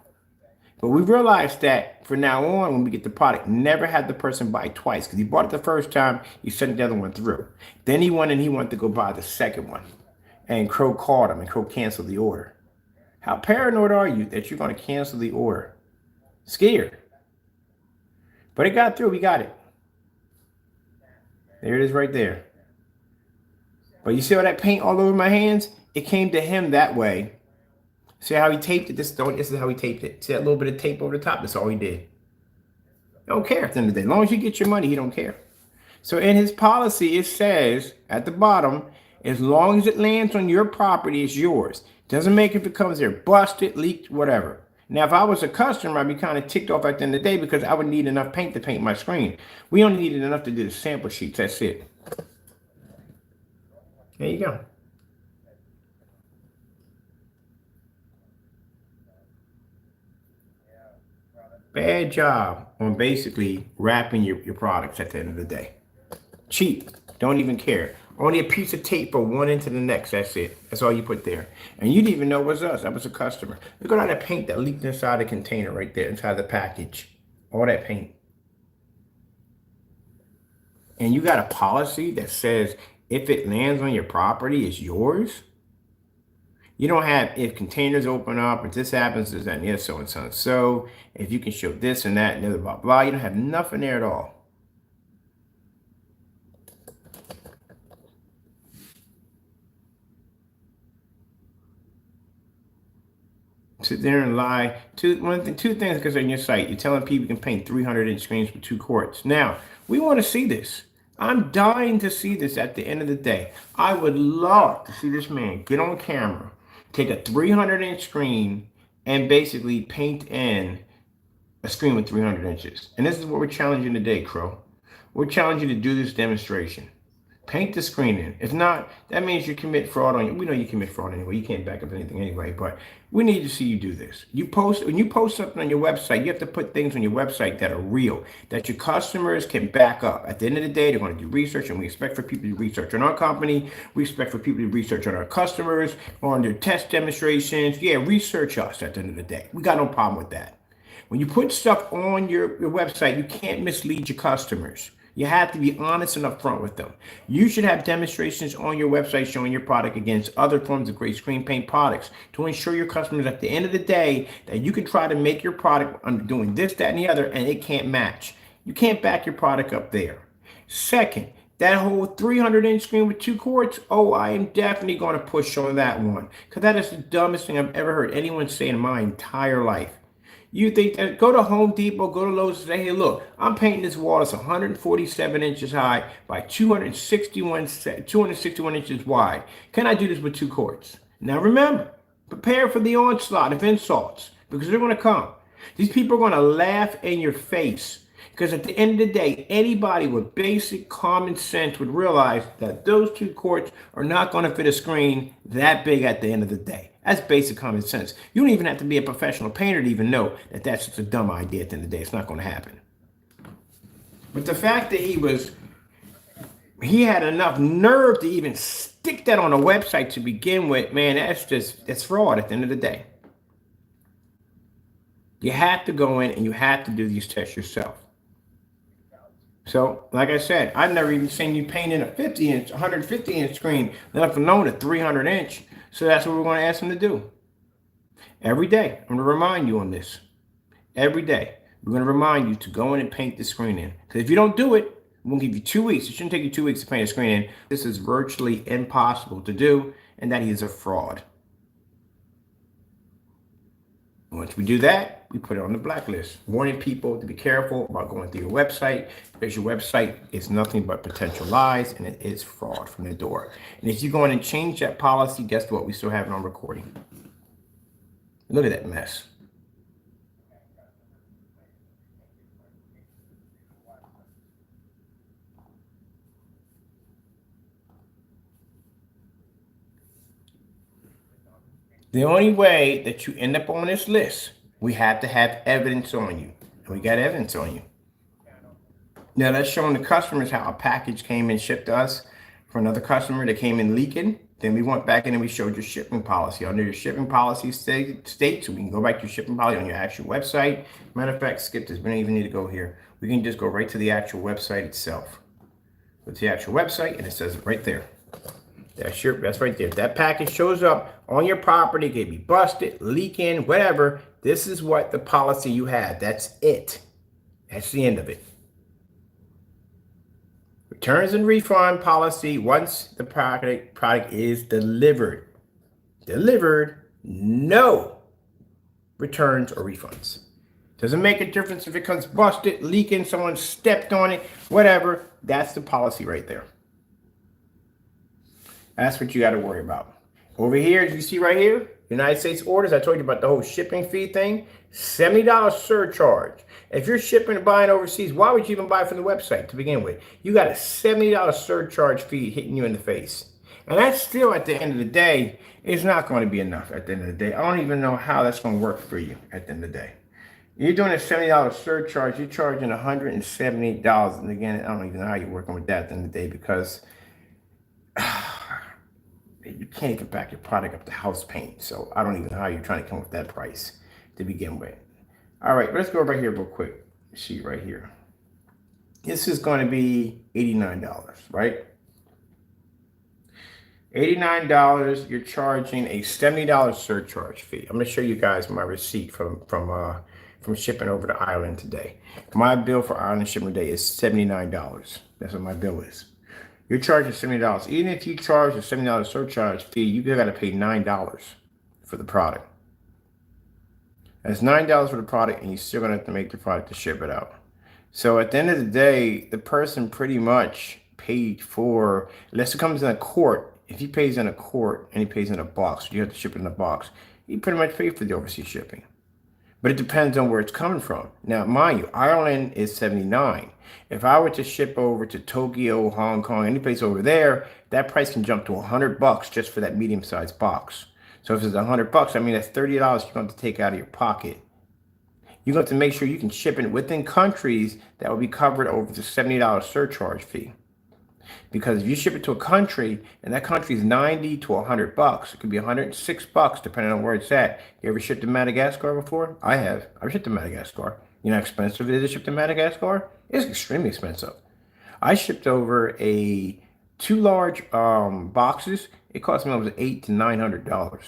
But we realized that from now on, when we get the product, never have the person buy twice. Because he bought it the first time, he sent the other one through. Then he wanted to go buy the second one. And Crow called him and Crow canceled the order. How paranoid are you that you're going to cancel the order? Scared. But it got through. We got it. There it is right there. But you see all that paint all over my hands? It came to him that way. See how he taped it? This is how he taped it. See that little bit of tape over the top? That's all he did. Don't care at the end of the day. As long as you get your money, he don't care. So in his policy, it says at the bottom, as long as it lands on your property, it's yours. Doesn't make if it comes there busted, leaked, whatever. Now, if I was a customer, I'd be kind of ticked off at the end of the day because I would need enough paint to paint my screen. We only needed enough to do the sample sheets. That's it. There you go. Bad job on basically wrapping your products at the end of the day. Cheap. Don't even care. Only a piece of tape from one end to the next. That's it. That's all you put there. And you didn't even know it was us. That was a customer. Look at all that paint that leaked inside the container right there, inside the package. All that paint. And you got a policy that says if it lands on your property, it's yours. You don't have if containers open up, if this happens, this, that, and the other, so and so and so. If you can show this and that and the other, blah, blah. You don't have nothing there at all. Sit there and lie. Two things because on your site, you're telling people you can paint 300-inch screens with 2 quarts. Now, we want to see this. I'm dying to see this at the end of the day. I would love to see this man get on camera, take a 300-inch screen, and basically paint in a screen with 300 inches. And this is what we're challenging today, Crow. We're challenging you to do this demonstration. Paint the screen in. If not, that means you commit fraud on you. We know you commit fraud anyway. You can't back up anything anyway, but we need to see you do this. When you post something on your website, you have to put things on your website that are real, that your customers can back up. At the end of the day, they're going to do research, and we expect for people to do research on our company. We expect for people to do research on our customers, on their test demonstrations. Yeah, research us at the end of the day. We got no problem with that. When you put stuff on your website, you can't mislead your customers. You have to be honest and upfront with them. You should have demonstrations on your website showing your product against other forms of great screen paint products to ensure your customers at the end of the day that you can try to make your product under doing this, that, and the other, and it can't match. You can't back your product up there. Second, that whole 300-inch screen with 2 quarts, oh, I am definitely going to push on that one, because that is the dumbest thing I've ever heard anyone say in my entire life. You think that go to Home Depot, go to Lowe's and say, hey, look, I'm painting this wall that's 147 inches high by 261 inches wide. Can I do this with 2 quarts? Now remember, prepare for the onslaught of insults, because they're going to come. These people are going to laugh in your face, because at the end of the day, anybody with basic common sense would realize that those 2 quarts are not going to fit a screen that big at the end of the day. That's basic common sense. You don't even have to be a professional painter to even know that that's just a dumb idea at the end of the day. It's not going to happen. But the fact that he had enough nerve to even stick that on a website to begin with, man, that's fraud at the end of the day. You have to go in and you have to do these tests yourself. So, like I said, I've never even seen you paint in a 50-inch, 150-inch screen, let alone a 300-inch. So that's what we're going to ask them to do. Every day, I'm going to remind you on this. Every day, we're going to remind you to go in and paint the screen in. Because if you don't do it, we'll give you 2 weeks. It shouldn't take you 2 weeks to paint a screen in. This is virtually impossible to do, and that he is a fraud. Once we do that, we put it on the blacklist, warning people to be careful about going through your website because your website is nothing but potential lies and it is fraud from the door. And if you go in and change that policy, guess what? We still have it on recording. Look at that mess. The only way that you end up on this list, we have to have evidence on you. And we got evidence on you. Now that's showing the customers how a package came and shipped to us for another customer that came in leaking. Then we went back in and we showed your shipping policy. Under your shipping policy states, so we can go back to your shipping policy on your actual website. Matter of fact, skip this. We don't even need to go here. We can just go right to the actual website itself. Go to the actual website and it says it right there. That's right there. If that package shows up on your property, it can be busted, leaking, whatever. This is what the policy you have. That's it. That's the end of it. Returns and refund policy once the product is delivered. No returns or refunds. Doesn't make a difference if it comes busted, leaking, someone stepped on it, whatever. That's the policy right there. That's what you got to worry about. Over here, you see right here, United States orders. I told you about the whole shipping fee thing. $70 surcharge. If you're shipping and buying overseas, why would you even buy from the website to begin with? You got a $70 surcharge fee hitting you in the face. And that's still, at the end of the day, it's not going to be enough at the end of the day. I don't even know how that's going to work for you at the end of the day. You're doing a $70 surcharge. You're charging $178. And again, I don't even know how you're working with that at the end of the day because you can't even back your product up to house paint. So I don't even know how you're trying to come up with that price to begin with. All right, let's go over here real quick. See right here. This is going to be $89, right? $89. You're charging a $70 surcharge fee. I'm going to show you guys my receipt from shipping over to Ireland today. My bill for Ireland shipping today is $79. That's what my bill is. You're charging $70. Even if you charge a $70 surcharge fee, you got to pay $9 for the product. That's $9 for the product, and you're still gonna have to make the product to ship it out. So at the end of the day, the person pretty much paid for, unless it comes in a quart. If he pays in a quart and he pays in a box, you have to ship it in a box. He pretty much paid for the overseas shipping. But it depends on where it's coming from. Now, mind you, Ireland is $79. If I were to ship over to Tokyo, Hong Kong, any place over there, that price can jump to $100 just for that medium-sized box. So if it's $100, I mean, that's $30 you're going to take out of your pocket. You're going to make sure you can ship it within countries that will be covered over the $70 surcharge fee. Because if you ship it to a country and that country is $90 to $100, it could be $106 depending on where it's at. You ever shipped to Madagascar before? I have. I've shipped to Madagascar. You know how expensive it is to ship to Madagascar? It's extremely expensive. I shipped over two large boxes. It cost me over $800 to $900.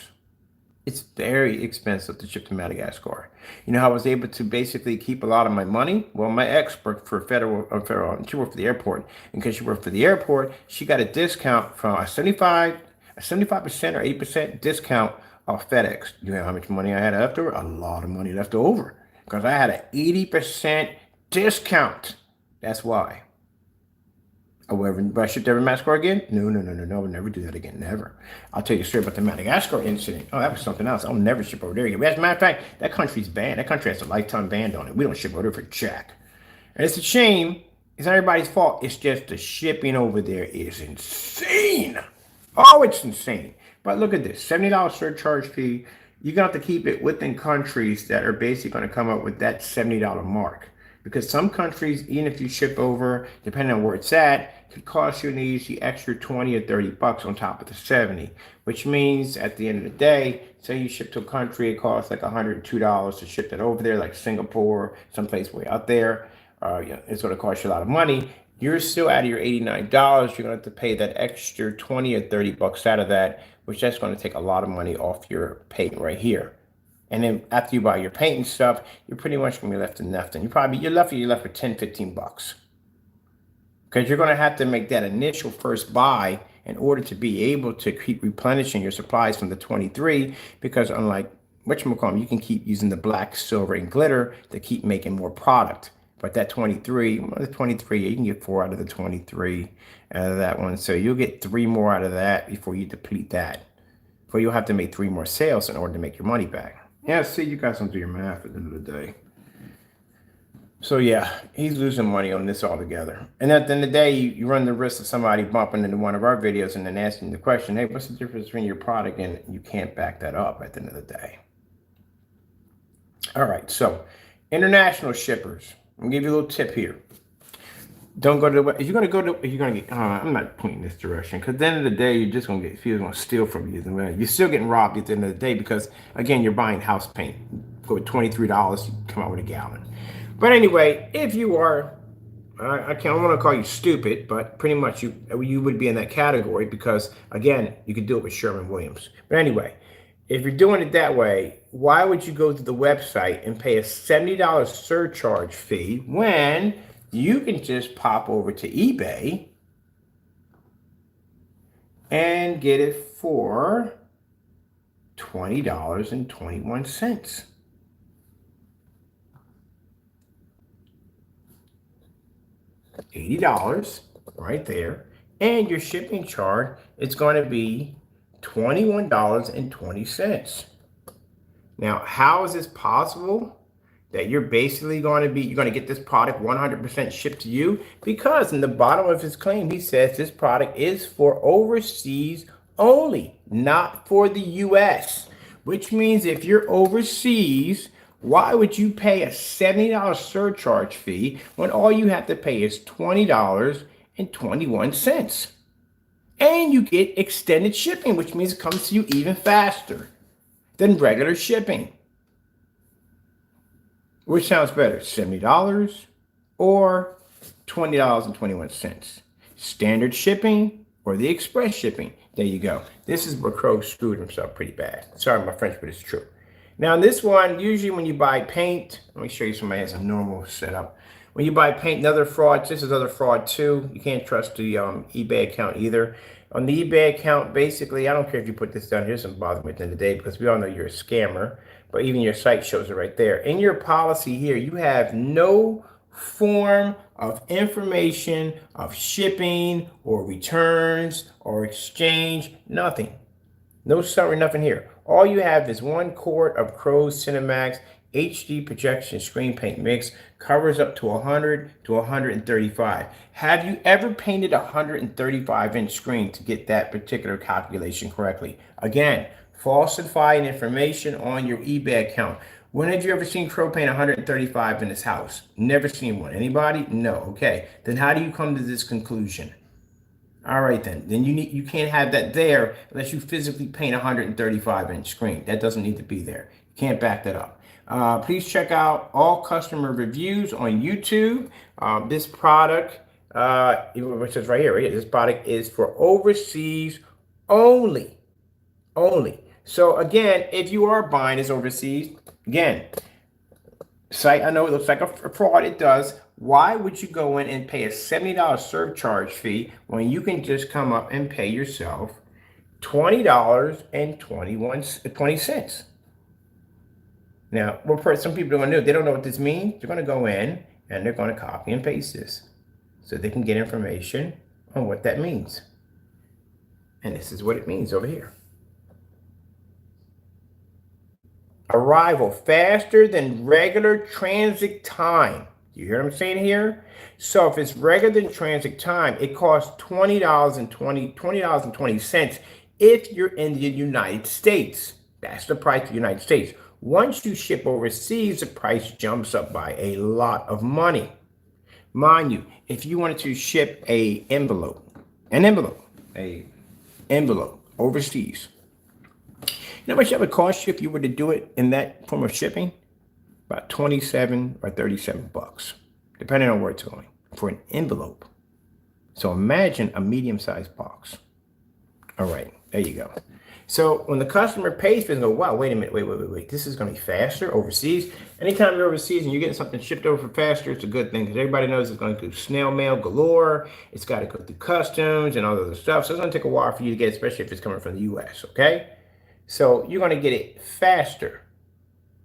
It's very expensive to ship to Madagascar. You know how I was able to basically keep a lot of my money? Well, my ex worked for she worked for the airport. And because she worked for the airport, she got a discount from a 75% or 8% discount off FedEx. You know how much money I had left over? A lot of money left over. Because I had an 80% discount. That's why. However, but I shipped every Madagascar again? No, I would never do that again, never. I'll tell you a story about the Madagascar incident. Oh, that was something else. I'll never ship over there again. But as a matter of fact, that country's banned. That country has a lifetime ban on it. We don't ship over there for jack. And it's a shame. It's not everybody's fault. It's just the shipping over there is insane. Oh, it's insane. But look at this, $70 surcharge fee. You're going to have to keep it within countries that are basically going to come up with that $70 mark. Because some countries, even if you ship over, depending on where it's at, could cost you an easy extra 20 or 30 bucks on top of the 70, which means at the end of the day, say you ship to a country, it costs like $102 to ship that over there, like Singapore, someplace way out there. It's going to cost you a lot of money. You're still out of your $89. You're going to have to pay that extra 20 or 30 bucks out of that, which that's going to take a lot of money off your payment right here. And then after you buy your paint and stuff, you're pretty much going to be left with nothing. You're left with 10, 15 bucks. Because you're going to have to make that initial first buy in order to be able to keep replenishing your supplies from the 23. Because unlike whatchamacallit, you can keep using the black, silver, and glitter to keep making more product. But that 23, well, the 23, you can get 4 out of the 23 out of that one. So you'll get 3 more out of that before you deplete that. But you'll have to make 3 more sales in order to make your money back. Yeah, see, you guys don't do your math at the end of the day. So yeah, he's losing money on this altogether. And at the end of the day, you run the risk of somebody bumping into one of our videos and then asking the question, hey, what's the difference between your product? And you can't back that up at the end of the day. All right, so international shippers. I'm gonna give you a little tip here. Don't go to the, if you're gonna go to, if you're gonna get, I'm not pointing this direction, because at the end of the day, you're just gonna get, if you're gonna steal from you, you're still getting robbed at the end of the day, because again, you're buying house paint. Go with $23, you come out with a gallon. But anyway, if you are, I don't want to call you stupid, but pretty much you would be in that category, because again, you could do it with Sherman Williams. But anyway, if you're doing it that way, why would you go to the website and pay a $70 surcharge fee when you can just pop over to eBay and get it for $20.21? $80 right there, and your shipping charge is going to be $21.20. Now, how is this possible that you're basically going to get this product 100% shipped to you? Because in the bottom of his claim, he says this product is for overseas only, not for the US, which means if you're overseas, why would you pay a $70 surcharge fee when all you have to pay is $20.21? And you get extended shipping, which means it comes to you even faster than regular shipping. Which sounds better, $70 or $20.21? Standard shipping or the express shipping? There you go. This is where Crow screwed himself pretty bad. Sorry, my French, but it's true. Now, this one, usually when you buy paint, let me show you somebody has a normal setup. When you buy paint and other frauds, this is other fraud too. You can't trust the eBay account either. On the eBay account, basically, I don't care if you put this down here, it doesn't bother me at the end of the day, because we all know you're a scammer, but even your site shows it right there. In your policy here, you have no form of information of shipping or returns or exchange, nothing. No summary, nothing here. All you have is 1 quart of Crows Cinemax HD projection screen paint mix, covers up to 100 to 135. Have you ever painted a 135-inch screen to get that particular calculation correctly? Again, falsifying information on your eBay account. When have you ever seen Crow paint 135 in his house? Never seen one. Anybody? No. Okay. Then how do you come to this conclusion? All right, then you can't have that there unless you physically paint a 135-inch screen. That doesn't need to be there. You can't back that up. Please check out all customer reviews on YouTube. This product, it says right here, this product is for overseas only. So again, if you are buying this overseas, again, site, I know it looks like a fraud, it does. Why would you go in and pay a $70 surcharge fee when you can just come up and pay yourself $20.20? Now, what some people don't know, they don't know what this means. They're going to go in and they're going to copy and paste this so they can get information on what that means. And this is what it means over here. Arrival faster than regular transit time. You hear what I'm saying here? So if it's regular than transit time, it costs $20.20 if you're in the United States. That's the price of the United States. Once you ship overseas, the price jumps up by a lot of money. Mind you, if you wanted to ship an envelope overseas, you know how much that would cost you if you were to do it in that form of shipping? About 27 or 37 bucks, depending on where it's going, for an envelope. So imagine a medium-sized box. All right, there you go. So when the customer pays for it, they go, wow, wait a minute, wait. This is going to be faster overseas. Anytime you're overseas and you're getting something shipped over faster, it's a good thing, because everybody knows it's going to go snail mail galore. It's got to go through customs and all other stuff. So it's going to take a while for you to get it, especially if it's coming from the US, okay? So you're going to get it faster.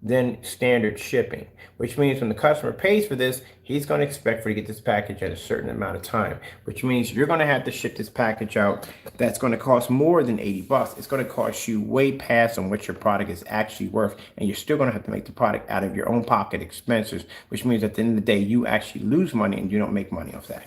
than standard shipping, which means when the customer pays for this, he's going to expect for you to get this package at a certain amount of time, which means you're going to have to ship this package out. That's going to cost more than 80 bucks. It's going to cost you way past on what your product is actually worth, and you're still going to have to make the product out of your own pocket expenses, which means at the end of the day, you actually lose money and you don't make money off that.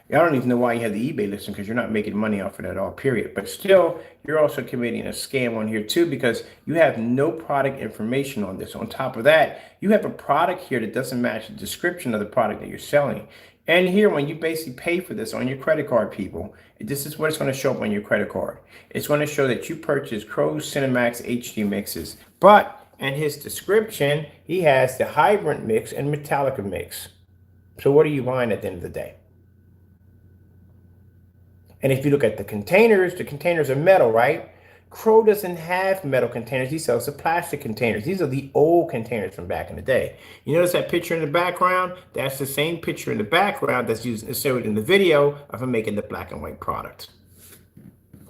I don't even know why you have the eBay listing, because you're not making money off it at all, period. But still, you're also committing a scam on here too, because you have no product information on this. On top of that, you have a product here that doesn't match the description of the product that you're selling. And here, when you basically pay for this on your credit card, people, this is what it's going to show up on your credit card. It's going to show that you purchased Crows1176 HD mixes. But in his description, he has the Hybrant mix and Metallica mix. So what are you buying at the end of the day? And if you look at the containers are metal, right? Crow doesn't have metal containers. He sells the plastic containers. These are the old containers from back in the day. You notice that picture in the background? That's the same picture in the background that's used inserted in the video of him making the black and white product.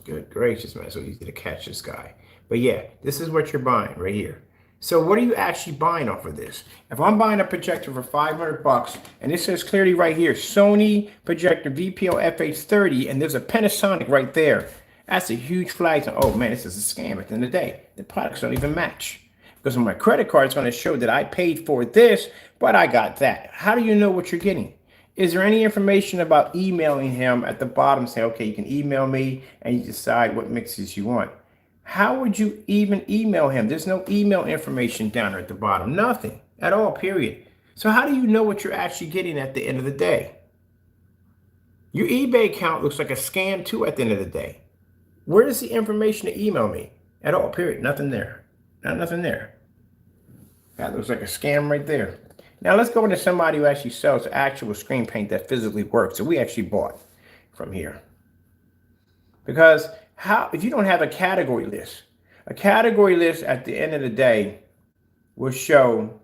Good gracious, man. So easy to catch this guy. But yeah, this is what you're buying right here. So what are you actually buying off of this? If I'm buying a projector for 500 bucks, and it says clearly right here, Sony projector VPO FH30, and there's a Panasonic right there, that's a huge flag. Oh man, this is a scam at the end of the day. The products don't even match. Because on my credit card, it's going to show that I paid for this, but I got that. How do you know what you're getting? Is there any information about emailing him at the bottom? Say, okay, you can email me and you decide what mixes you want. How would you even email him? There's no email information down there at the bottom. Nothing at all, period. So how do you know what you're actually getting at the end of the day? Your eBay account looks like a scam too at the end of the day. Where is the information to email me? At all, period. Nothing there. Nothing there. That looks like a scam right there. Now let's go into somebody who actually sells actual screen paint that physically works, that we actually bought from here. Because if you don't have a category list at the end of the day will show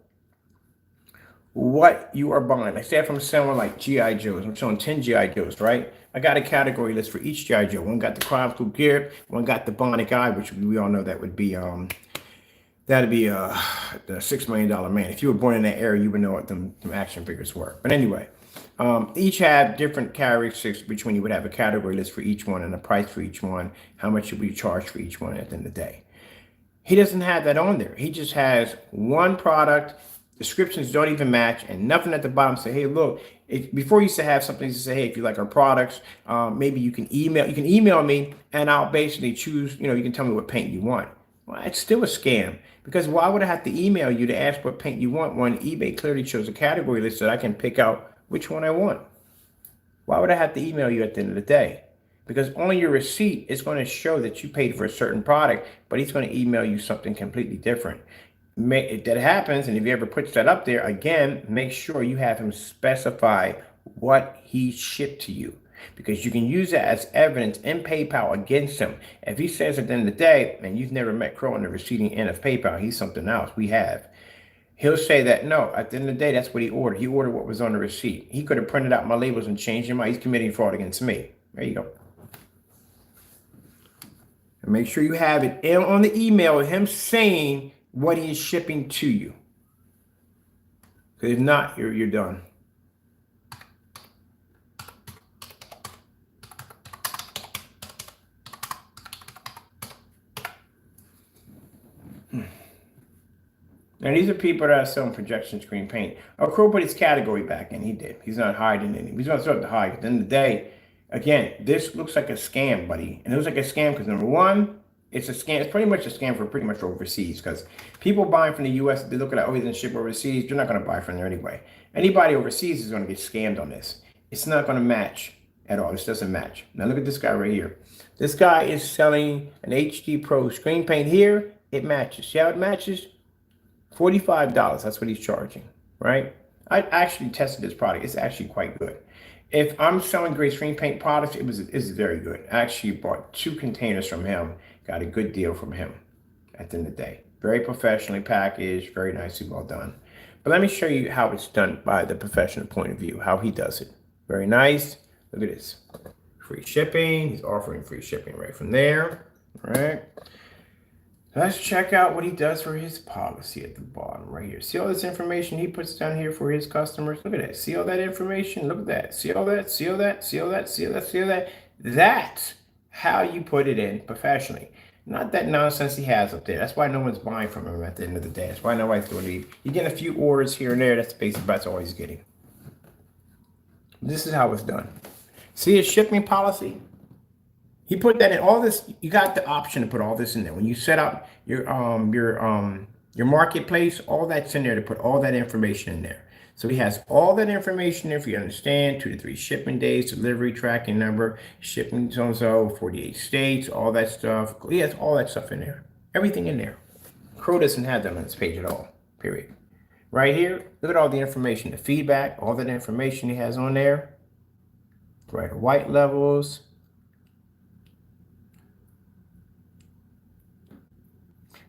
what you are buying. Like say if I'm selling like G.I. Joes, I'm selling 10 G.I. Joes, right? I got a category list for each G.I. Joe. One got the Crime Crew gear, one got the Bionic Eye, which we all know that would be that'd be the $6 million man. If you were born in that era, you would know what them action figures were. But anyway, each have different characteristics, which when you would have a category list for each one and a price for each one, how much should we charge for each one at the end of the day. He doesn't have that on there. He just has one product. Descriptions don't even match, and nothing at the bottom say, hey, look, before you used to have something to say, hey, if you like our products, maybe you can email me and I'll basically choose, you can tell me what paint you want. Well, it's still a scam, because why would I have to email you to ask what paint you want when eBay clearly shows a category list that I can pick out which one I want? Why would I have to email you at the end of the day? Because on your receipt, it's going to show that you paid for a certain product, but he's going to email you something completely different. If that happens, and if he ever puts that up there, again, make sure you have him specify what he shipped to you, because you can use that as evidence in PayPal against him. If he says at the end of the day, and you've never met Crow on the receiving end of PayPal, he's something else, we have. He'll say that, no, at the end of the day, that's what he ordered. He ordered what was on the receipt. He could have printed out my labels and changed them out. He's committing fraud against me. There you go. And make sure you have it on the email with him saying what he is shipping to you. Because if not, you're done. Now, these are people that are selling projection screen paint. Crow put his category back in. He did. He's not hiding anything. He's not starting to hide. At the end of the day, again, this looks like a scam, buddy. And it looks like a scam because, number one, it's a scam. It's pretty much a scam for pretty much overseas, because people buying from the U.S., they look at, oh, he doesn't ship overseas. You're not going to buy from there anyway. Anybody overseas is going to get scammed on this. It's not going to match at all. This doesn't match. Now, look at this guy right here. This guy is selling an HD Pro screen paint here. It matches. See how it matches? $45, that's what he's charging, right? I actually tested this product. It's actually quite good. If I'm selling great screen paint products, it's very good. I actually bought 2 containers from him. Got a good deal from him at the end of the day. Very professionally packaged, very nicely well done. But let me show you how it's done by the professional point of view, how he does it. Very nice. Look at this. Free shipping. He's offering free shipping right from there, all right? Let's check out what he does for his policy at the bottom right here. See all this information he puts down here for his customers? Look at that. See all that information? Look at that. See all that? See all that? See all that? See all that? See all that? That's how you put it in professionally. Not that nonsense he has up there. That's why no one's buying from him at the end of the day. That's why nobody's going to leave. You're getting a few orders here and there. That's basically that's all he's getting. This is how it's done. See his shipping policy? He put that in all this. You got the option to put all this in there. When you set up your marketplace, all that's in there to put all that information in there. So he has all that information there for you to understand, 2 to 3 shipping days, delivery tracking number, shipping so-and-so, 48 states, all that stuff. He has all that stuff in there. Everything in there. Crow doesn't have that on this page at all, period. Right here, look at all the information, the feedback, all that information he has on there. Right, white levels.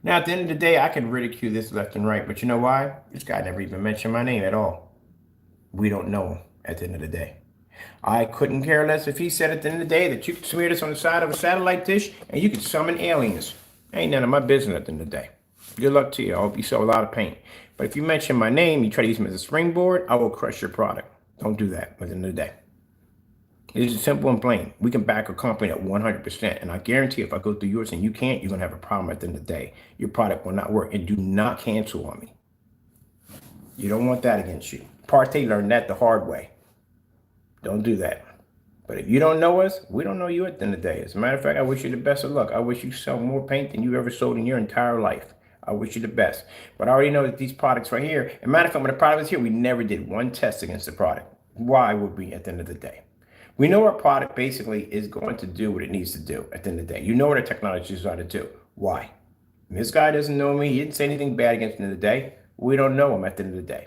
Now, at the end of the day, I can ridicule this left and right, but you know why? This guy never even mentioned my name at all. We don't know him at the end of the day. I couldn't care less if he said at the end of the day that you could smear this on the side of a satellite dish and you could summon aliens. Ain't none of my business at the end of the day. Good luck to you. I hope you sell a lot of paint. But if you mention my name, you try to use me as a springboard, I will crush your product. Don't do that at the end of the day. It is simple and plain. We can back a company at 100%. And I guarantee if I go through yours and you can't, you're going to have a problem at the end of the day. Your product will not work. And do not cancel on me. You don't want that against you. Partey learned that the hard way. Don't do that. But if you don't know us, we don't know you at the end of the day. As a matter of fact, I wish you the best of luck. I wish you sell more paint than you ever sold in your entire life. I wish you the best. But I already know that these products right here, as a matter of fact, when the product was here, we never did one test against the product. Why would we at the end of the day? We know our product basically is going to do what it needs to do at the end of the day. You know what our technology is going to do. Why? And this guy doesn't know me. He didn't say anything bad against the end of the day. We don't know him at the end of the day.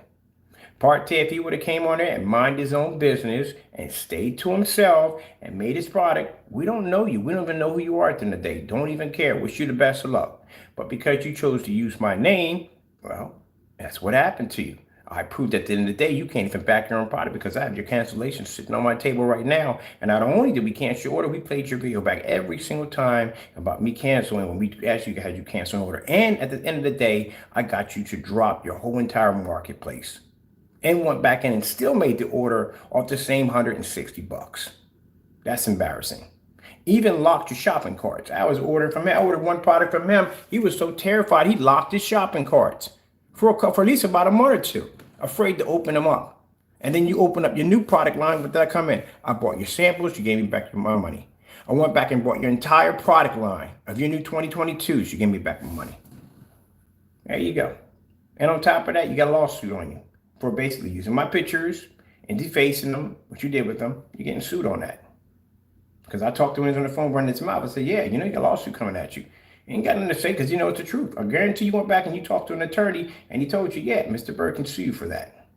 Partey, if he would have came on there and minded his own business and stayed to himself and made his product, we don't know you. We don't even know who you are at the end of the day. Don't even care. Wish you the best of luck. But because you chose to use my name, well, that's what happened to you. I proved at the end of the day, you can't even back your own product because I have your cancellation sitting on my table right now. And not only did we cancel your order, we played your video back every single time about me canceling when we actually had you cancel an order. And at the end of the day, I got you to drop your whole entire marketplace and went back in and still made the order off the same $160. That's embarrassing. Even locked your shopping carts. I was ordering from him. I ordered one product from him. He was so terrified, he locked his shopping carts for at least about a month or two, afraid to open them up. And then you open up your new product line, but that come in. I bought your samples, you gave me back my money. I went back and bought your entire product line of your new 2022s, you gave me back my money. There you go. And on top of that, you got a lawsuit on you for basically using my pictures and defacing them, what you did with them. You're getting sued on that. Because I talked to him on the phone, running his mouth. I said, yeah, you know, you got a lawsuit coming at you. You ain't got nothing to say because you know it's the truth. I guarantee you went back and you talked to an attorney and he told you, yeah, Mr. Bird can sue you for that.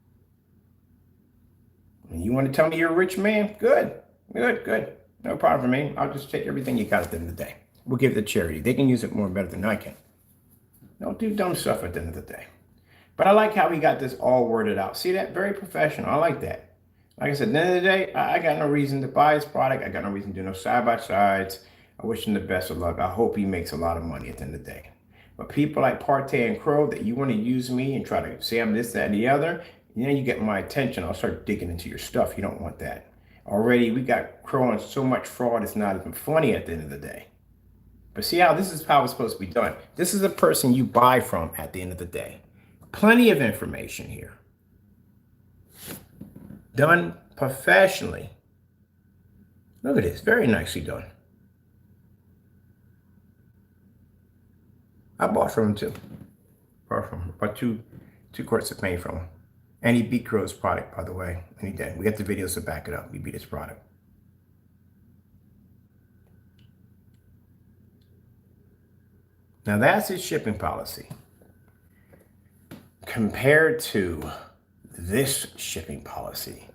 And you want to tell me you're a rich man? Good. No problem for me. I'll just take everything you got at the end of the day. We'll give it to charity. They can use it more better than I can. Don't do dumb stuff at the end of the day. But I like how he got this all worded out. See that? Very professional. I like that. Like I said, at the end of the day, I got no reason to buy his product. I got no reason to do no side-by-sides. I wish him the best of luck. I hope he makes a lot of money at the end of the day. But people like Partey and Crow that you want to use me and try to say I'm this, that, and the other, then you get my attention. I'll start digging into your stuff. You don't want that. Already, we got Crow on so much fraud, it's not even funny at the end of the day. But see how this is how it's supposed to be done. This is a person you buy from at the end of the day. Plenty of information here. Done professionally. Look at this. Very nicely done. I bought from him too. Bought two quarts of paint from him. And he beat Crow's product, by the way. And he did. We got the videos to back it up. He beat his product. Now that's his shipping policy. Compared to this shipping policy.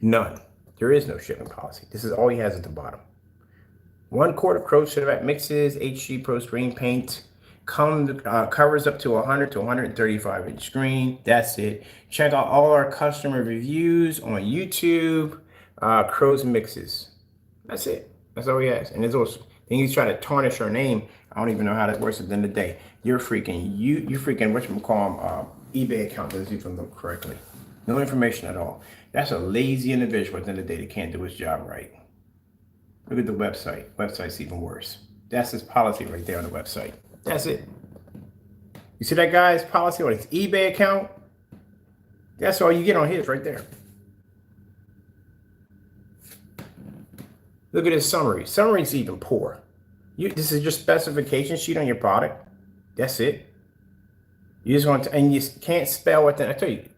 None. There is no shipping policy. This is all he has at the bottom. 1 quart of Crow Cinematic Mixes, HG Pro Screen Paint. Covers up to 100 to 135 inch screen. That's it. Check out all our customer reviews on YouTube. Crows Mixes. That's it. That's all he has. And there's also, then he's trying to tarnish our name. I don't even know how that works at the end of the day. You're freaking, you freaking, whatchamacallit, eBay account doesn't even look correctly. No information at all. That's a lazy individual at the end of the day that can't do his job right. Look at the website. Website's even worse. That's his policy right there on the website. That's it. You see that guy's policy on his eBay account? That's all you get on his right there. Look at his summary. Summary's even poor. This is your specification sheet on your product. That's it. You just want to, and you can't spell it. I tell you,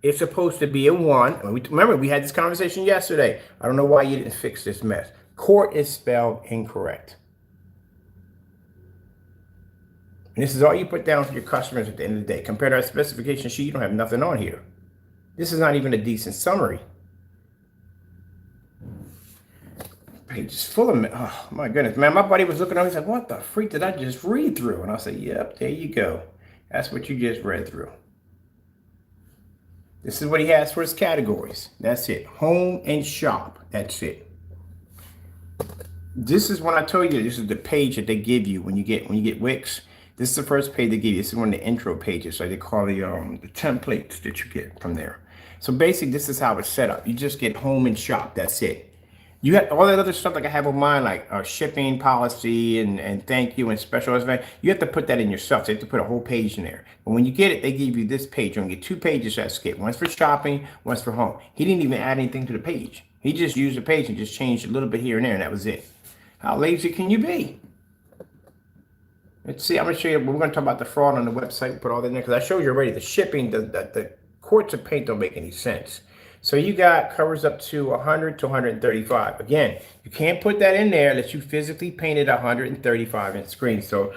it's supposed to be a 1. Remember, we had this conversation yesterday. I don't know why you didn't fix this mess. Court is spelled incorrect. And this is all you put down for your customers at the end of the day. Compared to our specification sheet, you don't have nothing on here. This is not even a decent summary. Page is full of, oh my goodness, man. My buddy was looking at me, he's like, what the freak did I just read through? And I said, yep, there you go. That's what you just read through. This is what he has for his categories. That's it. Home and shop. That's it. This is when I told you, this is the page that they give you when you get Wix. This is the first page they give you. This is one of the intro pages, like they call the templates that you get from there. So basically, this is how it's set up. You just get home and shop. That's it. You have all that other stuff like I have on mine, like shipping policy and thank you and special event. You have to put that in yourself. So you have to put a whole page in there. But when you get it, they give you this page. You're going to get 2 pages that skip. One's for shopping, one's for home. He didn't even add anything to the page. He just used the page and just changed a little bit here and there, and that was it. How lazy can you be? Let's see. I'm going to show you. We're going to talk about the fraud on the website. Put all that in there because I showed you already. The shipping, the quarts of paint don't make any sense. So you got covers up to 100 to 135. Again, you can't put that in there unless you physically painted 135 inch screen. So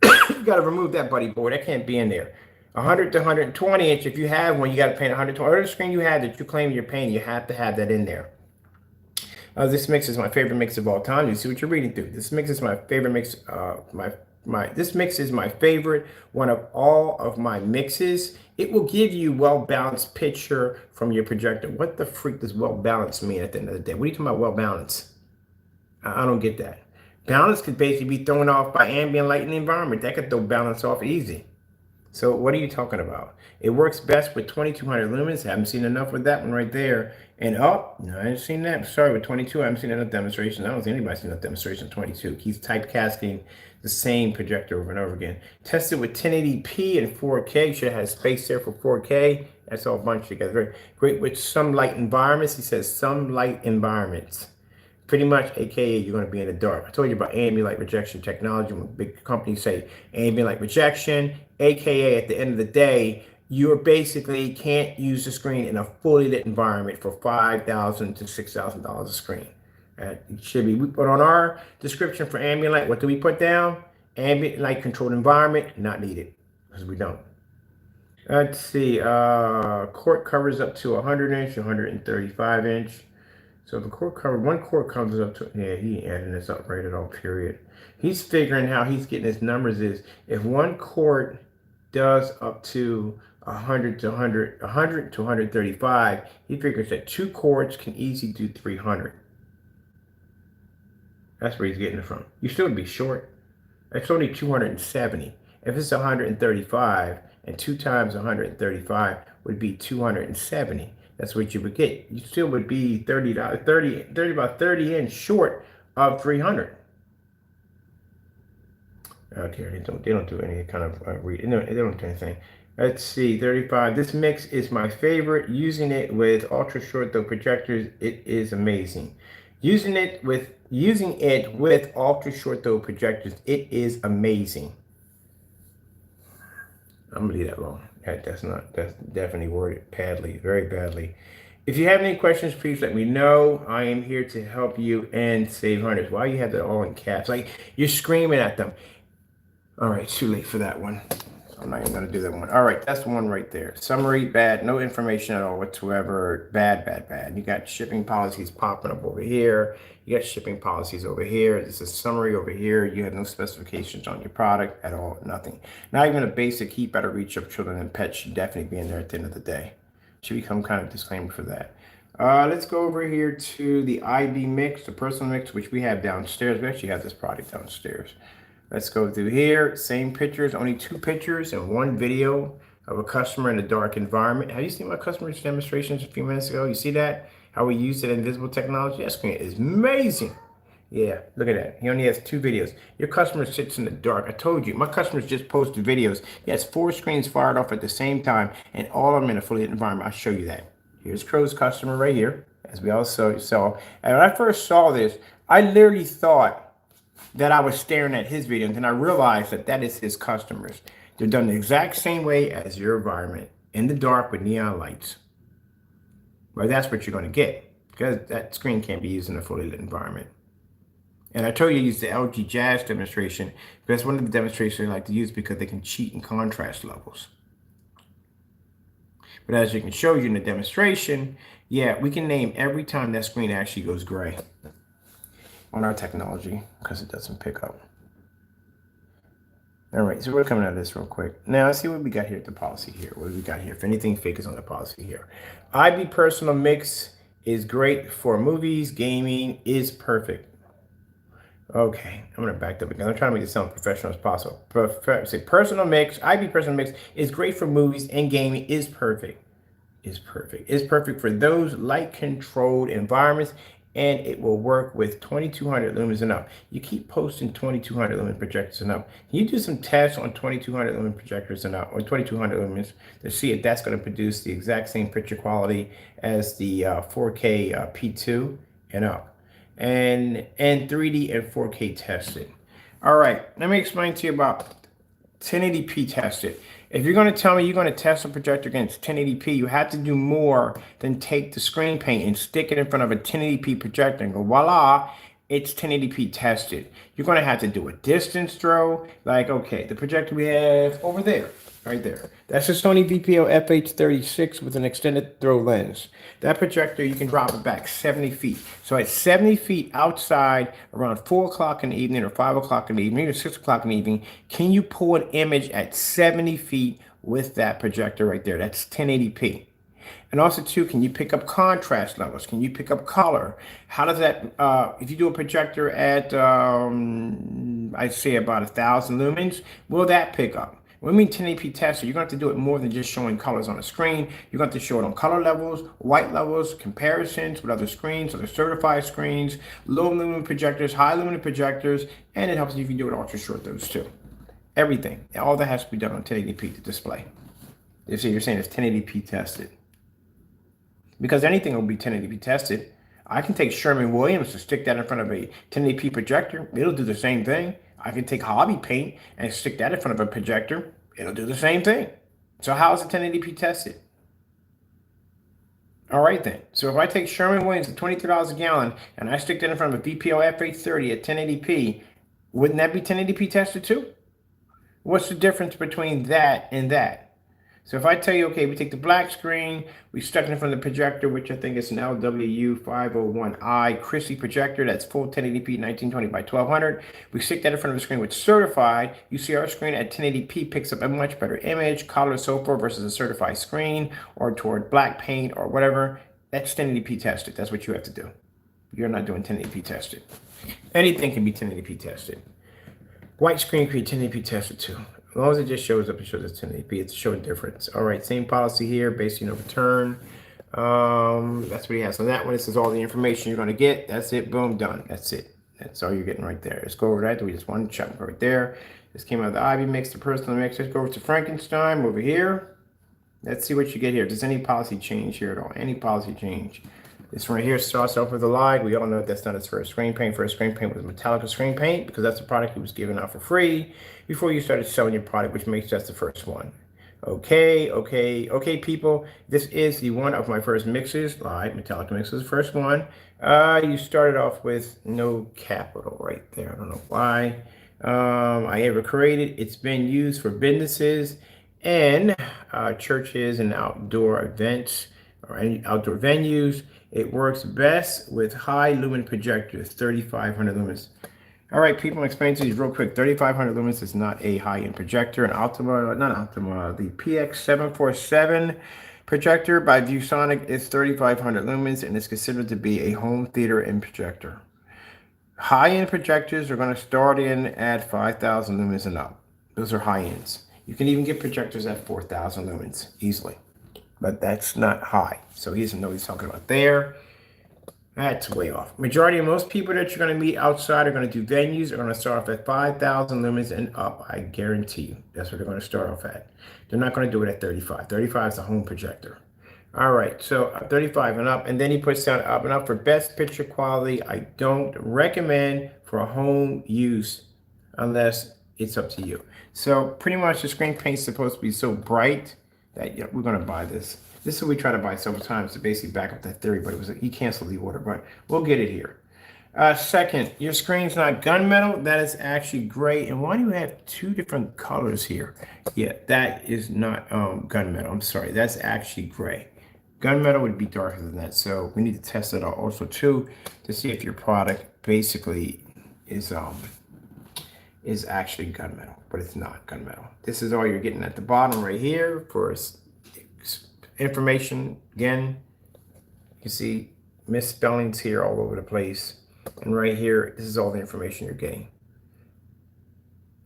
you got to remove that, buddy boy. That can't be in there. 100 to 120 inch. If you have one, you got to paint 120. Whatever screen you have that you claim you're painting, you have to have that in there. This mix is my favorite mix of all time. You see what you're reading through. This mix is my favorite mix. This mix is my favorite one of all of my mixes. It will give you well-balanced picture from your projector. What the freak does well-balanced mean at the end of the day? What are you talking about well-balanced? I don't get that. Balance could basically be thrown off by ambient light in the environment. That could throw balance off easy. So what are you talking about? It works best with 2200 lumens. Haven't seen enough with that one right there. And no, I haven't seen that. Sorry, with 22, I haven't seen enough demonstrations. I don't think anybody's seen enough demonstration of 22. He's typecasting the same projector over and over again. Tested with 1080p and 4K. Should have had space there for 4K. That's all bunched together. Very great with some light environments. He says some light environments. Pretty much, aka you're going to be in the dark. I told you about ambient light rejection technology. When big companies say ambient light rejection, aka at the end of the day, you basically can't use the screen in a fully lit environment for $5,000 to $6,000 a screen. It should be. We put on our description for ambient light. What do we put down? Ambient light controlled environment, not needed, because we don't. Let's see. Quart covers up to 100 inch, 135 inch. So the quart cover, one quart comes up to, yeah, he ain't adding this up right at all, period. He's figuring how he's getting his numbers is, if one quart does up to 100 to 135, he figures that 2 quarts can easily do 300. That's where he's getting it from. You still would be short. That's only 270. If it's 135, and 2 times 135 would be 270. That's what you would get. You still would be about 30 inch short of 300. Okay, they don't do any kind of they don't do anything. Let's see, 35. This mix is my favorite. Using it with ultra short though projectors, it is amazing. Using it with ultra short though projectors, it is amazing. I'm gonna leave that alone. That's definitely worded badly, very badly. If you have any questions, please let me know. I am here to help you and save hundreds. Why you have that all in caps? Like you're screaming at them. All right, too late for that one. I'm not even gonna do that one. All right, that's the one right there. Summary, bad, no information at all whatsoever. Bad, bad, bad. You got shipping policies popping up over here. You got shipping policies over here. This is a summary over here. You have no specifications on your product at all, nothing. Not even a basic keep out of reach of children and pets should definitely be in there at the end of the day. Should become kind of disclaimer for that. Let's go over here to the IB mix, the personal mix, which we have downstairs. We actually have this product downstairs. Let's go through here. Same pictures, only 2 pictures and 1 video of a customer in a dark environment. Have you seen my customer's demonstrations a few minutes ago? You see that? How we used that invisible technology? That screen is amazing. Yeah, look at that. He only has 2 videos. Your customer sits in the dark. I told you, my customers just posted videos. He has 4 screens fired off at the same time, and all of them in a fully lit environment. I'll show you that. Here's Crow's customer right here, as we also saw. And when I first saw this, I literally thought that I was staring at his video, and then I realized that that is his customers. They're done the exact same way as your environment, in the dark with neon lights. Well, that's what you're going to get, because that screen can't be used in a fully lit environment. And I told you to use the LG Jazz demonstration. That's one of the demonstrations I like to use because they can cheat in contrast levels. But as you can show you in the demonstration, yeah, we can name every time that screen actually goes gray on our technology because it doesn't pick up. All right, so we're coming out of this real quick. Now, let's see what we got here at the policy here. What do we got here? If anything fake is on the policy here. IB personal mix is great for movies. Gaming is perfect. Okay, I'm gonna back up because I'm trying to make it sound professional as possible. Say personal mix, IB personal mix is great for movies and gaming is perfect. Is perfect. It's perfect for those light controlled environments, and it will work with 2200 lumens and up. You keep posting 2200 lumen projectors and up. Can you do some tests on 2200 lumen projectors and up, or 2200 lumens, to see if that's going to produce the exact same picture quality as the 4K P2 and up? And 3D and 4K tested. All right, let me explain to you about 1080p tested. If you're going to tell me you're going to test a projector against 1080p, you have to do more than take the screen paint and stick it in front of a 1080p projector and go, voila, it's 1080p tested. You're going to have to do a distance throw. Like, okay, the projector we have over there, right there. That's a Sony VPO FH36 with an extended throw lens. That projector, you can drop it back 70 feet. So at 70 feet outside, around 4 o'clock in the evening or 5 o'clock in the evening or 6 o'clock in the evening, can you pull an image at 70 feet with that projector right there? That's 1080p. And also, too, can you pick up contrast levels? Can you pick up color? How does that, if you do a projector at, I'd say about 1,000 lumens, will that pick up? When we mean 1080p tester, you're going to have to do it more than just showing colors on the screen. You're going to have to show it on color levels, white levels, comparisons with other screens, other certified screens, low lumen projectors, high lumen projectors, and it helps you if you do it ultra short those too. Everything. All that has to be done on 1080p to display. So you're saying it's 1080p tested. Because anything will be 1080p tested. I can take Sherman Williams to stick that in front of a 1080p projector. It'll do the same thing. I can take hobby paint and stick that in front of a projector. It'll do the same thing. So how is it 1080p tested? All right then. So if I take Sherman Williams at $23 a gallon and I stick that in front of a VPO FH30 at 1080p, wouldn't that be 1080p tested too? What's the difference between that and that? So if I tell you, okay, we take the black screen, we stuck it in front of the projector, which I think is an LW501i Christie projector. That's full 1080p 1920 by 1200. We stick that in front of the screen with certified. You see our screen at 1080p picks up a much better image, color, so forth, versus a certified screen or toward black paint or whatever. That's 1080p tested. That's what you have to do. You're not doing 1080p tested. Anything can be 1080p tested. White screen can be 1080p tested too. As long as it just shows up, it shows it's 1080p. It's showing difference. All right, same policy here, basic no return. That's what he has on that one. This is all the information you're going to get. That's it. Boom, done. That's it. That's all you're getting right there. Let's go over that. We just one chunk right there. This came out of the IB mix, the personal mix. Let's go over to Frankenstein over here. Let's see what you get here. Does any policy change here at all? Any policy change? This one right here starts off with a lie. We all know that's not his first screen paint. First screen paint was Metallica screen paint because that's the product he was giving out for free before you started selling your product, which makes that's the first one. Okay, people. This is the one of my first mixes. Live Metallica mixes, first one. You started off with no capital right there. I don't know why. I ever created. It's been used for businesses and churches and outdoor events or any outdoor venues. It works best with high lumen projectors, 3,500 lumens. All right, people, I'm explaining to you real quick. 3,500 lumens is not a high-end projector. An Ultima, not Ultima, the PX747 Projector by ViewSonic is 3,500 lumens and is considered to be a home theater and projector. High-end projectors are going to start in at 5,000 lumens and up. Those are high ends. You can even get projectors at 4,000 lumens easily, but that's not high. So he doesn't know what he's talking about there. That's way off. Majority of most people that you're going to meet outside are going to do venues are going to start off at 5,000 lumens and up. I guarantee you. That's what they're going to start off at. They're not going to do it at 35. 35 is a home projector. All right, so 35 and up, and then he puts down up and up for best picture quality. I don't recommend for a home use unless it's up to you. So pretty much the screen paint's supposed to be so bright that we're going to buy this. This is what we try to buy several times to basically back up that theory, but he canceled the order, but we'll get it here. Second, your screen's not gunmetal. That is actually gray. And why do you have two different colors here? Yeah, that is not gunmetal. I'm sorry. That's actually gray. Gunmetal would be darker than that. So we need to test it out also too to see if your product basically is actually gunmetal, but it's not gunmetal. This is all you're getting at the bottom right here for information. Again, you can see misspellings here all over the place. And right here, this is all the information you're getting.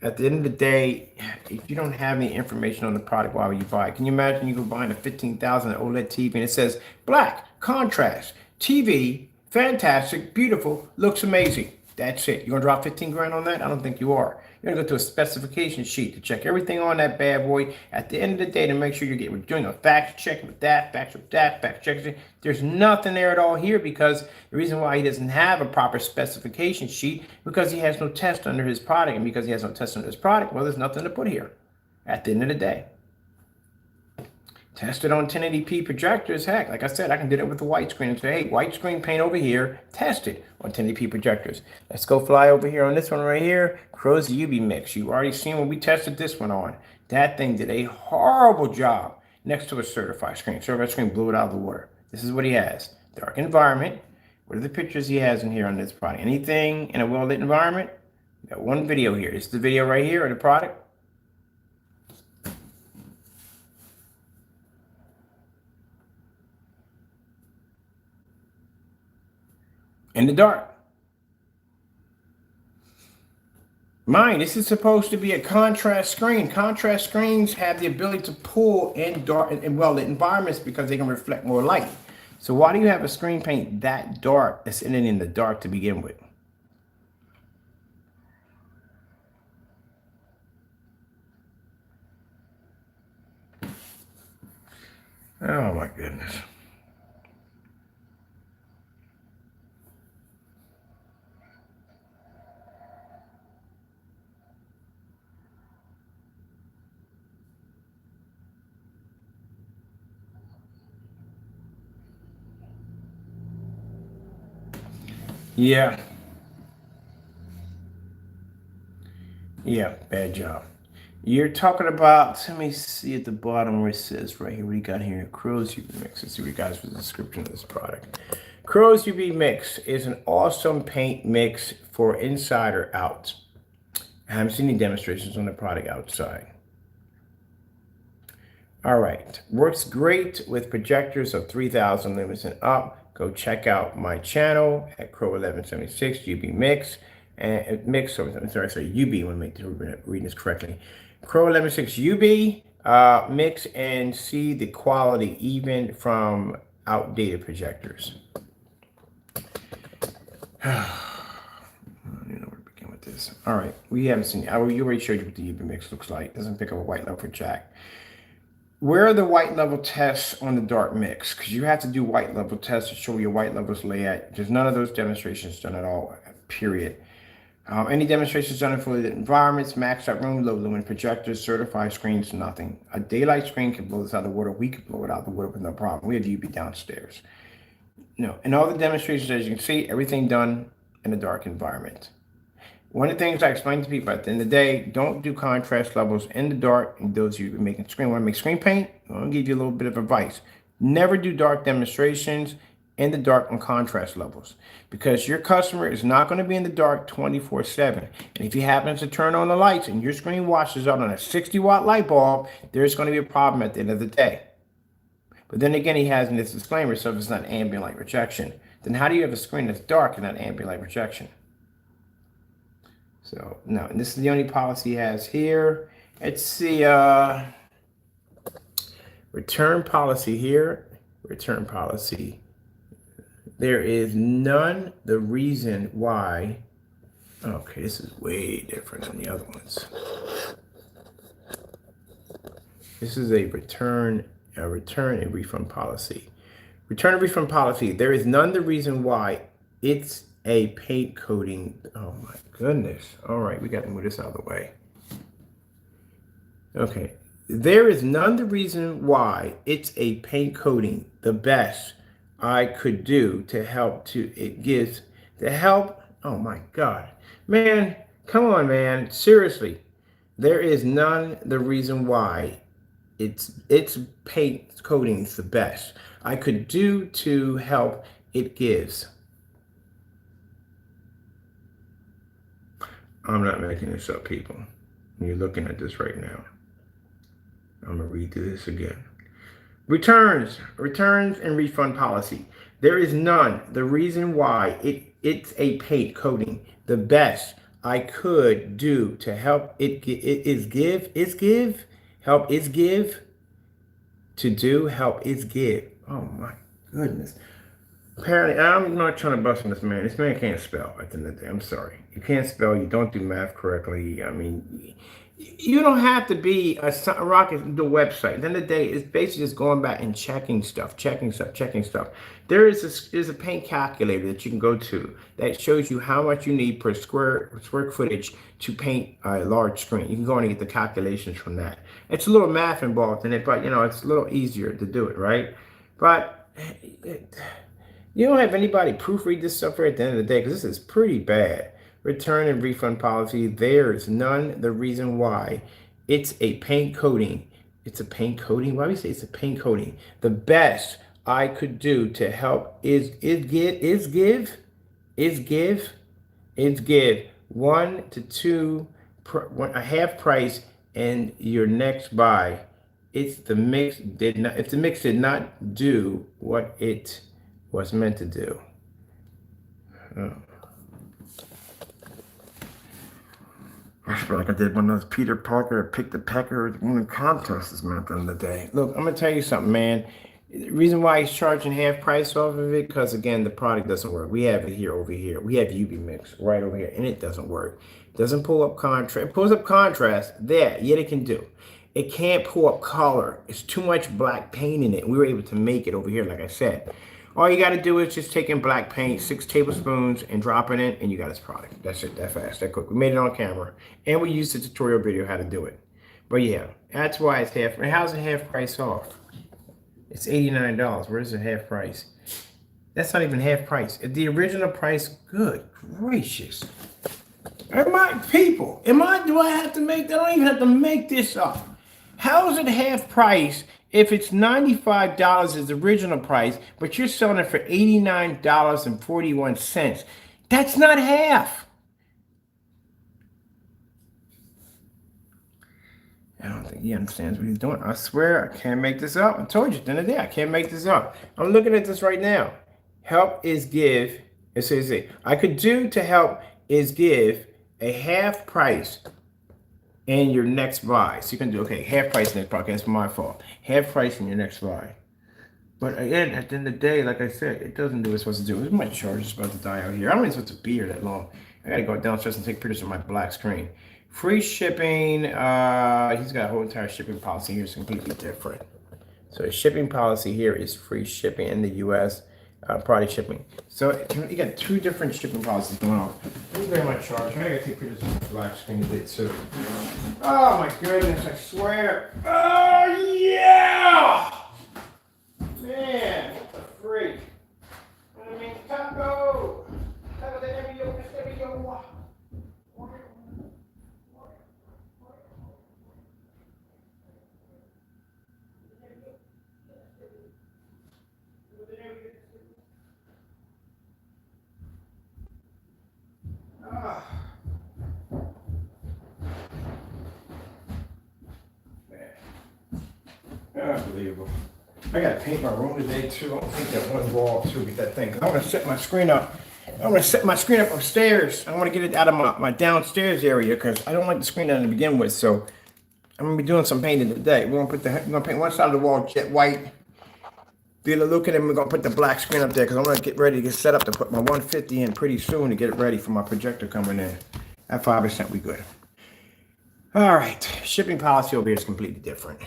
At the end of the day, if you don't have any information on the product, why would you buy it? Can you imagine you go buying a $15,000 OLED TV and it says black, contrast, TV, fantastic, beautiful, looks amazing. That's it. You're going to drop 15 grand on that? I don't think you are. You're going to go to a specification sheet to check everything on that bad boy. At the end of the day, to make sure you're doing a fact check with that, fact check. There's nothing there at all here because the reason why he doesn't have a proper specification sheet because he has no test under his product. And because he has no test under his product, well, there's nothing to put here at the end of the day. Test it on 1080p projectors. Heck, like I said, I can do it with the white screen and say, hey, white screen paint over here. Test it on 1080p projectors. Let's go fly over here on this one right here. Crows UV mix. You've already seen when we tested this one on. That thing did a horrible job next to a certified screen. Certified screen blew it out of the water. This is what he has. Dark environment. What are the pictures he has in here on this product? Anything in a well-lit environment? We got one video here. This is the video right here of the product. In the dark. Mind, this is supposed to be a contrast screen. Contrast screens have the ability to pull in dark and well-lit environments because they can reflect more light. So why do you have a screen paint that dark that's in the dark to begin with? Oh my goodness. Yeah. Yeah, bad job. You're talking about, let me see at the bottom where it says right here, what you got here, Crows UV Mix. Let's see what you guys for the description of this product. Crows UV Mix is an awesome paint mix for inside or out. I haven't seen any demonstrations on the product outside. All right, works great with projectors of 3,000 lumens and up. Go check out my channel at Crow1176 UV Mix. And mix, I'm sorry, UB, I want to make sure we're reading this correctly. Crow1176 UB mix and see the quality even from outdated projectors. I don't know where to begin with this. All right, we haven't seen, you already showed you what the UB mix looks like. It doesn't pick up a white level for jack. Where are the white level tests on the dark mix? Because you have to do white level tests to show your white levels lay at. There's none of those demonstrations done at all, period. Any demonstrations done in fully lit environments, maxed out room, low lumen projectors, certified screens, nothing. A daylight screen can blow this out of the water. We can blow it out of the water with no problem. We have UV downstairs. No, in all the demonstrations, as you can see, everything done in a dark environment. One of the things I explain to people at the end of the day, don't do contrast levels in the dark. And those of you who are making screen, want to make screen paint, I'm going to give you a little bit of advice. Never do dark demonstrations in the dark on contrast levels because your customer is not going to be in the dark 24/7. And if he happens to turn on the lights and your screen washes out on a 60-watt light bulb, there's going to be a problem at the end of the day. But then again, he has in this disclaimer, so if it's not ambient light rejection, then how do you have a screen that's dark and not ambient light rejection? So no, and this is the only policy he has here. It's the return policy here. Return policy. There is none the reason why. Okay, this is way different than the other ones. This is a return and refund policy. Return and refund policy. There is none the reason why it's a paint coating. Oh my goodness. All right, we got to move this out of the way. Okay. There is none the reason why it's a paint coating. The best I could do to help to help. Oh my God. Man, come on, man. Seriously. There is none the reason why it's paint coating is the best I could do to help it gives. I'm not making this up, people. You're looking at this right now. I'm going to read through this again. Returns and refund policy. There is none the reason why it's a paint coating. The best I could do to help help is give. Oh my goodness. Apparently, I'm not trying to bust on this man. This man can't spell at the end of the day. I'm sorry. You can't spell. You don't do math correctly. I mean, you don't have to be a rocket the website. At the end of the day, it's basically just going back and checking stuff. There is a paint calculator that you can go to that shows you how much you need per square footage to paint a large screen. You can go and get the calculations from that. It's a little math involved in it, but it's a little easier to do it, right? But you don't have anybody proofread this stuff here at the end of the day because this is pretty bad. Return and refund policy. There's none the reason why it's a paint coating. It's a paint coating. Why do we say it's a paint coating? The best I could do to help is give 1 to 2 a half price and your next buy. If the mix did not do what it was meant to do. Oh. I feel like I did one of those Peter Parker pick the pecker winning contests this month of the day. Look, I'm gonna tell you something, man. The reason why he's charging half price off of it, because again, the product doesn't work. We have it here over here. We have UV mix right over here, and it doesn't work. It doesn't pull up contrast. It pulls up contrast there, yet it can do. It can't pull up color. It's too much black paint in it. We were able to make it over here, like I said. All you got to do is just take in black paint, 6 tablespoons, and drop it in, and you got this product. That's it, that fast, that quick. We made it on camera, and we used the tutorial video how to do it. But yeah, that's why it's half. How's it half price off? It's $89. Where's the half price? That's not even half price. At the original price, good gracious. Do I have to make that? I don't even have to make this up. How is it half price if it's $95 is the original price, but you're selling it for $89.41? That's not half. I don't think he understands what he's doing. I swear I can't make this up. I told you at the end of the day, I can't make this up. I'm looking at this right now. Help is give. It says I could do to help is give a half price in your next buy. So you can do, okay, half price next buy. Okay, that's my fault. Half price in your next buy. But again, at the end of the day, like I said, it doesn't do what it's supposed to do. My charge is about to die out here. I'm not supposed to be here that long. I gotta go downstairs and take pictures of my black screen. Free shipping. He's got a whole entire shipping policy here. It's completely different. So his shipping policy here is free shipping in the U.S. Product shipping. So you got 2 different shipping policies going on. Let me grab my charger. I gotta take pictures of my black screen a bit too. Oh my goodness! I swear. Oh yeah! Man, what the freak? I mean, taco de Nevio. Unbelievable. I gotta paint my room today too. I don't think that one wall too with that thing. 'Cause I want to set my screen up. I want to set my screen up upstairs. I want to get it out of my downstairs area because I don't like the screen down to begin with. So I'm gonna be doing some painting today. We're gonna paint one side of the wall jet white. The other look at it, we're gonna put the black screen up there because I'm gonna get ready to get set up to put my 150 in pretty soon to get it ready for my projector coming in. At 5%, we good. All right, shipping policy over here is completely different.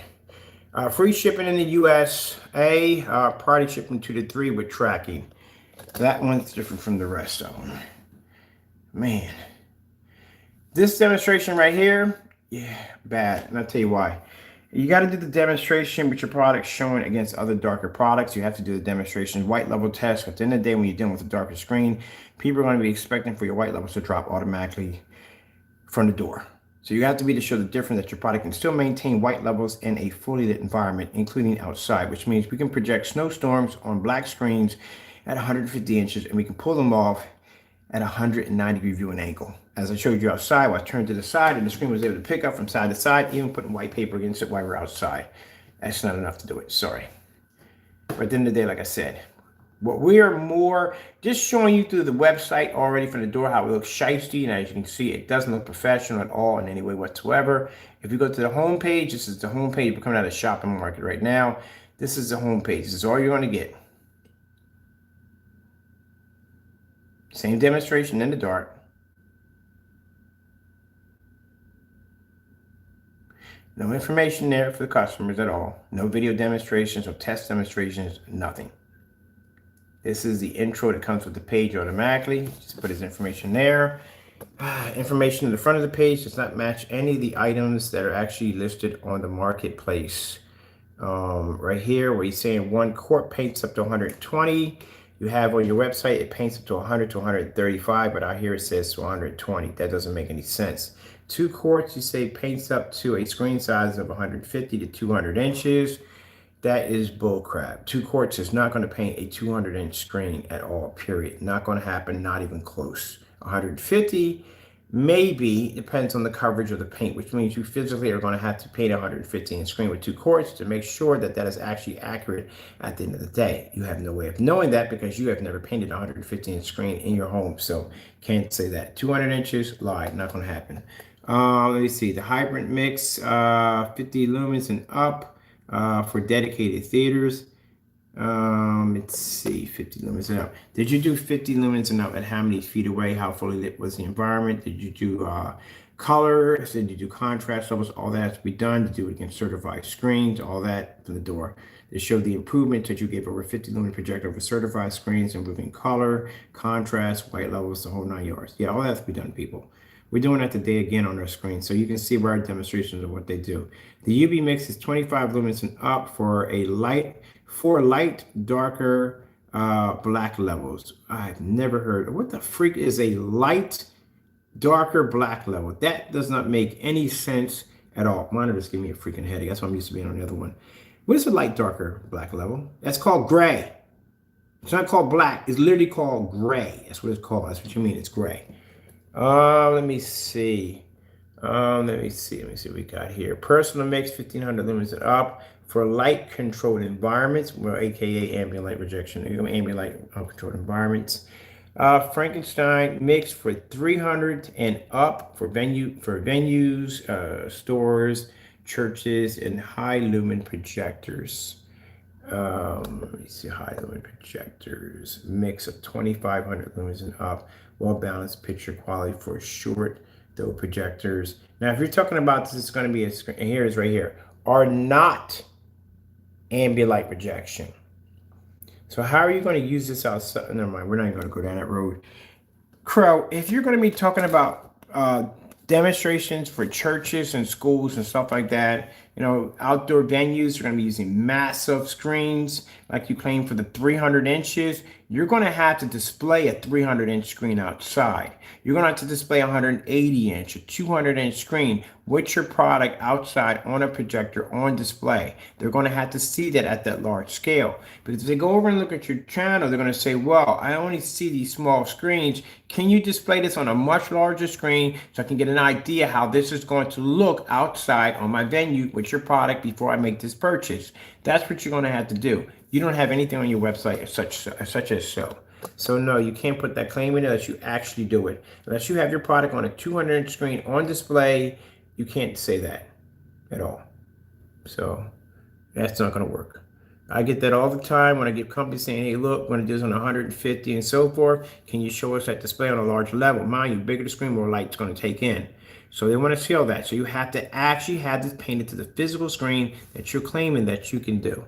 Free shipping in the US, priority shipping 2 to 3 with tracking. That one's different from the rest of them. Man, this demonstration right here, yeah, bad. And I'll tell you why. You got to do the demonstration with your product showing against other darker products. You have to do the demonstration white level test. At the end of the day, when you're dealing with a darker screen, people are going to be expecting for your white levels to drop automatically from the door. So you have to be to show the difference that your product can still maintain white levels in a fully lit environment, including outside, which means we can project snowstorms on black screens at 150 inches and we can pull them off at 190-degree viewing angle. As I showed you outside, I turned to the side and the screen was able to pick up from side to side, even putting white paper against it while we're outside. That's not enough to do it, sorry. But at the end of the day, like I said, what we are more just showing you through the website already from the door how it looks shiesty, and as you can see, it doesn't look professional at all in any way whatsoever. If you go to the home page, this is the home page. We're coming out of the shopping market right now. This is the home page. This is all you're going to get. Same demonstration in the dark. No information there for the customers at all. No video demonstrations or test demonstrations, nothing. This is the intro that comes with the page automatically. Just put his information there. Information in the front of the page does not match any of the items that are actually listed on the marketplace. Right here where he's saying 1 quart paints up to 120. You have on your website, it paints up to 100 to 135, but out here it says 120. That doesn't make any sense. 2 quarts, you say paints up to a screen size of 150 to 200 inches. That is bullcrap. 2 quarts is not going to paint a 200-inch screen at all, period. Not going to happen, not even close. 150, maybe, depends on the coverage of the paint, which means you physically are going to have to paint a 150-inch screen with 2 quarts to make sure that that is actually accurate at the end of the day. You have no way of knowing that because you have never painted a 150-inch screen in your home, so can't say that. 200 inches, lie, not going to happen. Let me see, the hybrid mix, 50 lumens and up for dedicated theaters. Let's see, 50 lumens and up. Did you do 50 lumens and up at how many feet away? How fully lit was the environment? Did you do color? Did you do contrast levels? All that has to be done to do it against certified screens, all that from the door. They show the improvement that you gave over 50 lumen projector over certified screens, improving color, contrast, white levels, the whole 9 yards. Yeah, all that has to be done, people. We're doing that today again on our screen, so you can see where our demonstrations of what they do. The UV mix is 25 lumens and up for light, darker, black levels. I've never heard. What the freak is a light, darker black level? That does not make any sense at all. Mine just give me a freaking headache. That's why I'm used to being on the other one. What is a light, darker black level? That's called gray. It's not called black. It's literally called gray. That's what it's called. That's what you mean. It's gray. Let me see. Let me see what we got here. Personal mix, 1500 lumens and up for light controlled environments, well, AKA ambient light rejection, ambient light controlled environments. Frankenstein mix for 300 and up for venues, stores, churches, and high lumen projectors. Let me see, high lumen projectors, mix of 2500 lumens and up, well-balanced picture quality for short though projectors. Now, if you're talking about this, it's going to be a screen, and here it is right here, are not ambient light projection. So how are you going to use this outside? Never mind, we're not even going to go down that road. Crow, if you're going to be talking about demonstrations for churches and schools and stuff like that, you know, outdoor venues are going to be using massive screens like you claim for the 300 inches. You're going to have to display a 300-inch screen outside. You're going to have to display a 180-inch or 200-inch screen with your product outside on a projector on display. They're going to have to see that at that large scale. Because if they go over and look at your channel, they're going to say, well, I only see these small screens. Can you display this on a much larger screen so I can get an idea how this is going to look outside on my venue, which fix your product before I make this purchase. That's what you're going to have to do. You don't have anything on your website such as so. So no, you can't put that claim in unless you actually do it. Unless you have your product on a 200-inch screen on display, you can't say that at all. So that's not going to work. I get that all the time when I get companies saying, hey, look, we're going to do this on 150 and so forth. Can you show us that display on a large level? Mind you, bigger the screen, more light it's going to take in. So they want to see all that. So you have to actually have this painted to the physical screen that you're claiming that you can do.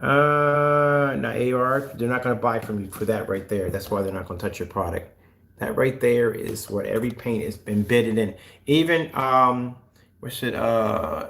Now AR, they're not going to buy from you for that right there. That's why they're not going to touch your product. That right there is what every paint has been embedded in. Even,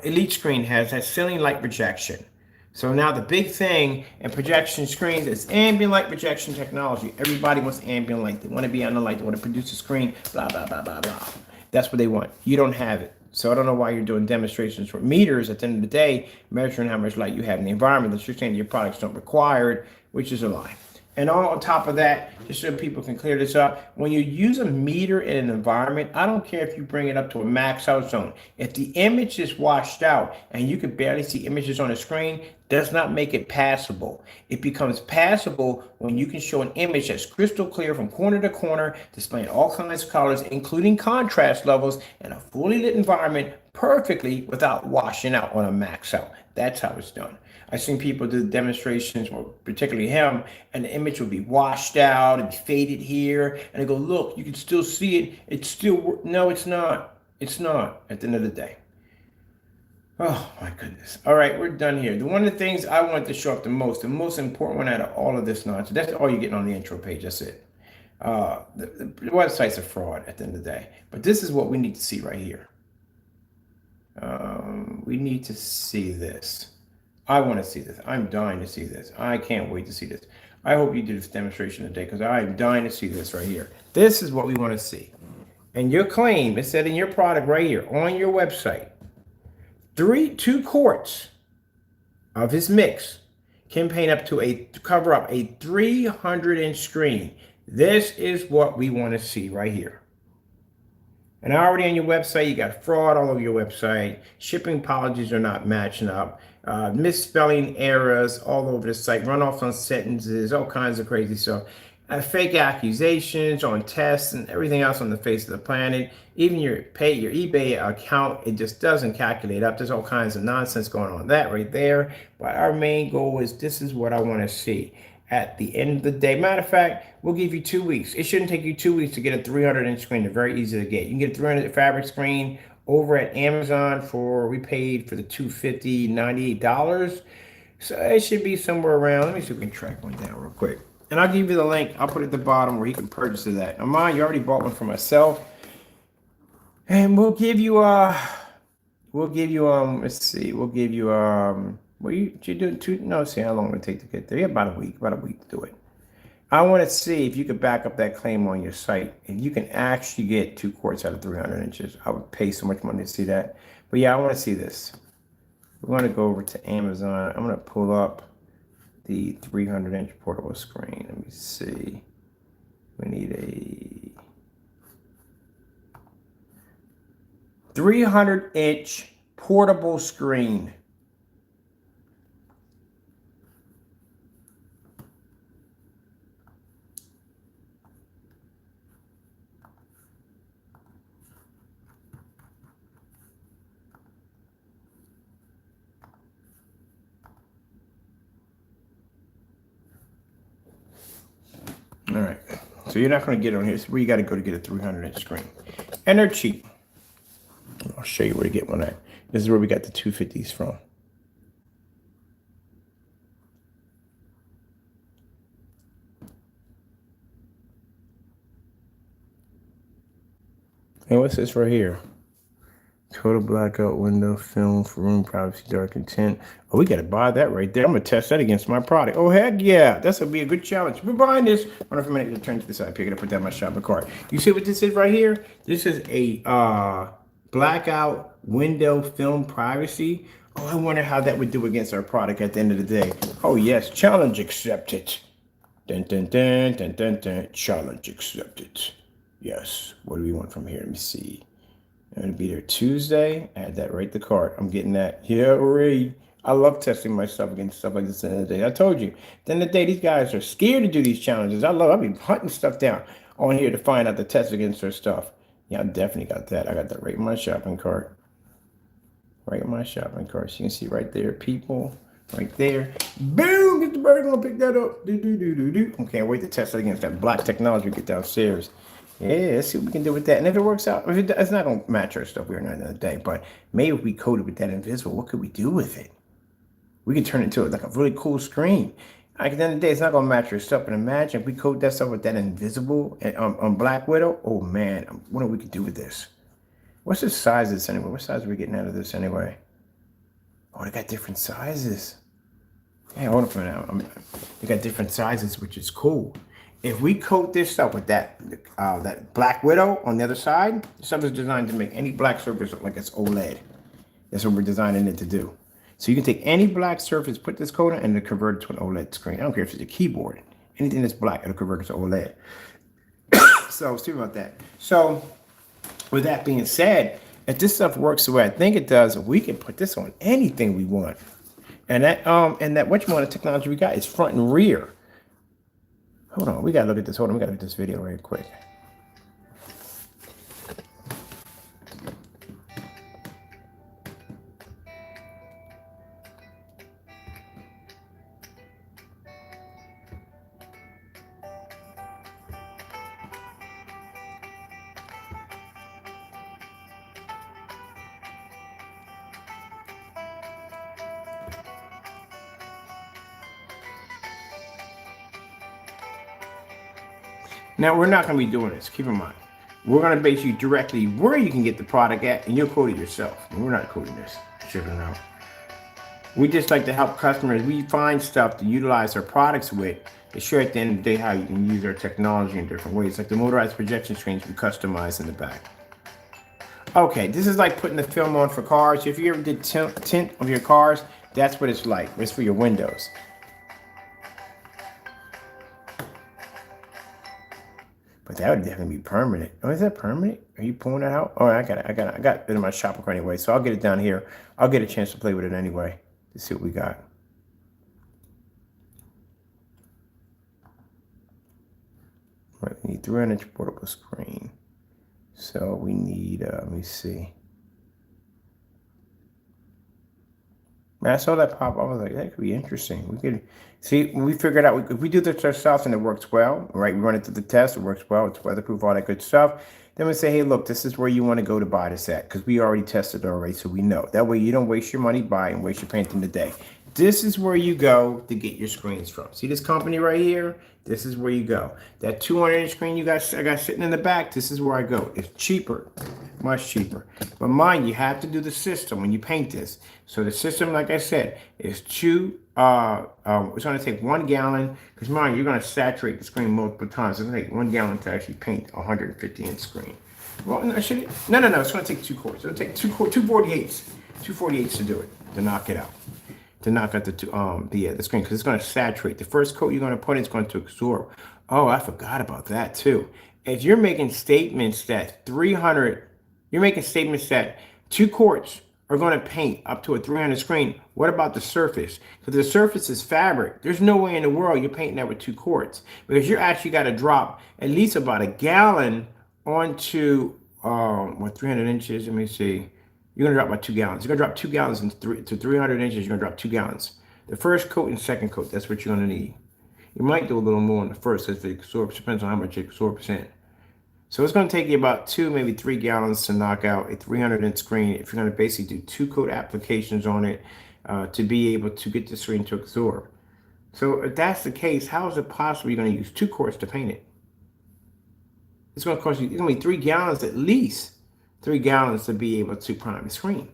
Elite Screen has that ceiling light projection. So now the big thing in projection screens is ambient light projection technology. Everybody wants ambient light. They want to be on the light. They want to produce a screen, blah, blah, blah, blah, blah. That's what they want. You don't have it. So I don't know why you're doing demonstrations for meters at the end of the day, measuring how much light you have in the environment that you're saying your products don't require it, which is a lie. And on top of that, just so people can clear this up, when you use a meter in an environment, I don't care if you bring it up to a max out zone. If the image is washed out and you can barely see images on the screen, does not make it passable. It becomes passable when you can show an image that's crystal clear from corner to corner, displaying all kinds of colors, including contrast levels, in a fully lit environment perfectly without washing out on a max out. That's how it's done. I've seen people do demonstrations, well, particularly him, and the image would be washed out and faded here. And they go, look, you can still see it. It's still, no, it's not. It's not at the end of the day. Oh my goodness. All right, we're done here. One of the things I wanted to show up the most important one out of all of this nonsense, that's all you're getting on the intro page. That's it. The website's a fraud at the end of the day. But this is what we need to see right here. We need to see this. I want to see this. I'm dying to see this. I can't wait to see this. I hope you do this demonstration today because I'm dying to see this right here. This is what we want to see. And your claim is said in your product right here on your website. 2 quarts of his mix can paint up to cover up a 300-inch screen. This is what we want to see right here. And already on your website, you got fraud all over your website. Shipping policies are not matching up. Misspelling errors all over the site. Runoffs on sentences, all kinds of crazy stuff. Fake accusations on tests and everything else on the face of the planet. Even your eBay account, it just doesn't calculate up. There's all kinds of nonsense going on that right there. But our main goal is this is what I want to see. At the end of the day, matter of fact, we'll give you 2 weeks. It shouldn't take you 2 weeks to get a 300-inch screen. They're very easy to get. You can get a 300 fabric screen over at Amazon we paid for the $250, $98. So it should be somewhere around, let me see if we can track one down real quick. And I'll give you the link. I'll put it at the bottom where you can purchase that. Now mine, you already bought one for myself. And we'll give you, let's see, we'll give you, well, you do see how long it would take to get there. Yeah, about a week to do it. I want to see if you could back up that claim on your site. If you can actually get 2 quarts out of 300 inches, I would pay so much money to see that. But yeah, I want to see this. We're going to go over to Amazon. I'm going to pull up the 300-inch portable screen. Let me see. We need a 300-inch portable screen. All right, so you're not going to get on here. It's where you got to go to get a 300-inch screen. And they're cheap. I'll show you where to get one at. This is where we got the 250s from. And what's this right here? Total blackout window, film for room privacy, dark intent. Oh, we got to buy that right there. I'm going to test that against my product. Oh, heck yeah. That's going to be a good challenge. We're buying this. Wonder if I'm going to turn to the side. I'm going to put that in my shopping cart. You see what this is right here? This is a blackout window film privacy. Oh, I wonder how that would do against our product at the end of the day. Oh, yes. Challenge accepted. Dun, dun, dun, dun, dun, dun. Challenge accepted. Yes. What do we want from here? Let me see. I'm going to be there Tuesday. Add that right to cart. I'm getting that. Yeah, Ray. I love testing myself against stuff like this at the end of the day. I told you. At the end of the day, these guys are scared to do these challenges. I'll be hunting stuff down on here to find out the test against their stuff. Yeah, I definitely got that. I got that right in my shopping cart. Right in my shopping cart. So you can see right there, people. Right there. Boom! Get the bird gonna pick that up. Do. I can't wait to test it against that black technology we get downstairs. Yeah, let's see what we can do with that. And if it works out, it's not gonna match our stuff. We're not another day, but maybe if we coat it with that invisible, what could we do with it? We could turn it into like a really cool screen. Like at the end of the day, it's not gonna match your stuff. But imagine if we coat that stuff with that invisible and on Black Widow. Oh man, I wonder what we could do with this. What's the size of this anyway? What size are we getting out of this anyway? Oh, they got different sizes. Hey, hold on for now. They got different sizes, which is cool. If we coat this up with that Black Widow on the other side, this stuff is designed to make any black surface look like it's OLED. That's what we're designing it to do. So you can take any black surface, put this coat on, and it'll convert it to an OLED screen. I don't care if it's a keyboard. Anything that's black, it'll convert it to OLED. So, see about that. So, with that being said, if this stuff works the way I think it does, we can put this on anything we want. And that whatchamacallit technology we got is front and rear. Hold on, we gotta look at this. Hold on, we gotta look at this video real quick. Now, we're not going to be doing this. Keep in mind. We're going to base you directly where you can get the product at, and you'll code it yourself. And we're not coding this. Should have known. We just like to help customers. We find stuff to utilize our products with to show at the end of the day how you can use our technology in different ways. Like the motorized projection screens we customize in the back. Okay, this is like putting the film on for cars. If you ever did tint of your cars, that's what it's like. It's for your windows. But that would definitely be permanent. Oh, is that permanent? Are you pulling it out? Oh, I got it in my shopping cart anyway. So I'll get it down here. I'll get a chance to play with it anyway. Let's see what we got. Right, we need 300-inch portable screen. So we need, let me see. Man, I saw that pop up. I was like, that could be interesting. We could see when we figured out if we do this ourselves and it works well, right? We run it through the test, it works well, it's weatherproof, all that good stuff. Then we say, hey, look, this is where you want to go to buy this at because we already tested it already, so we know. That way you don't waste your money buying and waste your paint in the day. This is where you go to get your screens from. See this company right here? This is where you go. That 200-inch screen I got sitting in the back, this is where I go. It's cheaper, much cheaper. But mind you have to do the system when you paint this. So the system, like I said, is it's going to take 1 gallon, because mind you're going to saturate the screen multiple times. It's going to take 1 gallon to actually paint a 150-inch screen. Well, no, it's going to take 2 quarts. It'll take 2 248s. 248s to do it, to knock it out. To knock out the screen, because it's going to saturate. The first coat you're going to put in is going to absorb. Oh, I forgot about that too. If you're making statements that 2 quarts are going to paint up to a 300 screen, what about the surface? Because the surface is fabric. There's no way in the world you're painting that with 2 quarts, because you're actually got to drop at least about 1 gallon onto 300 inches. Let me see. You're going to drop about 2 gallons. You're going to drop 2 gallons to 300 inches. You're going to drop 2 gallons. The first coat and second coat, that's what you're going to need. You might do a little more on the first, because the absorption depends on how much it absorbs in. So it's going to take you about 2, maybe 3 gallons to knock out a 300-inch screen if you're going to basically do 2 coat applications on it to be able to get the screen to absorb. So if that's the case, how is it possible you're going to use 2 quarts to paint it? It's going to cost you, it's going to be 3 gallons at least. 3 gallons to be able to prime the screen.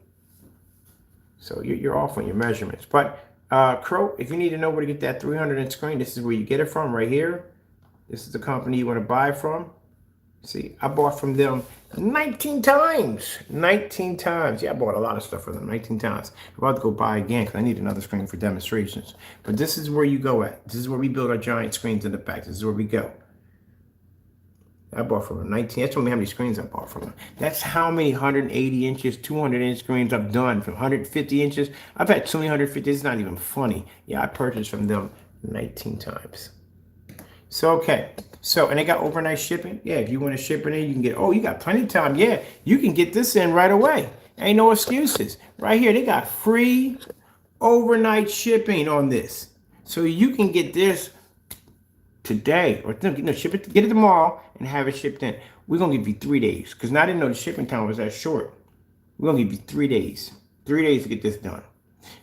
So you're off on your measurements. But Crow, if you need to know where to get that 300-inch screen, this is where you get it from right here. This is the company you want to buy from. See, I bought from them 19 times. 19 times. Yeah, I bought a lot of stuff from them 19 times. I'm about to go buy again because I need another screen for demonstrations. But this is where you go at. This is where we build our giant screens in the back. This is where we go. I bought from him 19. That's only how many screens I bought from him. That's how many 180 inches, 200-inch screens I've done from 150 inches. I've had so many 150. It's not even funny. Yeah, I purchased from them 19 times. So, okay. So, and they got overnight shipping. Yeah, if you want to ship it in, you can get, oh, you got plenty of time. Yeah, you can get this in right away. Ain't no excuses. Right here, they got free overnight shipping on this. So you can get this today, or ship it, get it tomorrow and have it shipped in. We're going to give you 3 days, because I didn't know the shipping time was that short. We're going to give you 3 days. 3 days to get this done.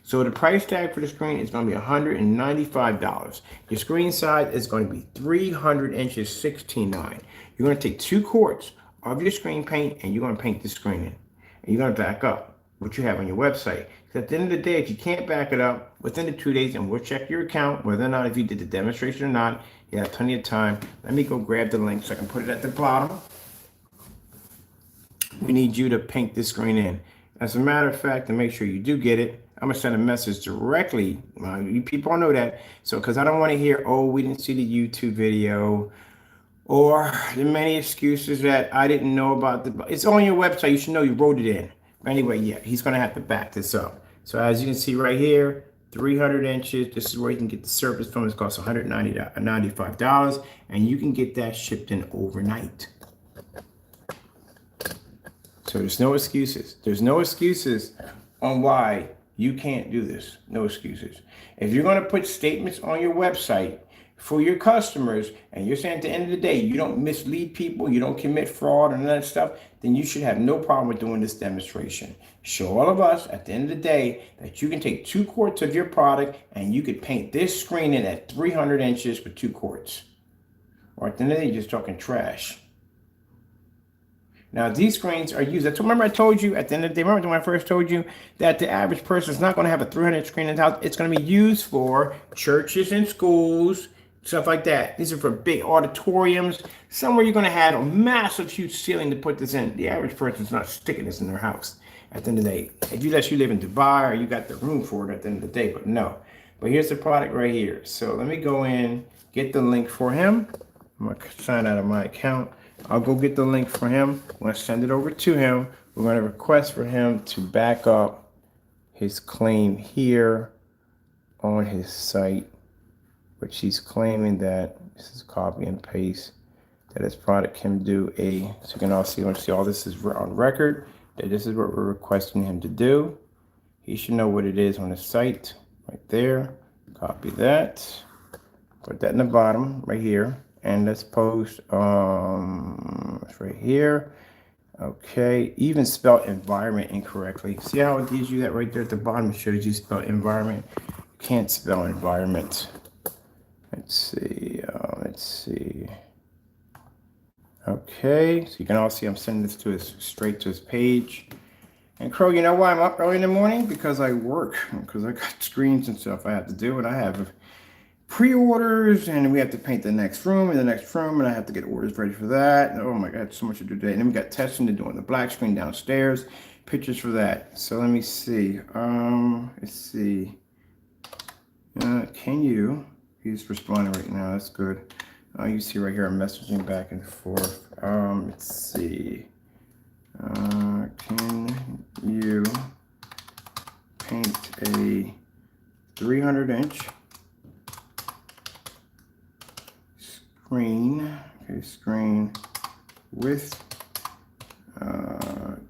So the price tag for the screen is going to be $195. Your screen size is going to be 300 inches, 16:9. You're going to take 2 quarts of your screen paint and you're going to paint the screen in. And you're going to back up what you have on your website. Because at the end of the day, if you can't back it up within the 2 days, and we'll check your account, whether or not if you did the demonstration or not, you have plenty of time. Let me go grab the link so I can put it at the bottom. We need you to paint this screen in. As a matter of fact, to make sure you do get it, I'm going to send a message directly. You people know that. So, because I don't want to hear, oh, we didn't see the YouTube video, or the many excuses that I didn't know about. It's on your website. You should know you wrote it in. But anyway, yeah, he's going to have to back this up. So as you can see right here, 300 inches. This is where you can get the surface from. It costs $195, and you can get that shipped in overnight. So there's no excuses. There's no excuses on why you can't do this. No excuses. If you're going to put statements on your website for your customers, and you're saying at the end of the day, you don't mislead people, you don't commit fraud and that stuff, then you should have no problem with doing this demonstration. Show all of us at the end of the day that you can take 2 quarts of your product and you could paint this screen in at 300 inches with 2 quarts. Or at the end of the day, you're just talking trash. Now, these screens are used. That's what, remember I told you at the end of the day, remember when I first told you that the average person is not going to have a 300 screen in the house. It's going to be used for churches and schools, stuff like that. These are for big auditoriums, somewhere you're going to have a massive, huge ceiling to put this in. The average person's not sticking this in their house at the end of the day. If you live in Dubai, or you got the room for it at the end of the day, but no. But here's the product right here. So let me go in, get the link for him. I'm going to sign out of my account. I'll go get the link for him. I'm going to send it over to him. We're going to request for him to back up his claim here on his site, which he's claiming that, this is copy and paste, that his product can do so you can all see all this is on record, that this is what we're requesting him to do. He should know what it is on his site right there. Copy that, put that in the bottom right here. And let's post, it's right here. Okay, even spelled environment incorrectly. See how it gives you that right there at the bottom? It shows you spell environment. You can't spell environment. Let's see. Okay, so you can all see I'm sending this straight to his page. And Crow, you know why I'm up early in the morning? Because I work, because I got screens and stuff I have to do, and I have pre-orders, and we have to paint the next room and I have to get orders ready for that. And oh my God, so much to do today. And then we got testing to do on the black screen downstairs, pictures for that. So let me see. Let's see. He's responding right now. That's good. You see right here, I'm messaging back and forth. Let's see. Can you paint a 300-inch screen with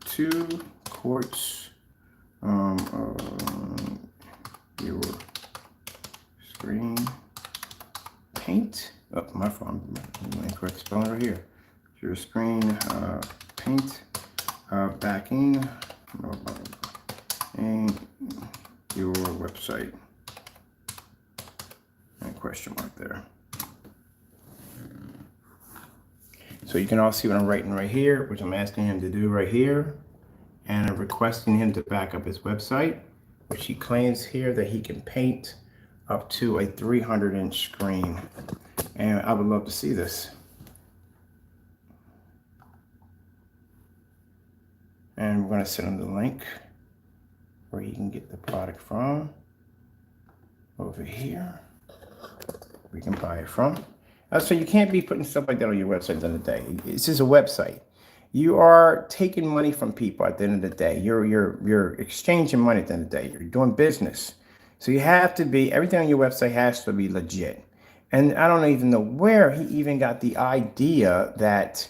2 quarts your screen paint. Oh, my phone, incorrect spelling right here. Your screen paint backing and your website. And question mark there. So you can all see what I'm writing right here, which I'm asking him to do right here. And I'm requesting him to back up his website, which he claims here that he can paint up to a 300-inch screen. And I would love to see this. And we're going to send him the link where he can get the product from over here. We can buy it from. So you can't be putting stuff like that on your website at the end of the day. It's just a website. You are taking money from people at the end of the day. You're exchanging money at the end of the day. You're doing business. So you have to be, everything on your website has to be legit. And I don't even know where he even got the idea that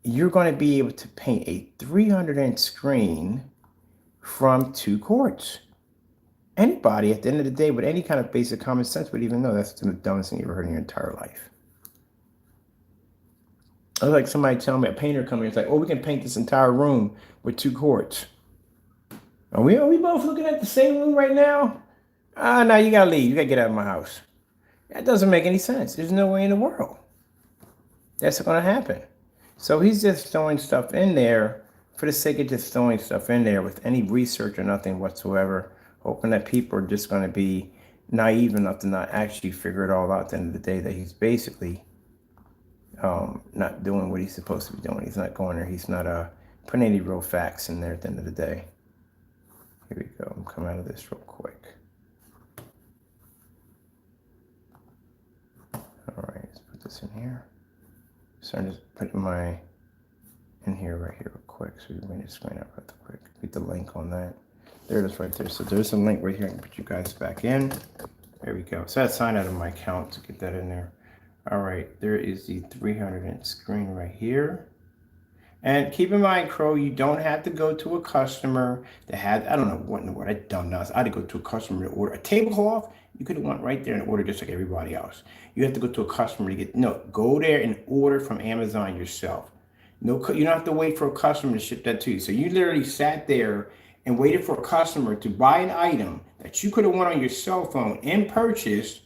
you're going to be able to paint a 300-inch screen from 2 quarts. Anybody at the end of the day with any kind of basic common sense would even know that's the dumbest thing you ever heard in your entire life. I was like somebody telling me, a painter coming, it's like, oh, we can paint this entire room with 2 quarts. Are we both looking at the same room right now? No, you gotta leave. You gotta get out of my house. That doesn't make any sense. There's no way in the world that's gonna happen. So he's just throwing stuff in there for the sake of just throwing stuff in there with any research or nothing whatsoever, hoping that people are just gonna be naive enough to not actually figure it all out at the end of the day, that he's basically not doing what he's supposed to be doing. He's not going there. He's not putting any real facts in there at the end of the day. Here we go. I'm coming out of this real quick. All right, let's put this in here. So I'm just putting my in here right here real quick. So we bring the screen up real quick. Get the link on that. There it is right there. So there's a link right here. I can put you guys back in. There we go. So I signed out of my account to get that in there. All right, there is the 300-inch screen right here. And keep in mind, Crow, you don't have to go to a customer that had, I don't know what in the world, I don't know. I had to go to a customer to order a tablecloth. You could have went right there and ordered just like everybody else. You have to go to a customer to get, no, go there and order from Amazon yourself. No, you don't have to wait for a customer to ship that to you. So you literally sat there and waited for a customer to buy an item that you could have went on your cell phone and purchased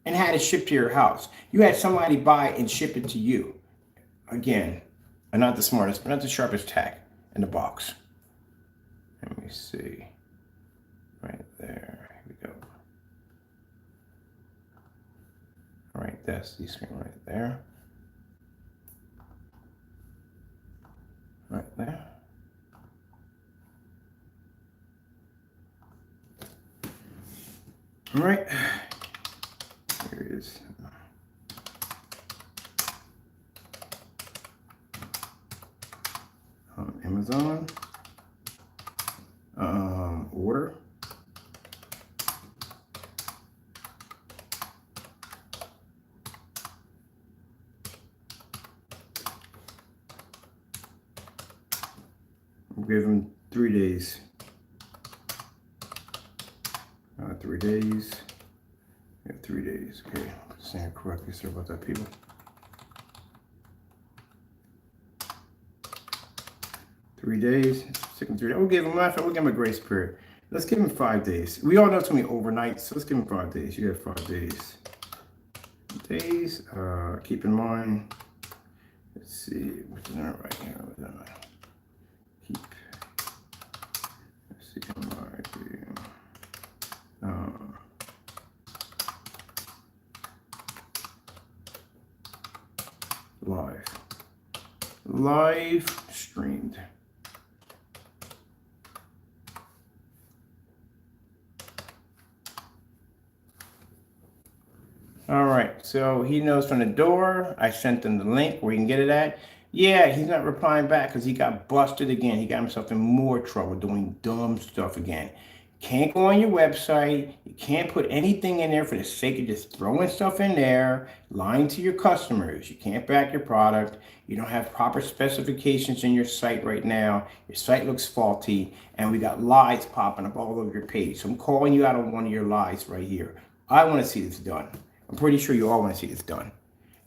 and had it shipped to your house. You had somebody buy and ship it to you. Again, I'm not the smartest, but not the sharpest tack in the box. Let me see. Right there. Here we go. All right, that's the screen right there. Right there. All right. Here it is. Amazon. Order. We'll give them 3 days. 3 days. Yeah, 3 days. Okay, saying it correctly. Sorry about that, people. 3 days. Stick them 3 days. We'll give them a grace period. Let's give them 5 days. We all know it's gonna be overnight, so let's give them 5 days. You have 5 days. Keep in mind. Let's see what's in there right here. Keep. Let's see. Right here. Live streamed. All right, so he knows from the door. I sent him the link where you can get it at. Yeah, he's not replying back because he got busted again. He got himself in more trouble doing dumb stuff again. Can't go on your website. You can't put anything in there for the sake of just throwing stuff in there, lying to your customers. You can't back your product. You don't have proper specifications in your site right now. Your site looks faulty, and we got lies popping up all over your page. So I'm calling you out on one of your lies right here. I want to see this done. I'm pretty sure you all want to see this done.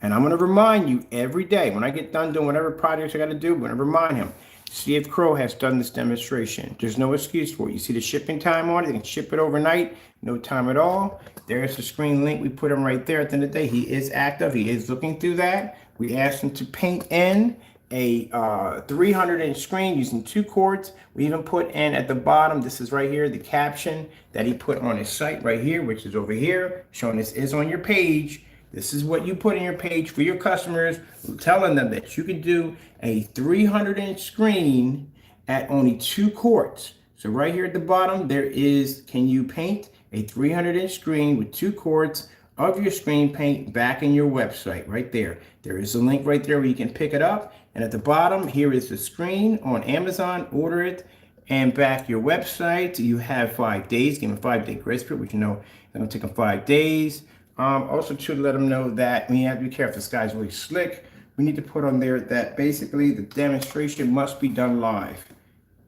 And I'm going to remind you every day when I get done doing whatever projects I got to do, I'm going to remind him. See if Crow has done this demonstration. There's no excuse for it. You see the shipping time on it. They can ship it overnight. No time at all. There's the screen link. We put him right there at the end of the day. He is active. He is looking through that. We asked him to paint in a 300-inch screen using 2 quarts. We even put in at the bottom, this is right here, the caption that he put on his site right here, which is over here, showing this is on your page. This is what you put in your page for your customers, telling them that you can do a 300-inch screen at only 2 quarts. So right here at the bottom, there is, can you paint a 300-inch screen with 2 quarts of your screen paint back in your website right there. There is a link right there where you can pick it up. And at the bottom, here is the screen on Amazon. Order it and back your website. You have 5 days. Give them a 5-day grace period, which you know it's going to take them 5 days. Also, to let them know that we have to be careful. This guy's really slick. We need to put on there that basically the demonstration must be done live.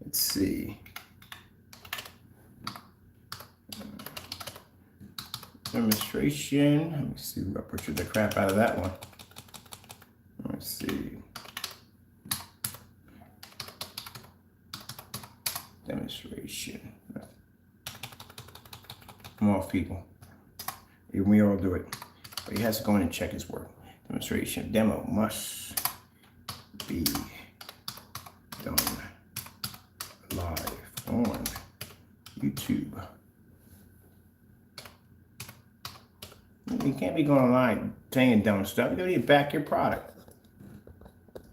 Let's see. Demonstration. Let me see. I butchered the crap out of that one. Let's see. Demonstration. Come on, people. We all do it. But he has to go in and check his work. Demonstration. Demo must be done live on YouTube. You can't be going online saying dumb stuff. You need to back your product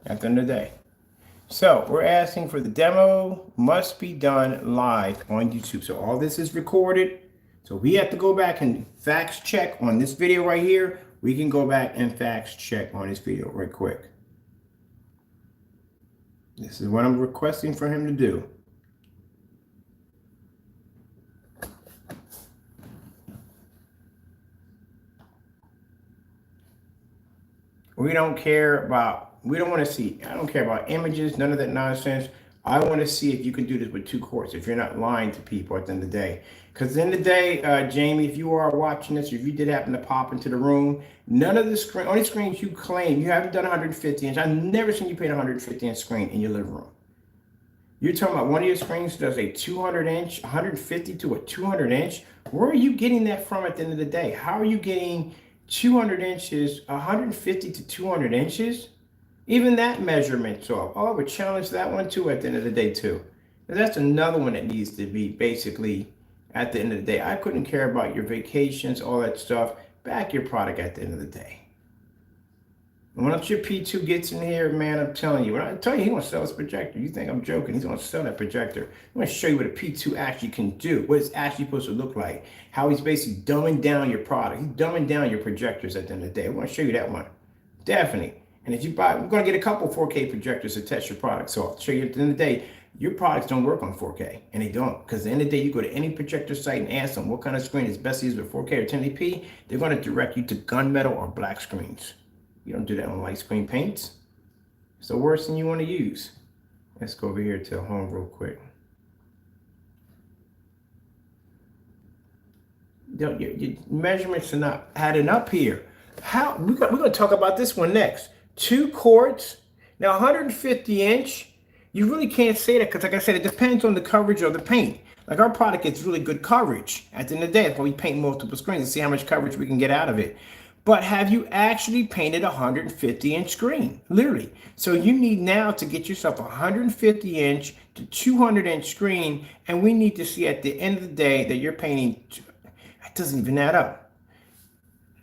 at the end of the day. So we're asking for the demo must be done live on YouTube. So all this is recorded. So we have to go back and fact check on this video right here. We can go back and fact check on this video right quick. This is what I'm requesting for him to do. We don't care about, we don't want to see, I don't care about images, none of that nonsense. I want to see if you can do this with 2 quarts, if you're not lying to people at the end of the day. Because at the end of the day, Jamie, if you are watching this, if you did happen to pop into the room, none of the only screens you claim, you haven't done 150 inch. I've never seen you paint a 150 inch screen in your living room. You're talking about one of your screens does a 200 inch, 150 to a 200 inch. Where are you getting that from at the end of the day? How are you getting 200 inches, 150 to 200 inches? Even that measurement's off. Oh, I would challenge that one too at the end of the day too. And that's another one that needs to be basically at the end of the day. I couldn't care about your vacations, all that stuff. Back your product at the end of the day. And once your P2 gets in here, man, I'm telling you, when I tell you he's gonna sell his projector, you think I'm joking, he's gonna sell that projector. I'm gonna show you what a P2 actually can do, what it's actually supposed to look like, how he's basically dumbing down your product. He's dumbing down your projectors at the end of the day. I'm gonna show you that one. Definitely. And if you buy, we're going to get a couple 4K projectors to test your product. So I'll show you at the end of the day, your products don't work on 4K. And they don't. Because at the end of the day, you go to any projector site and ask them what kind of screen is best used with 4K or 1080p. They're going to direct you to gunmetal or black screens. You don't do that on light screen paints. It's the worst thing you want to use. Let's go over here to home real quick. Your measurements are not adding up here. How we're going to talk about this one next. 2 quarts. Now 150 inch, you really can't say that because like I said, it depends on the coverage of the paint. Like our product gets really good coverage. At the end of the day, that's why we paint multiple screens to see how much coverage we can get out of it. But have you actually painted a 150 inch screen? Literally. So you need now to get yourself a 150 inch to 200 inch screen. And we need to see at the end of the day that you're painting. That doesn't even add up.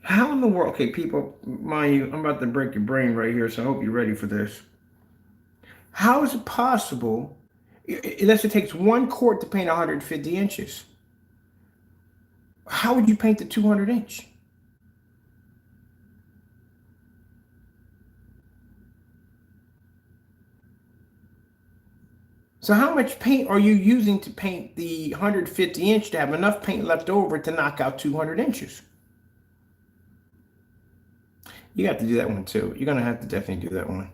How in the world, okay, people, mind you, I'm about to break your brain right here, so I hope you're ready for this. How is it possible, unless it takes 1 quart to paint 150 inches? How would you paint the 200 inch? So how much paint are you using to paint the 150 inch to have enough paint left over to knock out 200 inches? You have to do that one too. You're gonna have to definitely do that one.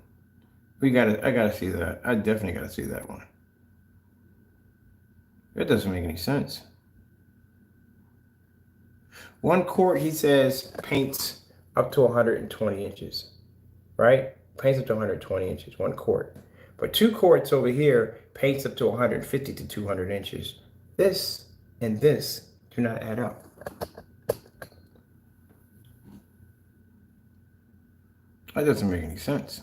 I gotta see that. I definitely gotta see that one. That doesn't make any sense. 1 quart, he says, paints up to 120 inches, right? Paints up to 120 inches, 1 quart. But 2 quarts over here paints up to 150 to 200 inches. This and this do not add up. That doesn't make any sense.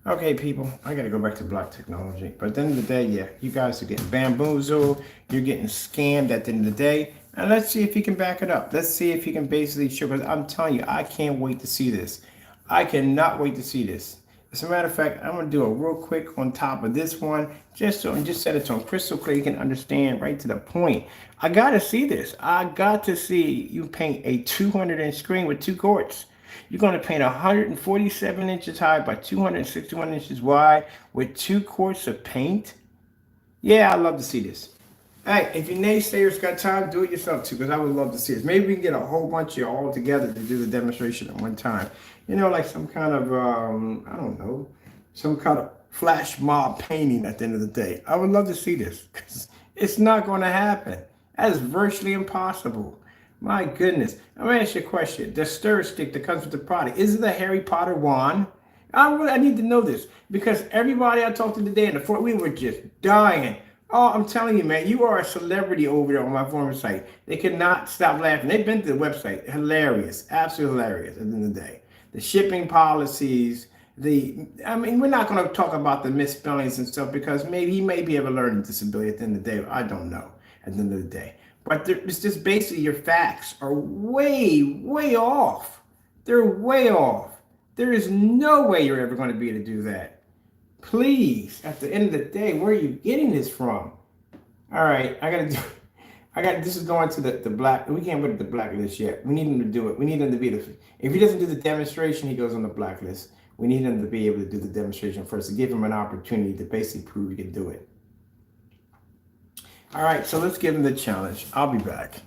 Okay, people, I got to go back to Black Technology. But at the end of the day, yeah, you guys are getting bamboozled. You're getting scammed at the end of the day. And let's see if he can back it up. Let's see if he can basically show, because I'm telling you, I can't wait to see this. I cannot wait to see this. As a matter of fact, I'm gonna do a real quick on top of this one, just so and just set it on crystal clear. You can understand right to the point. I gotta see this. I got to see you paint a 200-inch screen with 2 courts. You're gonna paint 147 inches high by 261 inches wide with 2 courts of paint. Yeah, I'd love to see this. Hey, if your naysayers got time, do it yourself too, because I would love to see this. Maybe we can get a whole bunch of you all together to do the demonstration at one time. You know, like some kind of, I don't know, some kind of flash mob painting at the end of the day. I would love to see this, because it's not going to happen. That is virtually impossible. My goodness. I'm going to ask you a question. The stir stick that comes with the product, is it a Harry Potter wand? I need to know this, because everybody I talked to today in the fort, we were just dying. Oh, I'm telling you, man, you are a celebrity over there on my former site. They cannot stop laughing. They've been to the website. Hilarious. Absolutely hilarious at the end of the day. The shipping policies, I mean, we're not going to talk about the misspellings and stuff, because maybe he may be of a learning disability at the end of the day. I don't know at the end of the day. But it's just basically your facts are way, way off. They're way off. There is no way you're ever going to be able to do that. Please, at the end of the day, where are you getting this from? All right, this is going to the black, we can't put it the blacklist yet. We need him to do it. We need him to be if he doesn't do the demonstration, he goes on the blacklist. We need him to be able to do the demonstration first, to give him an opportunity to basically prove he can do it. All right, so let's give him the challenge. I'll be back.